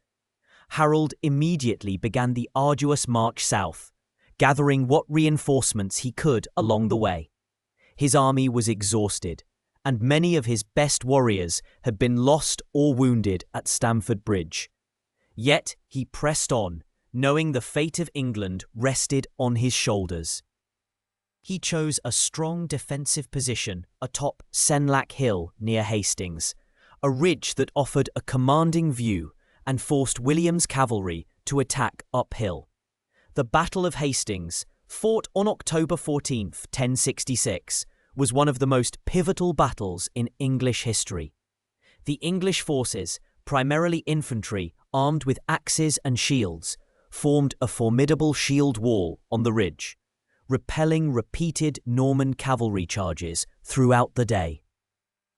Harold immediately began the arduous march south, gathering what reinforcements he could along the way. His army was exhausted, and many of his best warriors had been lost or wounded at Stamford Bridge. Yet he pressed on, knowing the fate of England rested on his shoulders. He chose a strong defensive position atop Senlac Hill near Hastings, a ridge that offered a commanding view and forced William's cavalry to attack uphill. The Battle of Hastings, fought on October 14, 1066, was one of the most pivotal battles in English history. The English forces, primarily infantry armed with axes and shields, formed a formidable shield wall on the ridge, repelling repeated Norman cavalry charges throughout the day.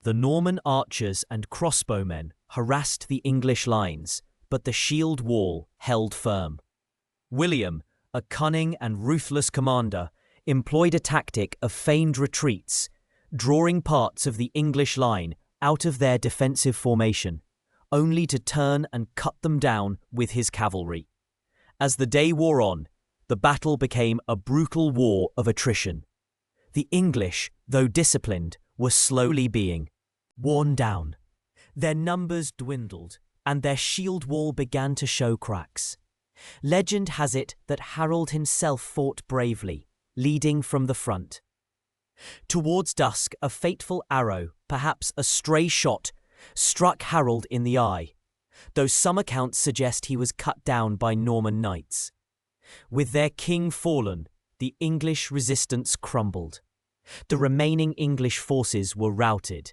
The Norman archers and crossbowmen harassed the English lines, but the shield wall held firm. William, a cunning and ruthless commander, employed a tactic of feigned retreats, drawing parts of the English line out of their defensive formation, only to turn and cut them down with his cavalry. As the day wore on, the battle became a brutal war of attrition. The English, though disciplined, were slowly being worn down. Their numbers dwindled, and their shield wall began to show cracks. Legend has it that Harold himself fought bravely, leading from the front. Towards dusk, a fateful arrow, perhaps a stray shot, struck Harold in the eye, though some accounts suggest he was cut down by Norman knights. With their king fallen, the English resistance crumbled. The remaining English forces were routed,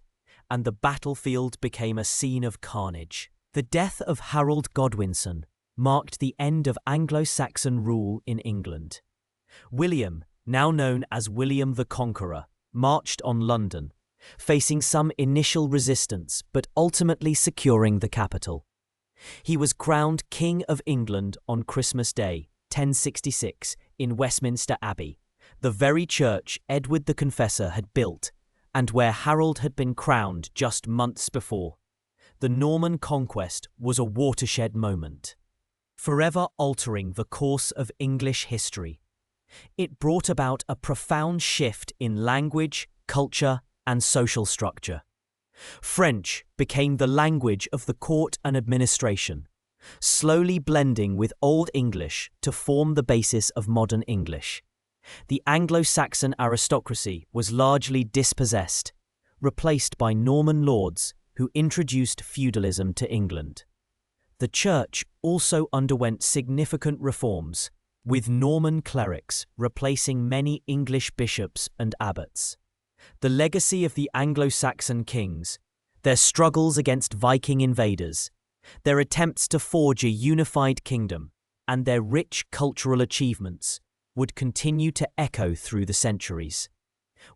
and the battlefield became a scene of carnage. The death of Harold Godwinson marked the end of Anglo-Saxon rule in England. William, now known as William the Conqueror, marched on London, facing some initial resistance but ultimately securing the capital. He was crowned King of England on Christmas Day, 1066, in Westminster Abbey, the very church Edward the Confessor had built and where Harold had been crowned just months before. The Norman conquest was a watershed moment, forever altering the course of English history. It brought about a profound shift in language, culture, and social structure. French became the language of the court and administration, slowly blending with Old English to form the basis of modern English. The Anglo-Saxon aristocracy was largely dispossessed, replaced by Norman lords who introduced feudalism to England. The church also underwent significant reforms, with Norman clerics replacing many English bishops and abbots. The legacy of the Anglo-Saxon kings, their struggles against Viking invaders, their attempts to forge a unified kingdom, and their rich cultural achievements would continue to echo through the centuries.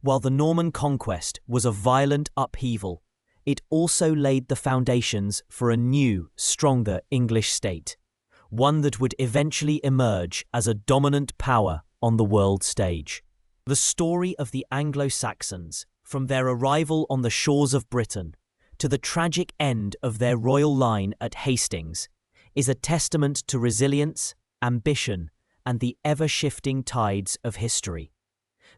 While the Norman conquest was a violent upheaval, it also laid the foundations for a new, stronger English state, one that would eventually emerge as a dominant power on the world stage. The story of the Anglo-Saxons, from their arrival on the shores of Britain to the tragic end of their royal line at Hastings, is a testament to resilience, ambition, and the ever-shifting tides of history.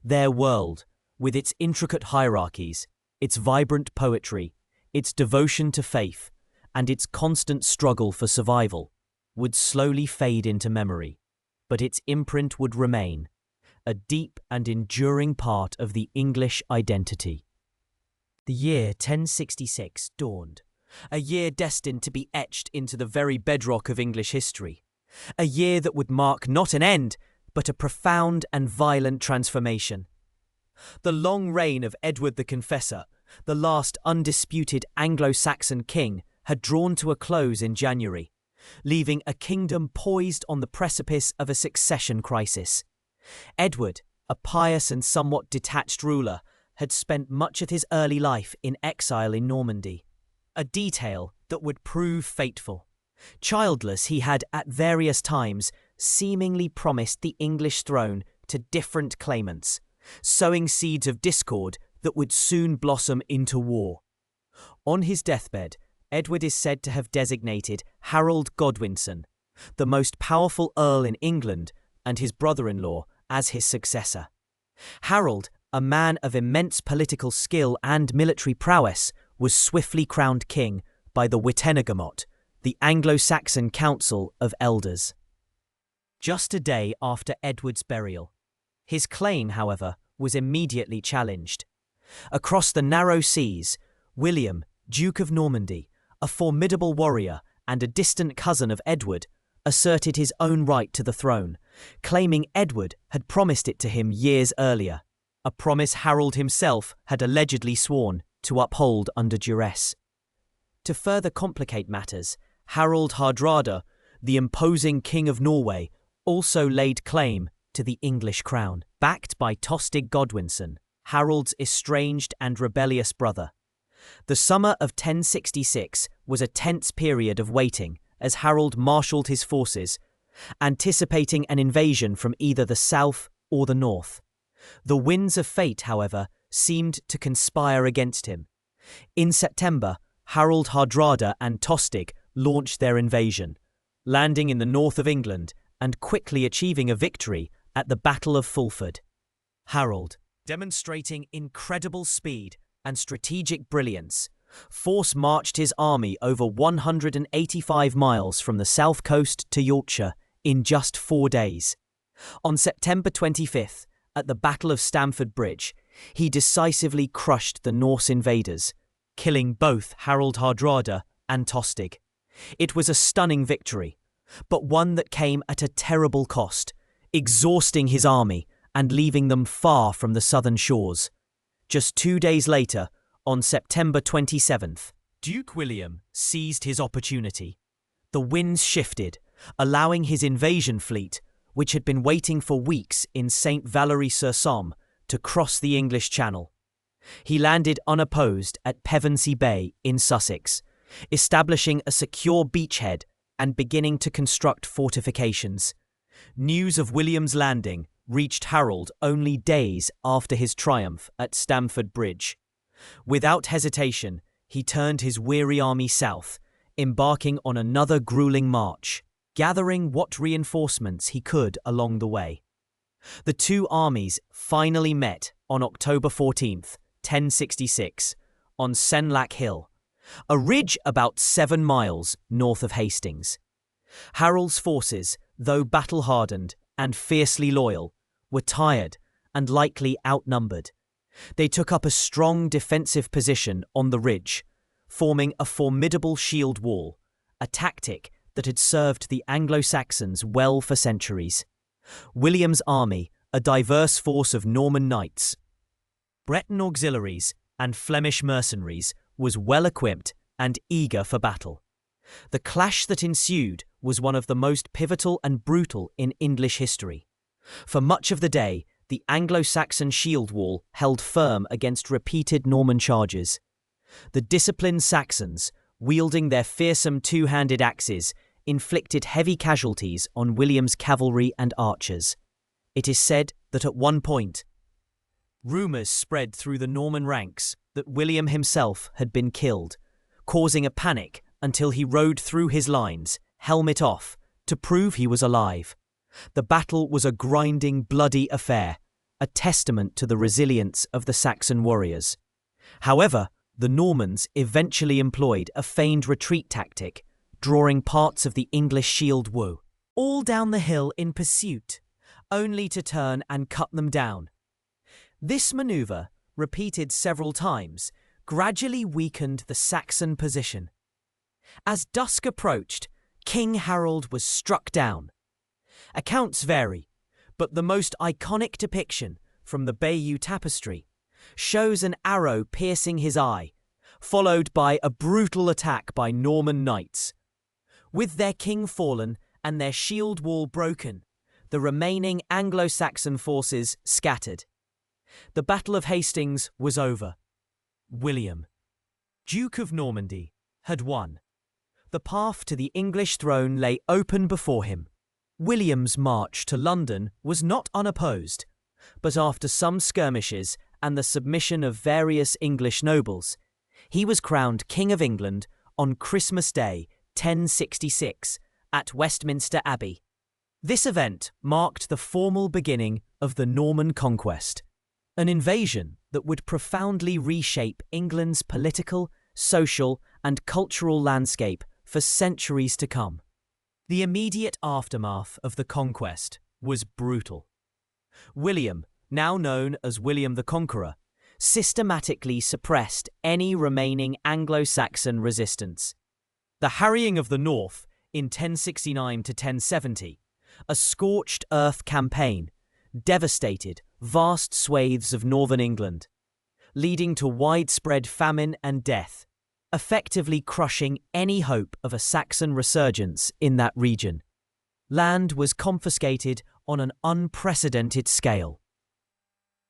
Their world, with its intricate hierarchies, its vibrant poetry, its devotion to faith, and its constant struggle for survival, would slowly fade into memory, but its imprint would remain, a deep and enduring part of the English identity. The year 1066 dawned, a year destined to be etched into the very bedrock of English history, a year that would mark not an end, but a profound and violent transformation. The long reign of Edward the Confessor, the last undisputed Anglo-Saxon king, had drawn to a close in January, leaving a kingdom poised on the precipice of a succession crisis. Edward, a pious and somewhat detached ruler, had spent much of his early life in exile in Normandy, a detail that would prove fateful. Childless, he had at various times seemingly promised the English throne to different claimants, sowing seeds of discord that would soon blossom into war. On his deathbed, Edward is said to have designated Harold Godwinson, the most powerful earl in England, and his brother-in-law as his successor. Harold, a man of immense political skill and military prowess, was swiftly crowned king by the Witenagemot, the Anglo-Saxon Council of Elders. Just a day after Edward's burial, his claim, however, was immediately challenged. Across the narrow seas, William, Duke of Normandy, a formidable warrior and a distant cousin of Edward, asserted his own right to the throne, claiming Edward had promised it to him years earlier, a promise Harold himself had allegedly sworn to uphold under duress. To further complicate matters, Harald Hardrada, the imposing King of Norway, also laid claim to the English crown, backed by Tostig Godwinson, Harold's estranged and rebellious brother. The summer of 1066 was a tense period of waiting as Harold marshalled his forces, anticipating an invasion from either the south or the north. The winds of fate, however, seemed to conspire against him. In September, Harald Hardrada and Tostig launched their invasion, landing in the north of England and quickly achieving a victory at the Battle of Fulford. Harold, demonstrating incredible speed and strategic brilliance, force-marched his army over 185 miles from the south coast to Yorkshire in just 4 days. On September 25th, at the Battle of Stamford Bridge, he decisively crushed the Norse invaders, killing both Harald Hardrada and Tostig. It was a stunning victory, but one that came at a terrible cost, exhausting his army and leaving them far from the southern shores. Just 2 days later, On September 27th, Duke William seized his opportunity. The winds shifted, allowing his invasion fleet, which had been waiting for weeks in St. Valery-sur-Somme, to cross the English Channel. He landed unopposed at Pevensey Bay in Sussex, establishing a secure beachhead and beginning to construct fortifications. News of William's landing reached Harold only days after his triumph at Stamford Bridge. Without hesitation, he turned his weary army south, embarking on another grueling march, gathering what reinforcements he could along the way. The two armies finally met on October 14th, 1066, on Senlac Hill, a ridge about 7 miles north of Hastings. Harold's forces, though battle-hardened and fiercely loyal, were tired and likely outnumbered. They took up a strong defensive position on the ridge, forming a formidable shield wall, a tactic that had served the Anglo-Saxons well for centuries. William's army, a diverse force of Norman knights, Breton auxiliaries, and Flemish mercenaries, was well equipped and eager for battle. The clash that ensued was one of the most pivotal and brutal in English history. For much of the day, the Anglo-Saxon shield wall held firm against repeated Norman charges. The disciplined Saxons, wielding their fearsome two-handed axes, inflicted heavy casualties on William's cavalry and archers. It is said that at one point, rumours spread through the Norman ranks that William himself had been killed, causing a panic until he rode through his lines, helmet off, to prove he was alive. The battle was a grinding, bloody affair, a testament to the resilience of the Saxon warriors. However, the Normans eventually employed a feigned retreat tactic, drawing parts of the English shield wall all down the hill in pursuit, only to turn and cut them down. This manoeuvre, repeated several times, gradually weakened the Saxon position. As dusk approached, King Harold was struck down. Accounts vary, but the most iconic depiction, from the Bayeux Tapestry, shows an arrow piercing his eye, followed by a brutal attack by Norman knights. With their king fallen and their shield wall broken, the remaining Anglo-Saxon forces scattered. The Battle of Hastings was over. William, Duke of Normandy, had won. The path to the English throne lay open before him. William's march to London was not unopposed, but after some skirmishes and the submission of various English nobles, he was crowned King of England on Christmas Day, 1066, at Westminster Abbey. This event marked the formal beginning of the Norman Conquest, an invasion that would profoundly reshape England's political, social, and cultural landscape for centuries to come. The immediate aftermath of the conquest was brutal. William, now known as William the Conqueror, systematically suppressed any remaining Anglo-Saxon resistance. The harrying of the North in 1069 to 1070, a scorched earth campaign, devastated vast swathes of northern England, leading to widespread famine and death, effectively crushing any hope of a Saxon resurgence in that region. Land was confiscated on an unprecedented scale,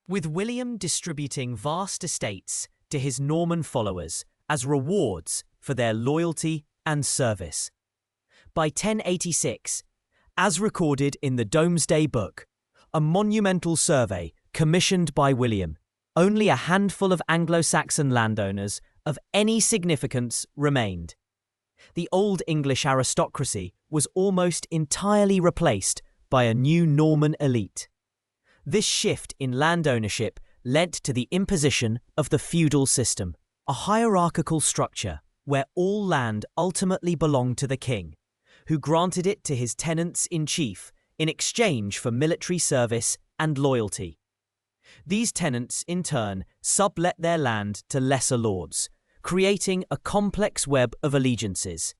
with William distributing vast estates to his Norman followers as rewards for their loyalty and service. By 1086, as recorded in the Domesday Book, a monumental survey commissioned by William, only a handful of Anglo-Saxon landowners of any significance remained. The Old English aristocracy was almost entirely replaced by a new Norman elite. This shift in land ownership led to the imposition of the feudal system, a hierarchical structure where all land ultimately belonged to the king, who granted it to his tenants-in-chief in exchange for military service and loyalty. These tenants, in turn, sublet their land to lesser lords, creating a complex web of allegiances.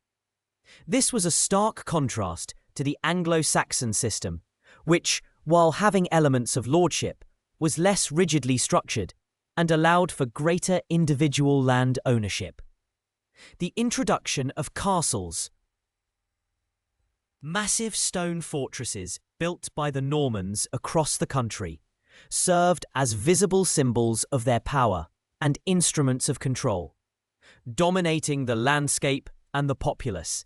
This was a stark contrast to the Anglo-Saxon system, which, while having elements of lordship, was less rigidly structured, and allowed for greater individual land ownership. The introduction of castles. Massive stone fortresses built by the Normans across the country served as visible symbols of their power and instruments of control, dominating the landscape and the populace.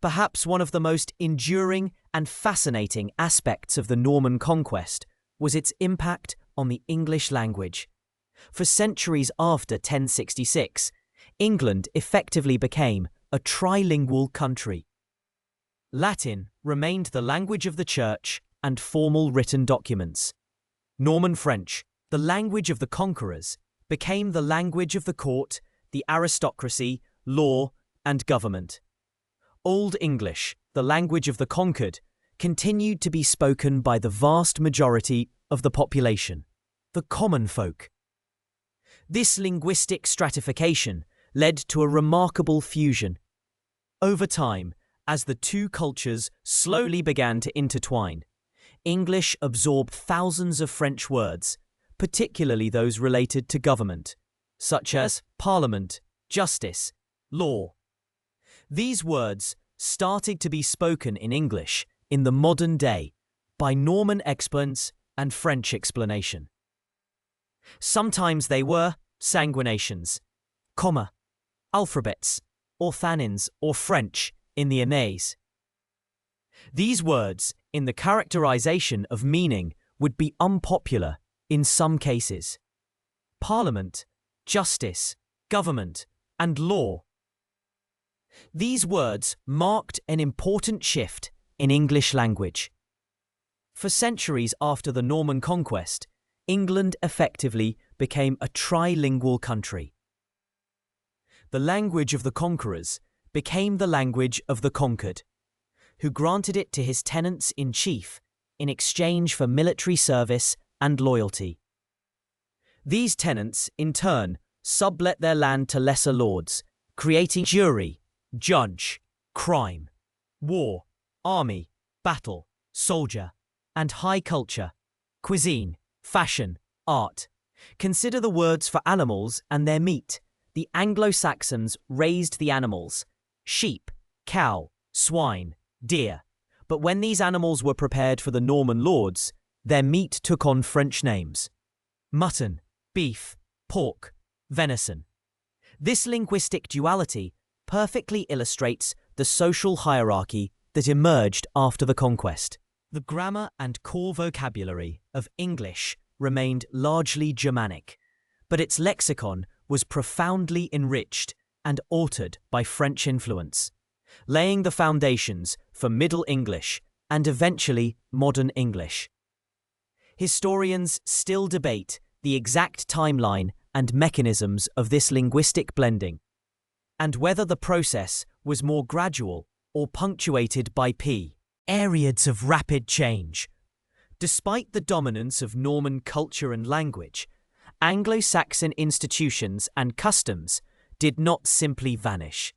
Perhaps one of the most enduring and fascinating aspects of the Norman conquest was its impact on the English language. For centuries after 1066, England effectively became a trilingual country. Latin remained the language of the church and formal written documents. Norman French, the language of the conquerors, became the language of the court, the aristocracy, law, and government. Old English, the language of the conquered, continued to be spoken by the vast majority of the population, the common folk. This linguistic stratification led to a remarkable fusion. Over time, as the two cultures slowly began to intertwine, English absorbed thousands of French words, particularly those related to government, such as parliament, justice, law. These words started to be spoken in English in the modern day by Norman exponents and French explanation. Sometimes they were sanguinations, alphabets, or thanins or French in the Aeneas. These words, in the characterization of meaning, would be unpopular in some cases. Parliament, justice, government, and law. These words marked an important shift in English language. For centuries after the Norman conquest, England effectively became a trilingual country. The language of the conquerors became the language of the conquered, who granted it to his tenants-in-chief in exchange for military service and loyalty. These tenants, in turn, sublet their land to lesser lords, creating jury, judge, crime, war, army, battle, soldier, and high culture, cuisine, fashion, art. Consider the words for animals and their meat. The Anglo-Saxons raised the animals, sheep, cow, swine, deer. But when these animals were prepared for the Norman lords, their meat took on French names: mutton, beef, pork, venison. This linguistic duality perfectly illustrates the social hierarchy that emerged after the conquest. The grammar and core vocabulary of English remained largely Germanic, but its lexicon was profoundly enriched and altered by French influence, laying the foundations for Middle English and eventually Modern English. Historians still debate the exact timeline and mechanisms of this linguistic blending, and whether the process was more gradual or punctuated by periods of rapid change. Despite the dominance of Norman culture and language, Anglo-Saxon institutions and customs did not simply vanish.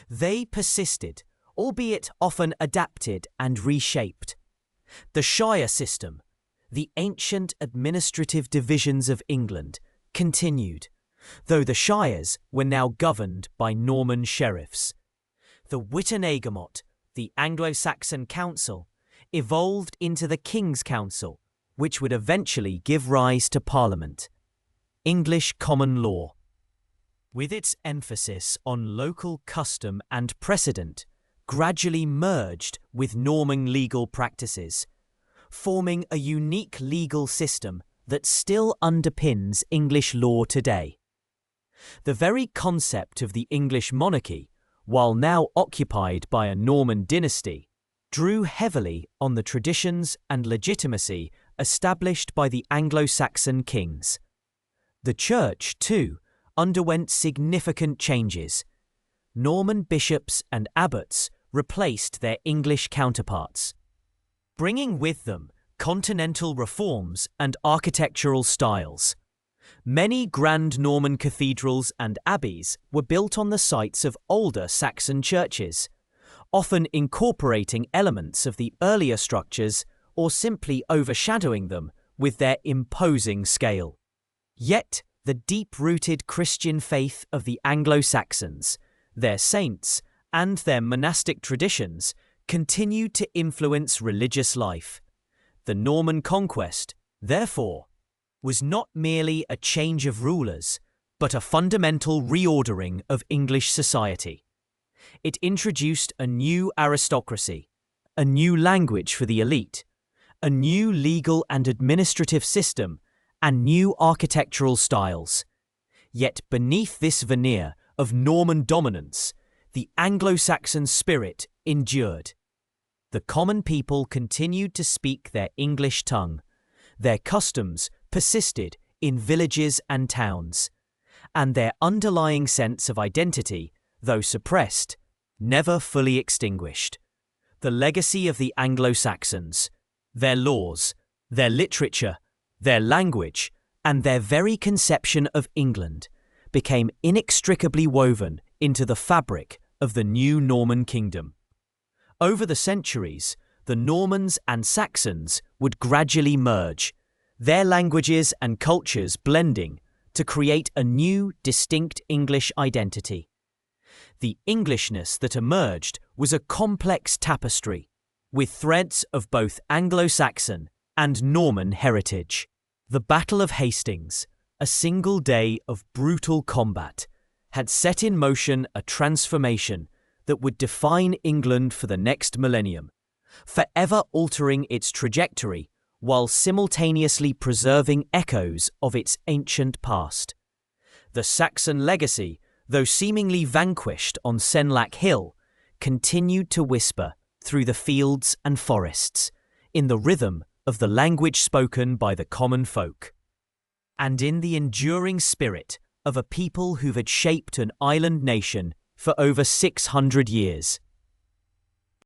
They persisted, albeit often adapted and reshaped. The shire system, the ancient administrative divisions of England, continued, though the shires were now governed by Norman sheriffs. The Witenagemot, the Anglo-Saxon Council, evolved into the King's Council, which would eventually give rise to Parliament. English common law, with its emphasis on local custom and precedent, gradually merged with Norman legal practices, forming a unique legal system that still underpins English law today. The very concept of the English monarchy, while now occupied by a Norman dynasty, drew heavily on the traditions and legitimacy established by the Anglo-Saxon kings. The Church, too, underwent significant changes. Norman bishops and abbots replaced their English counterparts, bringing with them Continental reforms and architectural styles. Many grand Norman cathedrals and abbeys were built on the sites of older Saxon churches, often incorporating elements of the earlier structures or simply overshadowing them with their imposing scale. Yet, the deep-rooted Christian faith of the Anglo-Saxons, their saints, and their monastic traditions continued to influence religious life. The Norman conquest, therefore, was not merely a change of rulers, but a fundamental reordering of English society. It introduced a new aristocracy, a new language for the elite, a new legal and administrative system, and new architectural styles. Yet beneath this veneer of Norman dominance, the Anglo-Saxon spirit endured. The common people continued to speak their English tongue. Their customs persisted in villages and towns, and their underlying sense of identity, though suppressed, never fully extinguished. The legacy of the Anglo-Saxons, their laws, their literature, their language, and their very conception of England became inextricably woven into the fabric of the new Norman kingdom. Over the centuries, the Normans and Saxons would gradually merge, their languages and cultures blending to create a new, distinct English identity. The Englishness that emerged was a complex tapestry, with threads of both Anglo-Saxon and Norman heritage. The Battle of Hastings, a single day of brutal combat, had set in motion a transformation that would define England for the next millennium, forever altering its trajectory while simultaneously preserving echoes of its ancient past. The Saxon legacy, though seemingly vanquished on Senlac Hill, continued to whisper through the fields and forests, in the rhythm of the language spoken by the common folk, and in the enduring spirit of a people who had shaped an island nation for over 600 years.